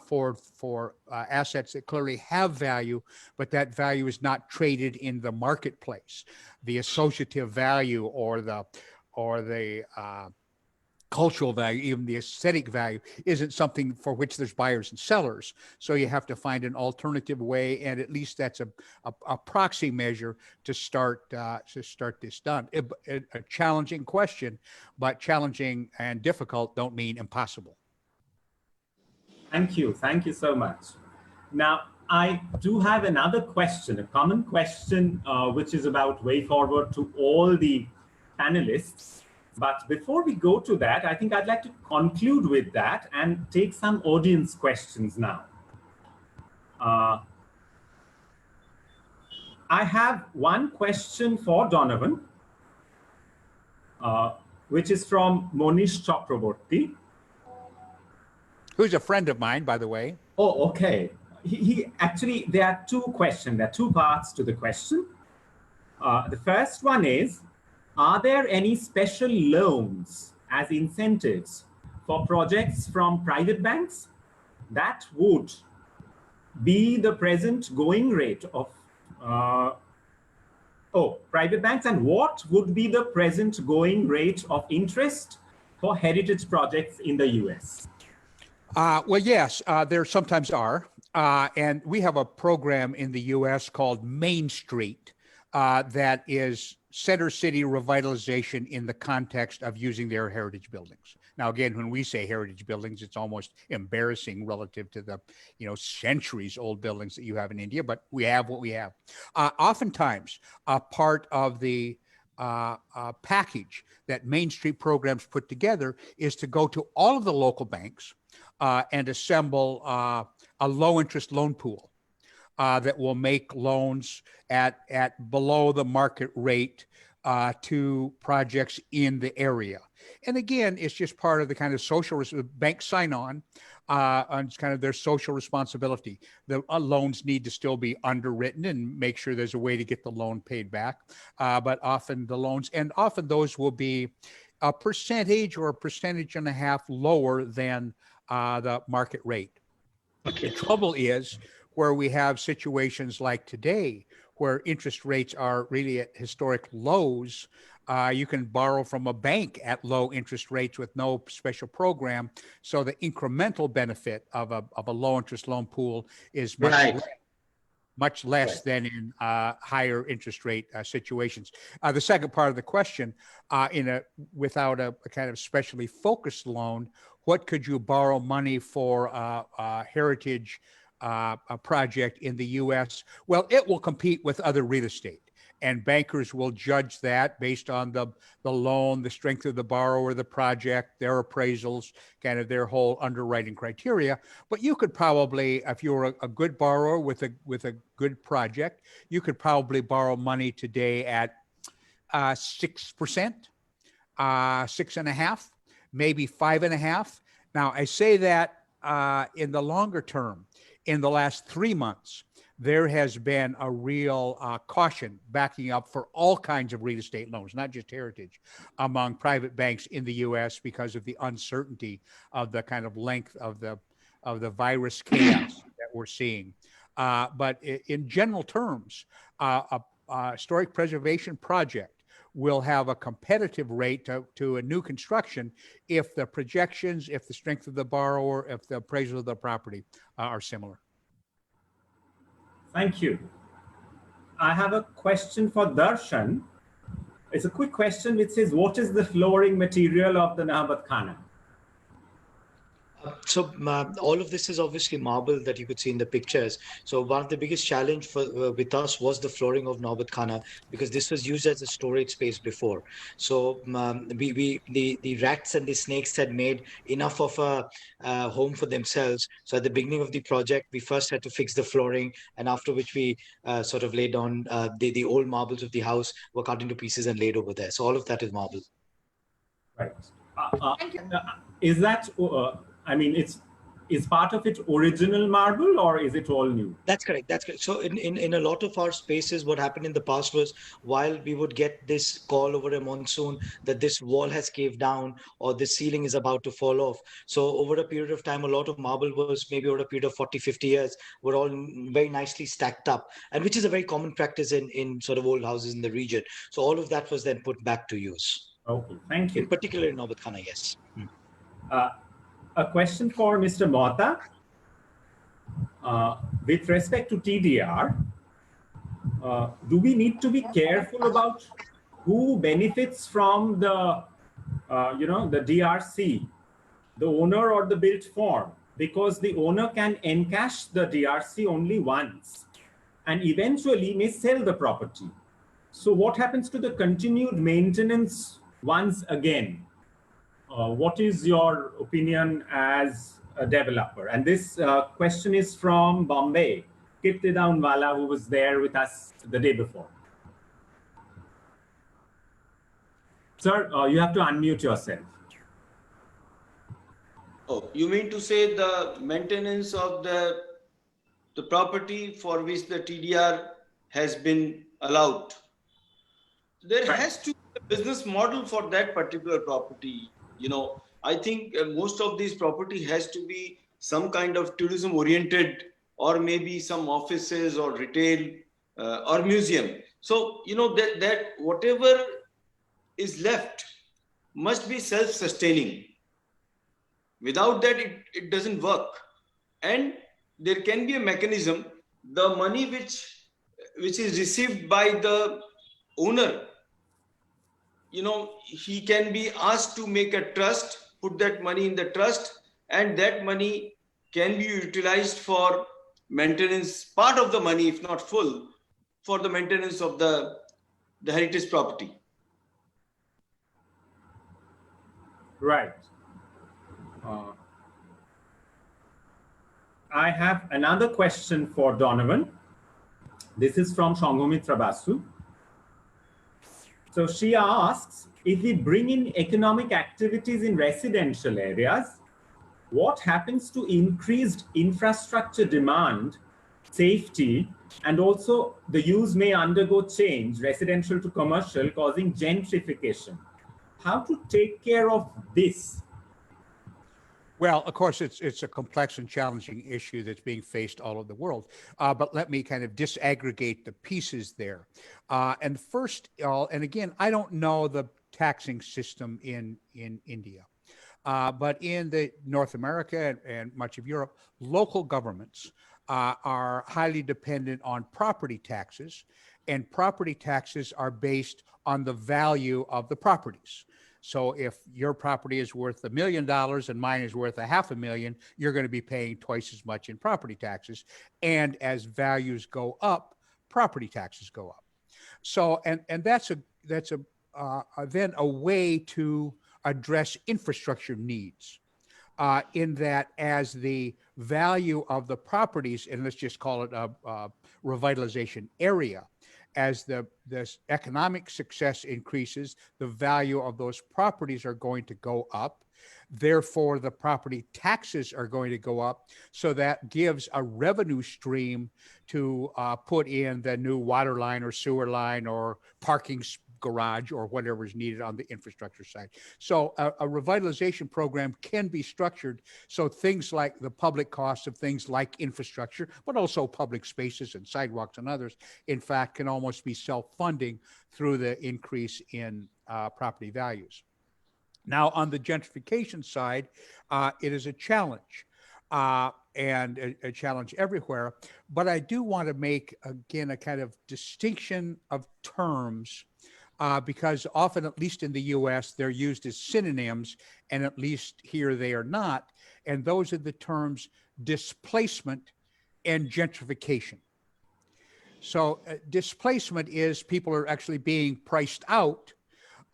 Speaker 4: for assets that clearly have value, but that value is not traded in the marketplace. The associative value or the cultural value, even the aesthetic value, isn't something for which there's buyers and sellers. So you have to find an alternative way, and at least that's a proxy measure to start this done. A challenging question, but challenging and difficult don't mean impossible.
Speaker 2: Thank you so much. Now, I do have another question, a common question, which is about way forward to all the panelists. But before we go to that, I think I'd like to conclude with that and take some audience questions now. I have one question for Donovan, which is from Monish Chakraborty.
Speaker 4: Who's a friend of mine, by the way.
Speaker 2: Oh, okay. He actually, there are two questions. There are two parts to the question. The first one is, are there any special loans as incentives for projects from private banks that would be the present going rate of private banks, and what would be the present going rate of interest for heritage projects in the US?
Speaker 4: Well, yes, there sometimes are. And we have a program in the US called Main Street that is center city revitalization in the context of using their heritage buildings. Now, again, when we say heritage buildings, it's almost embarrassing relative to the, centuries old buildings that you have in India, but we have what we have. Oftentimes, a part of the package that Main Street programs put together is to go to all of the local banks and assemble a low interest loan pool that will make loans at below the market rate to projects in the area. And again, it's just part of the kind of social banks sign on it's kind of their social responsibility. The loans need to still be underwritten and make sure there's a way to get the loan paid back. But often the loans, and often those will be a percentage or a percentage and a half lower than the market rate. Okay. The trouble is where we have situations like today, where interest rates are really at historic lows. You can borrow from a bank at low interest rates with no special program. So the incremental benefit of a low interest loan pool is much less than in higher interest rate situations. The second part of the question, without a kind of specially focused loan, what could you borrow money for a heritage a project in the US? Well, it will compete with other real estate, and bankers will judge that based on the loan, the strength of the borrower, the project, their appraisals, kind of their whole underwriting criteria. But you could probably, if you were a good borrower with a good project, you could probably borrow money today at 6%, 6.5%, maybe 5.5%. Now, I say that in the longer term. In the last 3 months, there has been a real caution backing up for all kinds of real estate loans, not just heritage, among private banks in the US because of the uncertainty of the kind of length of the virus chaos that we're seeing. But in general terms, a historic preservation project will have a competitive rate to a new construction if the projections, if the strength of the borrower, if the appraisal of the property are similar.
Speaker 2: Thank you. I have a question for Darshan. It's a quick question which says, what is the flooring material of the Nahabat Khana?
Speaker 6: So all of this is obviously marble that you could see in the pictures. So one of the biggest challenge with us was the flooring of Nahabat Khana, because this was used as a storage space before. So the rats and the snakes had made enough of a home for themselves. So at the beginning of the project, we first had to fix the flooring, and after which we sort of laid on the old marbles of the house were cut into pieces and laid over there. So all of that is marble.
Speaker 2: Right. Is that? Is part of it original marble, or is it all new?
Speaker 6: That's correct. That's correct. So in a lot of our spaces, what happened in the past was, while we would get this call over a monsoon that this wall has caved down or the ceiling is about to fall off. So over a period of time, a lot of marble was maybe over a period of 40, 50 years, were all very nicely stacked up, and which is a very common practice in sort of old houses in the region. So all of that was then put back to use.
Speaker 2: Okay, thank you.
Speaker 6: In particular in Nahabat Khana, yes.
Speaker 2: A question for Mr. Mohta. With respect to TDR, do we need to be careful about who benefits from the, the DRC, the owner or the built form? because the owner can encash the DRC only once and eventually may sell the property. So what happens to the continued maintenance once again? What is your opinion as a developer? And this question is from Bombay, Kirtidaunwala, who was there with us the day before. Sir, you have to unmute yourself.
Speaker 9: Oh, you mean to say the maintenance of the property for which the TDR has been allowed? There has to be a business model for that particular property. You know, I think most of these property has to be some kind of tourism oriented, or maybe some offices or retail or museum. So, you know, that whatever is left must be self-sustaining. Without that, it doesn't work. And there can be a mechanism, the money which is received by the owner, you know, he can be asked to make a trust, put that money in the trust, and that money can be utilized for maintenance, part of the money, if not full, for the maintenance of the heritage property.
Speaker 2: Right. I have another question for Donovan. This is from Shangomitra Basu. So she asks, if we bring in economic activities in residential areas, what happens to increased infrastructure demand, safety, and also the use may undergo change, residential to commercial, causing gentrification? How to take care of this?
Speaker 4: Well, of course, it's a complex and challenging issue that's being faced all over the world. But let me kind of disaggregate the pieces there. And first, and again, I don't know the taxing system in India, but in the North America and much of Europe, local governments are highly dependent on property taxes, and property taxes are based on the value of the properties. So if your property is worth $1 million and mine is worth $500,000, you're going to be paying twice as much in property taxes. And as values go up, property taxes go up. So, and that's then a way to address infrastructure needs. In that, as the value of the properties, and let's just call it a revitalization area, as this economic success increases, the value of those properties are going to go up. Therefore, the property taxes are going to go up. So that gives a revenue stream to put in the new water line or sewer line or parking garage or whatever is needed on the infrastructure side. So a revitalization program can be structured so things like the public costs of things like infrastructure, but also public spaces and sidewalks and others, in fact, can almost be self-funding through the increase in property values. Now, on the gentrification side, it is a challenge. And a challenge everywhere. But I do want to make, again, a kind of distinction of terms because often, at least in the US, they're used as synonyms, and at least here they are not. And those are the terms displacement and gentrification. So displacement is people are actually being priced out.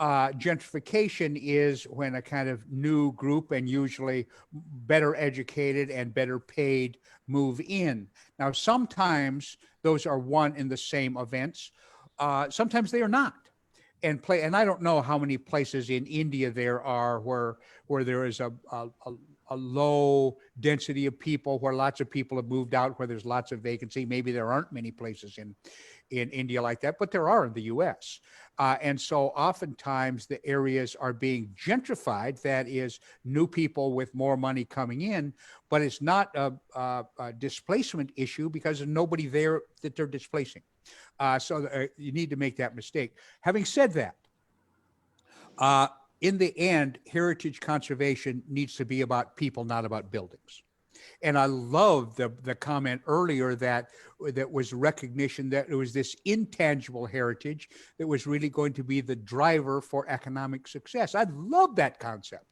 Speaker 4: Gentrification is when a kind of new group and usually better educated and better paid move in. Now, sometimes those are one and the same events. Sometimes they are not. And I don't know how many places in India there are where there is a low density of people, where lots of people have moved out, where there's lots of vacancy. Maybe there aren't many places in India like that, but there are in the US. And so oftentimes the areas are being gentrified, that is new people with more money coming in, but it's not a displacement issue because there's nobody there that they're displacing. So you need to make that mistake. Having said that, in the end, heritage conservation needs to be about people, not about buildings. And I love the comment earlier that was recognition that it was this intangible heritage that was really going to be the driver for economic success. I love that concept.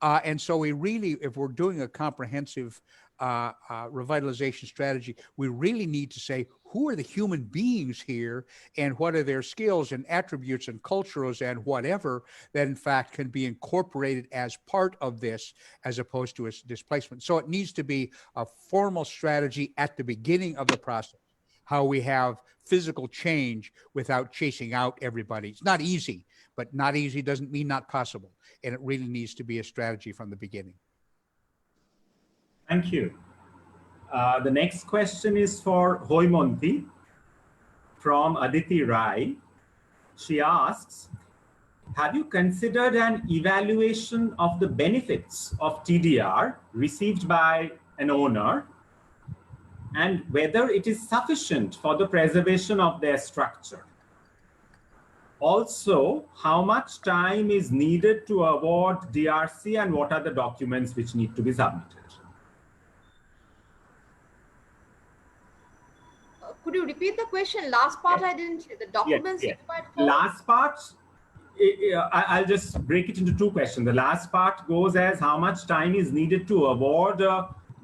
Speaker 4: And so we really, if we're doing a comprehensive revitalization strategy, we really need to say, who are the human beings here and what are their skills and attributes and cultures and whatever that in fact can be incorporated as part of this as opposed to a displacement. So it needs to be a formal strategy at the beginning of the process, how we have physical change without chasing out everybody. It's not easy, but not easy doesn't mean not possible. And it really needs to be a strategy from the beginning.
Speaker 2: Thank you. The next question is for Haimanti from Aditi Rai. She asks, have you considered an evaluation of the benefits of TDR received by an owner and whether it is sufficient for the preservation of their structure? Also, how much time is needed to award DRC and what are the documents which need to be submitted?
Speaker 8: Could you repeat the question? Last part, yes. I didn't hear. The documents required for...
Speaker 2: Last part, I'll just break it into two questions. The last part goes as how much time is needed to award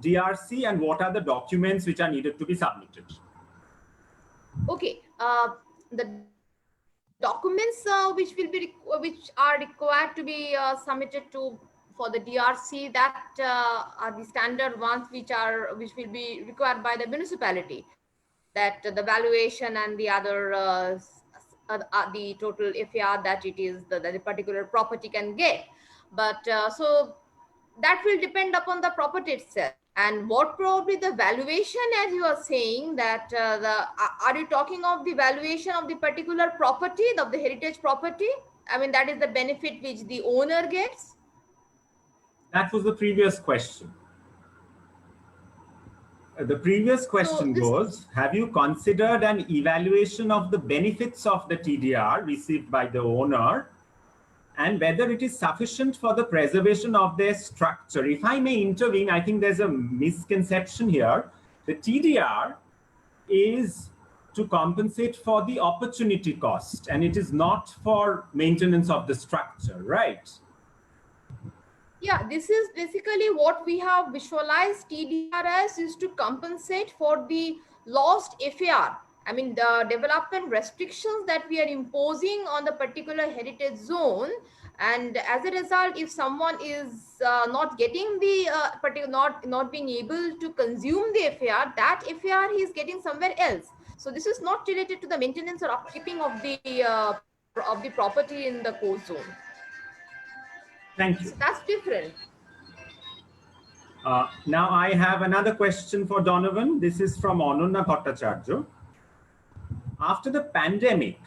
Speaker 2: DRC and what are the documents which are needed to be submitted?
Speaker 8: Okay. The documents which are required to be submitted for the DRC, that are the standard ones which will be required by the municipality. That the valuation and the other the total FAR that it is the particular property can get. But so that will depend upon the property itself. And what probably the valuation, as you are saying, that are you talking of the valuation of the particular property, of the heritage property? I mean, that is the benefit which the owner gets?
Speaker 2: That was the previous question. The previous question goes, have you considered an evaluation of the benefits of the TDR received by the owner and whether it is sufficient for the preservation of their structure? If I may intervene, I think there's a misconception here. The TDR is to compensate for the opportunity cost and it is not for maintenance of the structure, right?
Speaker 8: Yeah, this is basically what we have visualized TDR as, is to compensate for the lost FAR. I mean, the development restrictions that we are imposing on the particular heritage zone. And as a result, if someone is not getting the not being able to consume the FAR, that FAR he is getting somewhere else. So this is not related to the maintenance or upkeeping of the property in the core zone.
Speaker 2: Thank you.
Speaker 8: So that's different.
Speaker 2: Now I have another question for Donovan. This is from Ananya Bhattacharya. After the pandemic,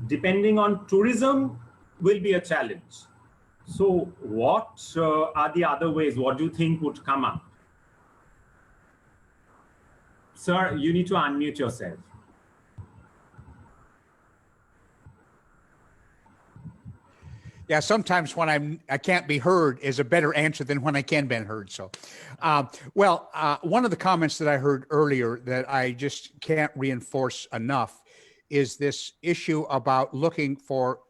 Speaker 2: depending on tourism will be a challenge. So what are the other ways? What do you think would come up? Sir, you need to unmute yourself.
Speaker 4: Yeah, sometimes when I can't be heard is a better answer than when I can be heard. So, one of the comments that I heard earlier that I just can't reinforce enough is this issue about looking for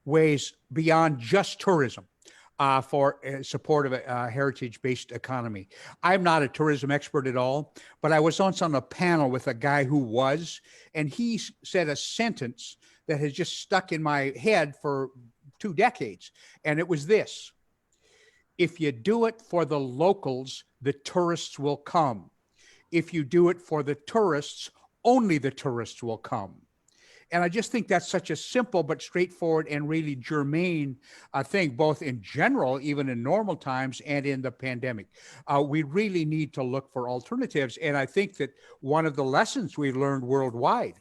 Speaker 4: ways beyond just tourism for support of a heritage-based economy. I'm not a tourism expert at all, but I was once on a panel with a guy who was, and he said a sentence that has just stuck in my head for 2 decades. And it was this: if you do it for the locals, the tourists will come. If you do it for the tourists, only the tourists will come. And I just think that's such a simple but straightforward and really germane thing, both in general, even in normal times, and in the pandemic. We really need to look for alternatives. And I think that one of the lessons we learned worldwide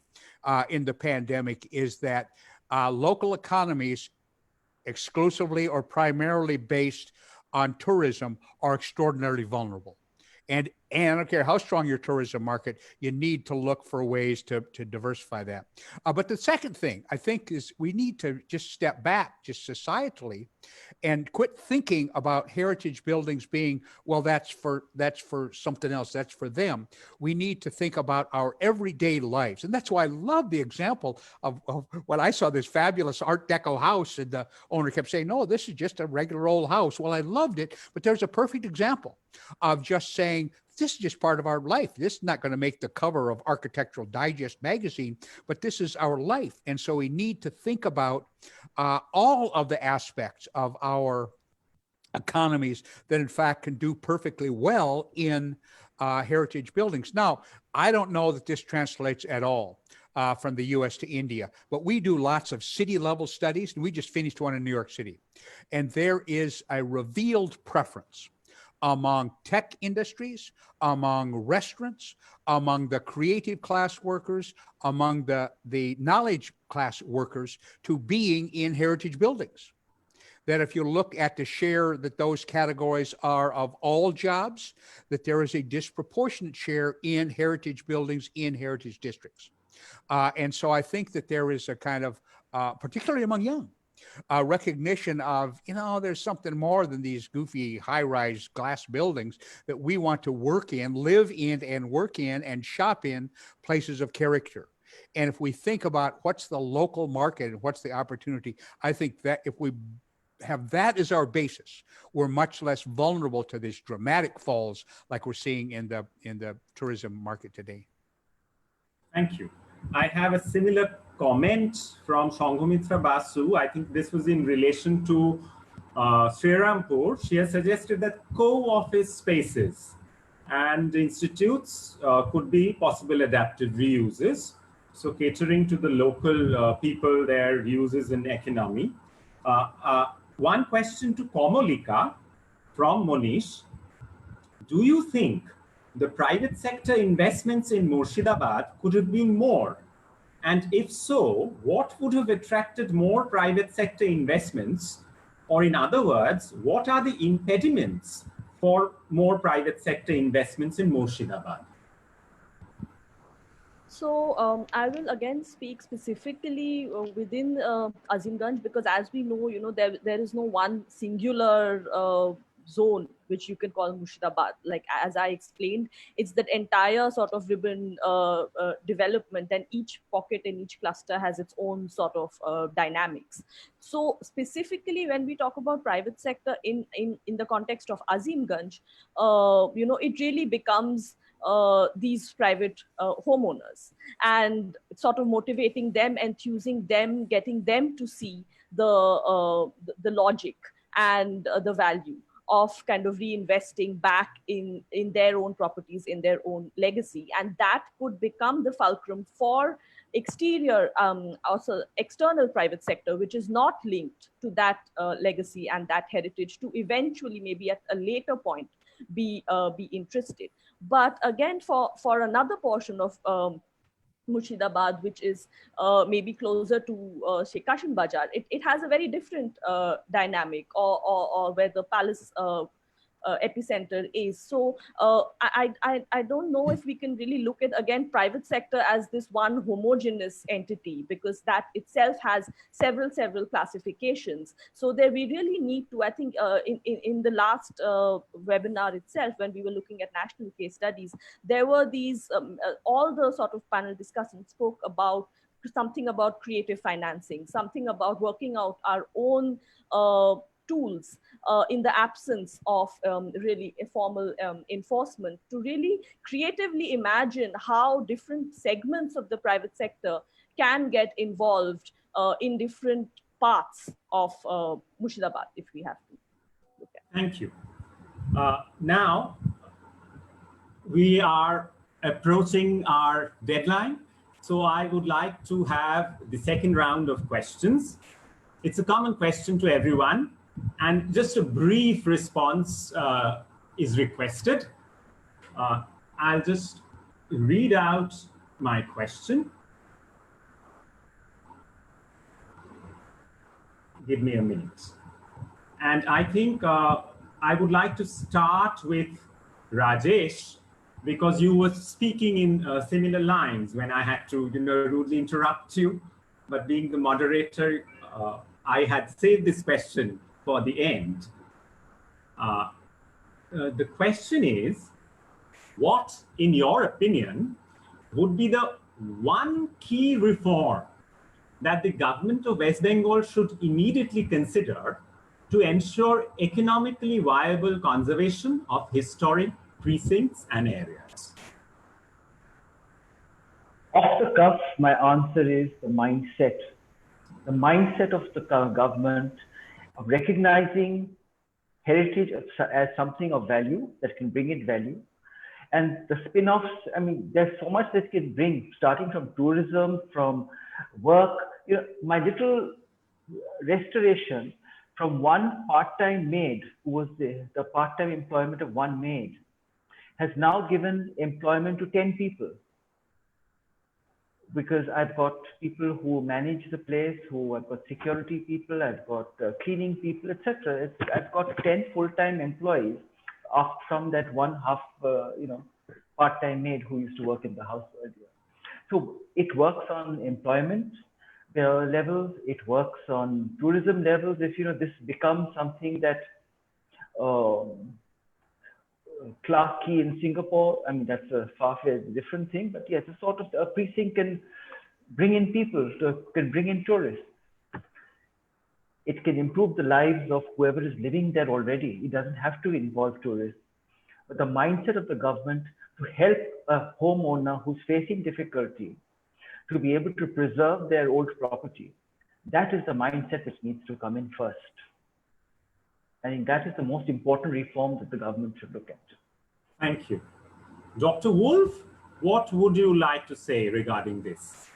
Speaker 4: in the pandemic is that local economies, exclusively or primarily based on tourism, are extraordinarily vulnerable. And And I don't care how strong your tourism market, you need to look for ways to diversify that. But the second thing I think is we need to just step back just societally and quit thinking about heritage buildings being, well, that's for something else, that's for them. We need to think about our everyday lives. And that's why I love the example of when I saw this fabulous Art Deco house and the owner kept saying, no, this is just a regular old house. Well, I loved it, but there's a perfect example of just saying, this is just part of our life. This is not going to make the cover of Architectural Digest magazine, but this is our life. And so we need to think about all of the aspects of our economies that in fact can do perfectly well in heritage buildings. Now, I don't know that this translates at all from the US to India, but we do lots of city level studies, and we just finished one in New York City. And there is a revealed preference among tech industries, among restaurants, among the creative class workers, among the knowledge class workers to being in heritage buildings. That if you look at the share that those categories are of all jobs, that there is a disproportionate share in heritage buildings in heritage districts. And so I think that there is a kind of, particularly among young, recognition of, there's something more than these goofy high-rise glass buildings that we want to work in, live in, and work in, and shop in places of character. And if we think about what's the local market and what's the opportunity, I think that if we have that as our basis, we're much less vulnerable to these dramatic falls like we're seeing in the tourism market today.
Speaker 2: Thank you. I have a similar comment from Shanghumitra Basu. I think this was in relation to Srirampur. She has suggested that co-office spaces and institutes could be possible adaptive reuses. So catering to the local people, their uses and economy. One question to Kamalika from Monish. Do you think the private sector investments in Murshidabad could have been more? And if so, what would have attracted more private sector investments? Or in other words, what are the impediments for more private sector investments in Murshidabad?
Speaker 5: So I will again speak specifically within Azimganj, because as we know, there is no one singular zone which you can call Murshidabad. Like as I explained, it's that entire sort of ribbon development, and each pocket in each cluster has its own sort of dynamics. So specifically when we talk about private sector in the context of Azimganj, it really becomes these private homeowners, and sort of motivating them, enthusing them, getting them to see the logic and the value of kind of reinvesting back in their own properties, in their own legacy. And that could become the fulcrum for exterior, also external private sector, which is not linked to that legacy and that heritage, to eventually maybe at a later point be interested. But again, for another portion of Murshidabad, which is maybe closer to Shekashin Bajar, it has a very different dynamic, or where the palace epicenter is. So I don't know if we can really look at, again, private sector as this one homogeneous entity, because that itself has several classifications. So there we really need to, I think in the last webinar itself, when we were looking at national case studies, there were these, all the sort of panel discussions spoke about something about creative financing, something about working out our own tools in the absence of really a formal enforcement, to really creatively imagine how different segments of the private sector can get involved in different parts of Murshidabad, if we have to look at.
Speaker 2: Thank you. Now, we are approaching our deadline. So I would like to have the second round of questions. It's a common question to everyone, and just a brief response is requested. I'll just read out my question. Give me a minute. And I think I would like to start with Rajesh. because you were speaking in similar lines when I had to, rudely interrupt you. But being the moderator, I had saved this question for the end. The question is, what, in your opinion, would be the one key reform that the government of West Bengal should immediately consider to ensure economically viable conservation of historic precincts and areas?
Speaker 7: Off the cuff, my answer is the mindset. The mindset of the government of recognizing heritage as something of value that can bring it value. And the spin-offs, I mean, there's so much that can bring, starting from tourism, from work. My little restoration from one part-time maid, who was the part-time employment of one maid, has now given employment to 10 people. Because I've got people who manage the place, I've got security people, I've got cleaning people, etc. I've got 10 full-time employees from that one half, part-time maid who used to work in the house earlier. So it works on employment levels, it works on tourism levels. If this becomes something that Clarke Quay in Singapore, I mean, that's a far-fetched different thing, but yes, a precinct can bring in people, can bring in tourists. It can improve the lives of whoever is living there already. It doesn't have to involve tourists. But the mindset of the government to help a homeowner who's facing difficulty to be able to preserve their old property, that is the mindset which needs to come in first. I think that is the most important reform that the government should look at.
Speaker 2: Thank you. Dr. Wolff, what would you like to say regarding this?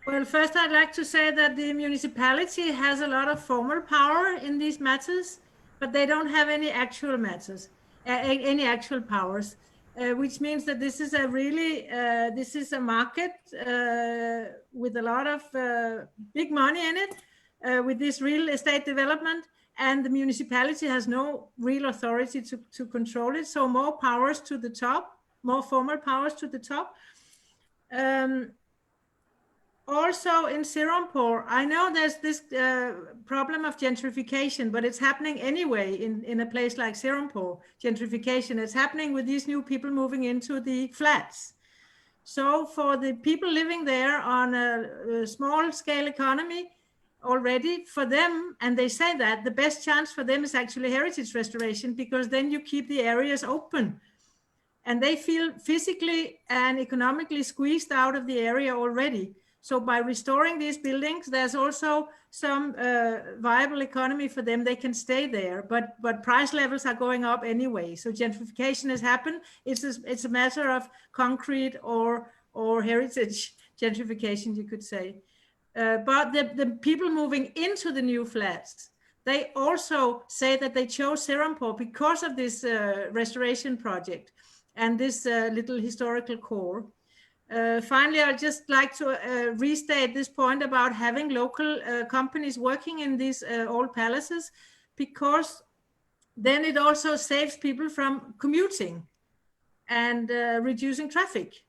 Speaker 1: Well, first I'd like to say that the municipality has a lot of formal power in these matters, but they don't have any actual matters, any actual powers, which means that this is this is a market with a lot of big money in it, with this real estate development, and the municipality has no real authority to control it. So more powers to the top, more formal powers to the top. Also in Serampore, I know there's this problem of gentrification, but it's happening anyway in a place like Serampore. Gentrification is happening with these new people moving into the flats. So for the people living there on a small scale economy already, for them, and they say that the best chance for them is actually heritage restoration, because then you keep the areas open. And they feel physically and economically squeezed out of the area already. So by restoring these buildings, there's also some viable economy for them. They can stay there, but price levels are going up anyway. So gentrification has happened. It's a matter of concrete or heritage gentrification, you could say. But the people moving into the new flats, they also say that they chose Serampore because of this restoration project and this little historical core. Finally, I'd just like to restate this point about having local companies working in these old palaces, because then it also saves people from commuting and reducing traffic.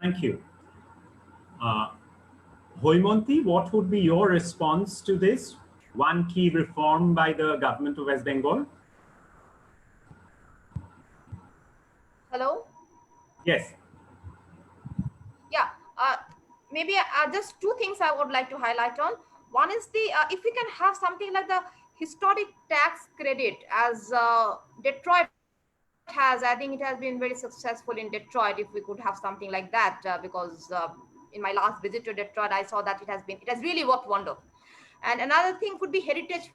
Speaker 2: Thank you. Haimanti, what would be your response to this? One key reform by the government of West Bengal?
Speaker 8: Hello?
Speaker 2: Yes.
Speaker 8: Yeah, maybe just two things I would like to highlight on. One is the if we can have something like the historic tax credit, as Detroit has. I think it has been very successful in Detroit. If we could have something like that, because in my last visit to Detroit, I saw that it has really worked wonder. And another thing could be heritage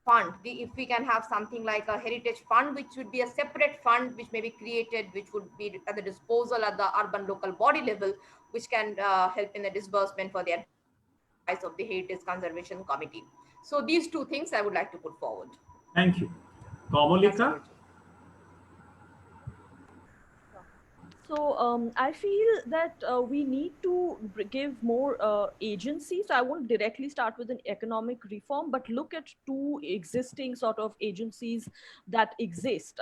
Speaker 8: fund. If we can have something like a heritage fund, which would be a separate fund which may be created, which would be at the disposal at the urban local body level, which can help in the disbursement for the advice of the Heritage Conservation Committee. So these two things I would like to put forward.
Speaker 2: Thank you. Kamalika?
Speaker 5: So I feel that we need to give more agency. So I won't directly start with an economic reform, but look at two existing sort of agencies that exist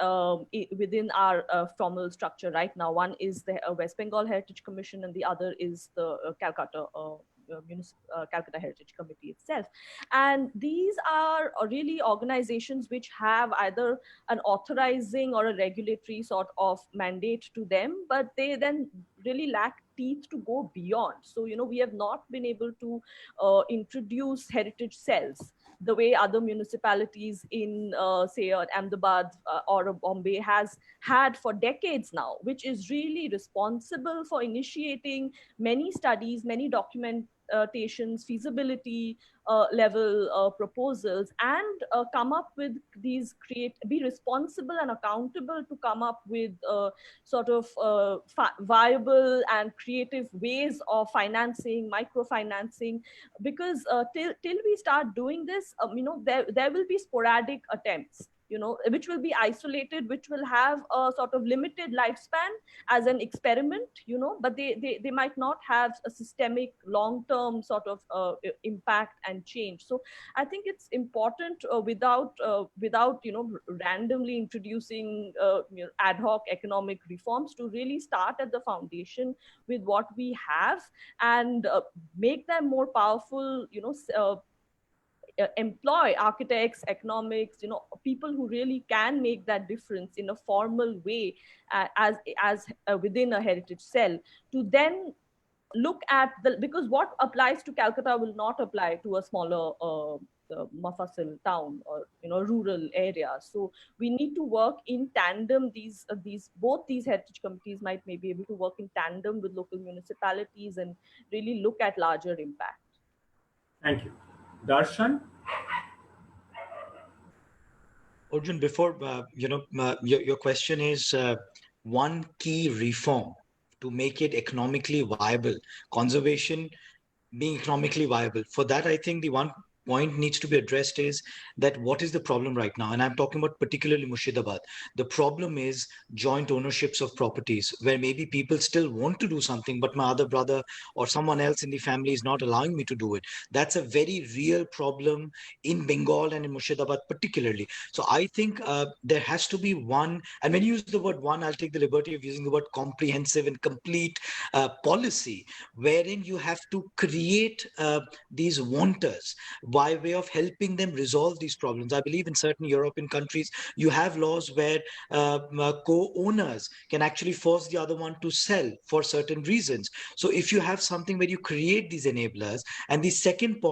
Speaker 5: within our formal structure right now. One is the West Bengal Heritage Commission, and the other is the Calcutta Heritage Committee itself. And these are really organizations which have either an authorizing or a regulatory sort of mandate to them, but they then really lack teeth to go beyond. So, we have not been able to introduce heritage cells the way other municipalities in, say, Ahmedabad or Bombay has had for decades now, which is really responsible for initiating many studies, many documentations, feasibility level proposals, and come up with these, be responsible and accountable to come up with sort of viable and creative ways of financing, microfinancing, because till we start doing this, there will be sporadic attempts, which will be isolated, which will have a sort of limited lifespan as an experiment, but they might not have a systemic long-term sort of impact and change. So I think it's important without randomly introducing ad hoc economic reforms, to really start at the foundation with what we have and make them more powerful, employ architects, economics, people who really can make that difference in a formal way as within a heritage cell, to then look at because what applies to Calcutta will not apply to a smaller Mufassil town or rural area. So we need to work in tandem. Both these heritage committees might maybe able to work in tandem with local municipalities and really look at larger impact.
Speaker 2: Thank you. Darshan?
Speaker 6: Arjun, before, your question is one key reform to make it economically viable, conservation being economically viable. For that, I think the one point needs to be addressed is that what is the problem right now? And I'm talking about particularly Murshidabad. The problem is joint ownerships of properties, where maybe people still want to do something, but my other brother or someone else in the family is not allowing me to do it. That's a very real problem in Bengal and in Murshidabad particularly. So I think there has to be one, and when you use the word one, I'll take the liberty of using the word comprehensive and complete policy, wherein you have to create these wanters by way of helping them resolve these problems. I believe in certain European countries, you have laws where co-owners can actually force the other one to sell for certain reasons. So if you have something where you create these enablers, and the second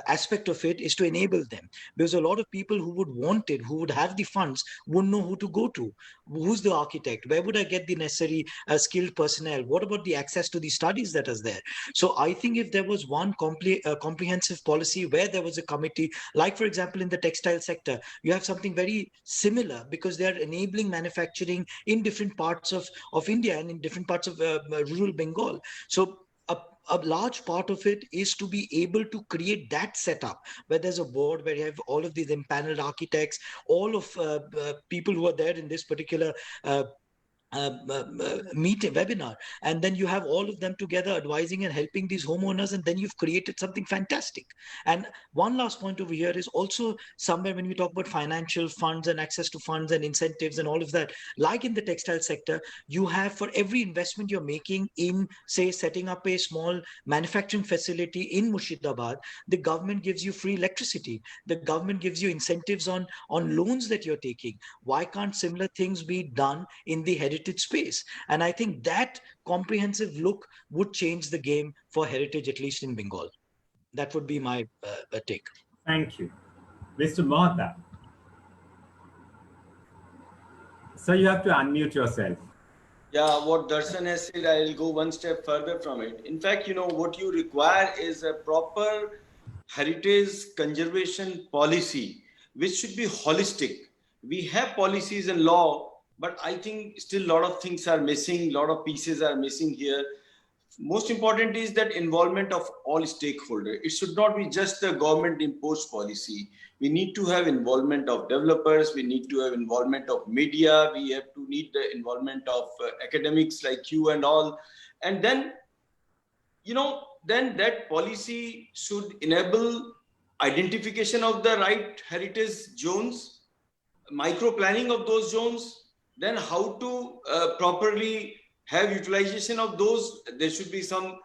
Speaker 6: aspect of it is to enable them, because a lot of people who would want it, who would have the funds, wouldn't know who to go to. Who's the architect? Where would I get the necessary skilled personnel? What about the access to the studies that is there? So I think if there was one comprehensive policy where there was a committee, like for example in the textile sector, you have something very similar, because they are enabling manufacturing in different parts of India and in different parts of rural Bengal. So a large part of it is to be able to create that setup where there's a board, where you have all of these empaneled architects, all of people who are there in this particular webinar, and then you have all of them together advising and helping these homeowners, and then you've created something fantastic. And one last point over here is also somewhere when we talk about financial funds and access to funds and incentives and all of that, like in the textile sector, you have for every investment you're making in, say, setting up a small manufacturing facility in Murshidabad, the government gives you free electricity, the government gives you incentives on loans that you're taking. Why can't similar things be done in the heritage space? And I think that comprehensive look would change the game for heritage, at least in Bengal. That would be my take.
Speaker 2: Thank you. Mr. Mohta. So you have to unmute yourself.
Speaker 9: Yeah, what Darshan has said, I'll go one step further from it. In fact, what you require is a proper heritage conservation policy, which should be holistic. We have policies and law, but I think still a lot of things are missing, a lot of pieces are missing here. most important is that involvement of all stakeholders. It should not be just the government imposed policy. We need to have involvement of developers. We need to have involvement of media. We have to need the involvement of academics like you and all. And then, then that policy should enable identification of the right heritage zones, micro planning of those zones, then how to properly have utilization of those. There should be some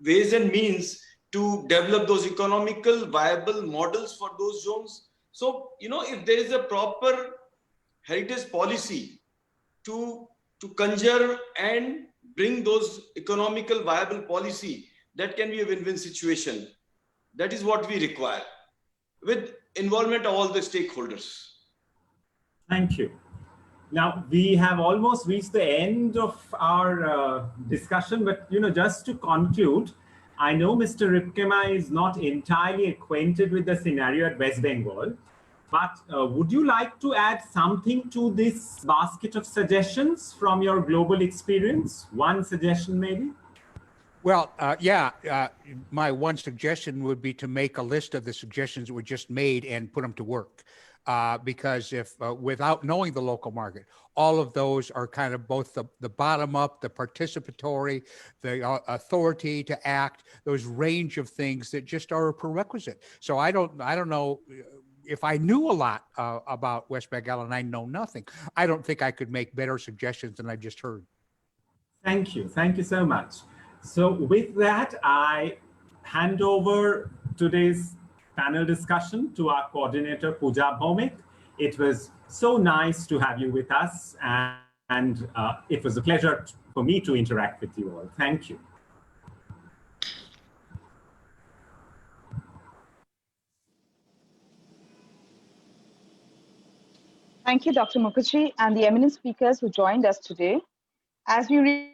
Speaker 9: ways and means to develop those economical viable models for those zones. So, if there is a proper heritage policy to conjure and bring those economical viable policy, that can be a win-win situation. That is what we require, with involvement of all the stakeholders.
Speaker 2: Thank you. Now, we have almost reached the end of our discussion, but just to conclude, I know Mr. Rypkema is not entirely acquainted with the scenario at West Bengal, but would you like to add something to this basket of suggestions from your global experience? One suggestion, maybe?
Speaker 4: Well, my one suggestion would be to make a list of the suggestions that were just made and put them to work. Because if without knowing the local market, all of those are kind of both the bottom up, the participatory, the authority to act, those range of things that just are a prerequisite. So I don't know if I knew a lot about West Bengal and I know nothing. I don't think I could make better suggestions than I just heard.
Speaker 2: Thank you. Thank you so much. So with that, I hand over today's panel discussion to our coordinator, Puja Bhowmik. It was so nice to have you with us, and it was a pleasure for me to interact with you all. Thank you.
Speaker 3: Thank you, Dr. Mukerji, and the eminent speakers who joined us today. As we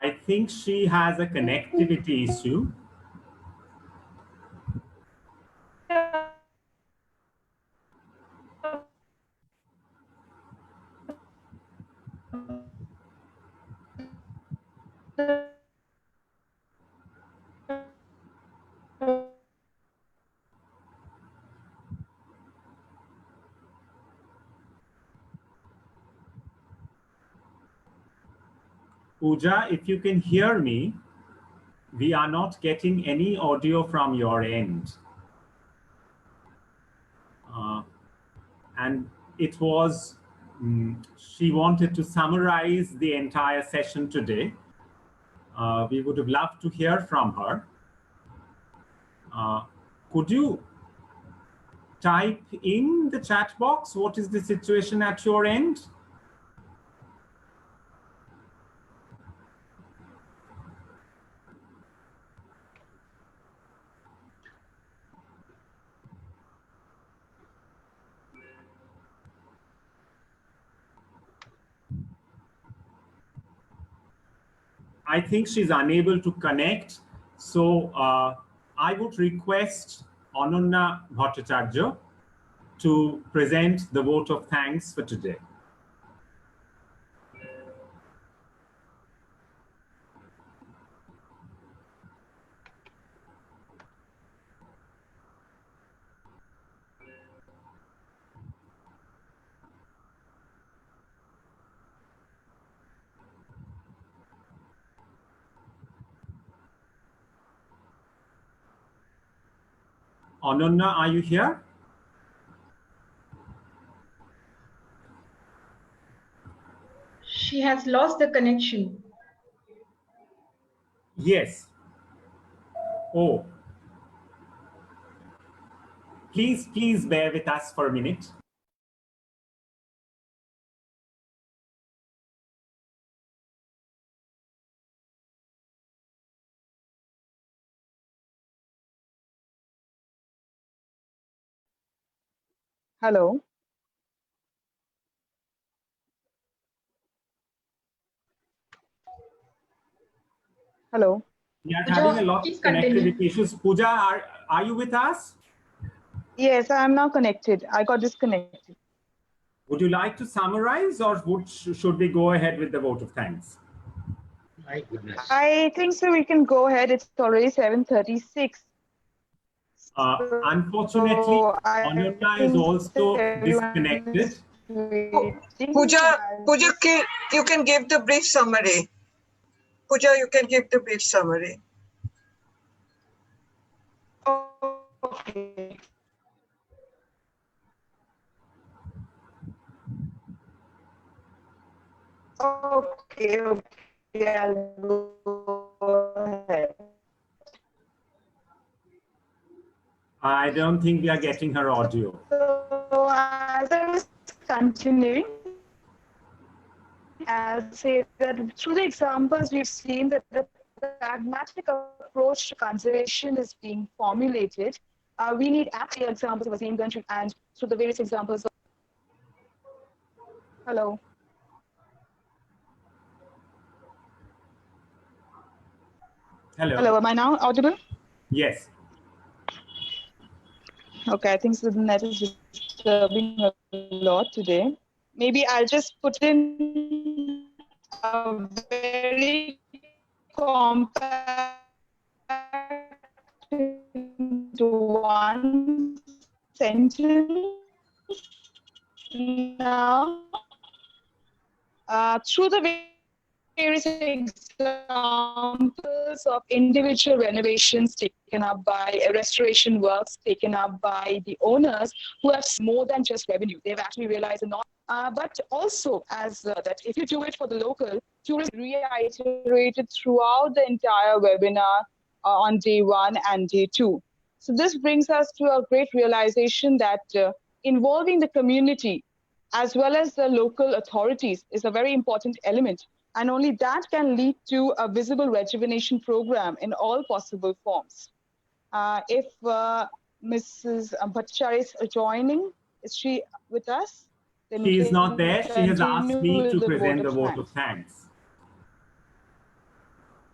Speaker 2: I think she has a connectivity issue. Puja, if you can hear me, we are not getting any audio from your end. And it was, she wanted to summarize the entire session today. We would have loved to hear from her. Could you type in the chat box, what is the situation at your end? I think she's unable to connect. So I would request Ananya Bhattacharya to present the vote of thanks for today. Ananya, are you here?
Speaker 10: She has lost the connection.
Speaker 2: Yes. Oh. Please bear with us for a minute.
Speaker 3: Hello. Hello.
Speaker 2: We are
Speaker 10: Puja,
Speaker 2: having a lot
Speaker 10: please
Speaker 2: of
Speaker 10: continue.
Speaker 2: connectivity issues. Puja, are you with us?
Speaker 3: Yes, I am now connected. I got disconnected.
Speaker 2: Would you like to summarize, or should we go ahead with the vote of thanks?
Speaker 6: My goodness.
Speaker 3: I think so. We can go ahead. It's already 7:36.
Speaker 2: Unfortunately,
Speaker 3: So I
Speaker 2: Ananya is
Speaker 3: think
Speaker 2: also
Speaker 3: everyone
Speaker 2: disconnected.
Speaker 3: is waiting.
Speaker 11: Puja, you can give the brief summary. Puja, you can give the brief summary.
Speaker 3: Okay. Okay, I'll go ahead.
Speaker 2: I don't think we are getting her audio.
Speaker 3: So as I was continuing, I'll say that through the examples we've seen that the pragmatic approach to conservation is being formulated. We need actual examples of the same country and through the various examples of... Hello.
Speaker 2: Hello.
Speaker 3: Hello, am I now audible?
Speaker 2: Yes.
Speaker 3: Okay, I think so the net is disturbing a lot today. Maybe I'll just put in a very compact into one sentence now. Through the various examples of individual renovations taken up by restoration works taken up by the owners who have more than just revenue. They've actually realized a not, but also as that if you do it for the local, tourism reiterated throughout the entire webinar on day 1 and day 2. So this brings us to a great realization that involving the community as well as the local authorities is a very important element. And only that can lead to a visible rejuvenation program in all possible forms. If Mrs. Bhattacharya is joining, is she with us? Then
Speaker 2: She is not there. She has asked me to present the vote of
Speaker 3: thanks.
Speaker 2: thanks.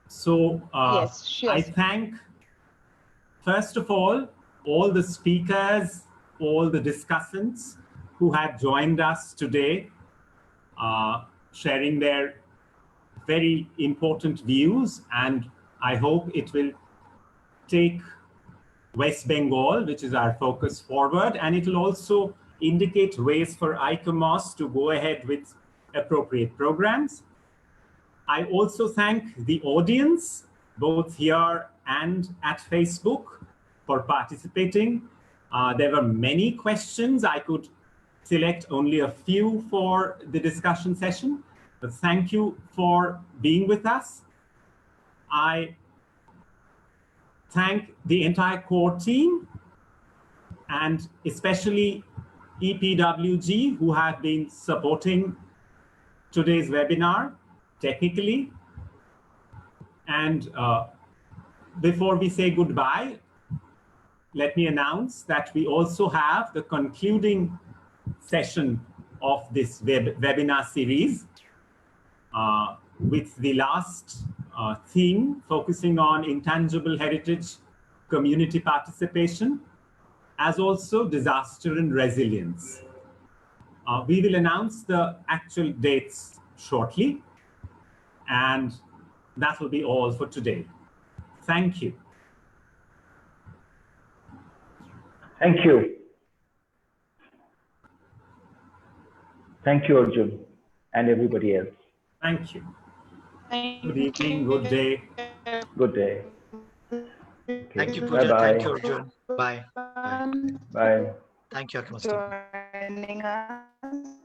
Speaker 2: So
Speaker 3: Yes, she
Speaker 2: I
Speaker 3: has.
Speaker 2: thank, first of all the speakers, all the discussants who have joined us today, sharing their very important views, and I hope it will take West Bengal, which is our focus, forward, and it will also indicate ways for ICOMOS to go ahead with appropriate programs. I also thank the audience, both here and at Facebook, for participating. There were many questions. I could select only a few for the discussion session, but thank you for being with us. I thank the entire core team and especially EPWG, who have been supporting today's webinar technically. And before we say goodbye, let me announce that we also have the concluding session of this webinar series with the last theme focusing on intangible heritage community participation, as also disaster and resilience. We will announce the actual dates shortly, and that will be all for today. Thank you.
Speaker 7: Thank you. Thank you, Arjun, and everybody else.
Speaker 2: Thank you.
Speaker 3: Thank
Speaker 2: Good evening, good day.
Speaker 7: Good day.
Speaker 6: Thank you, Puja.
Speaker 7: Bye-bye.
Speaker 6: Thank you, Arjun. Bye. Bye.
Speaker 7: Bye.
Speaker 6: Thank you, Akmas.
Speaker 3: Joining us.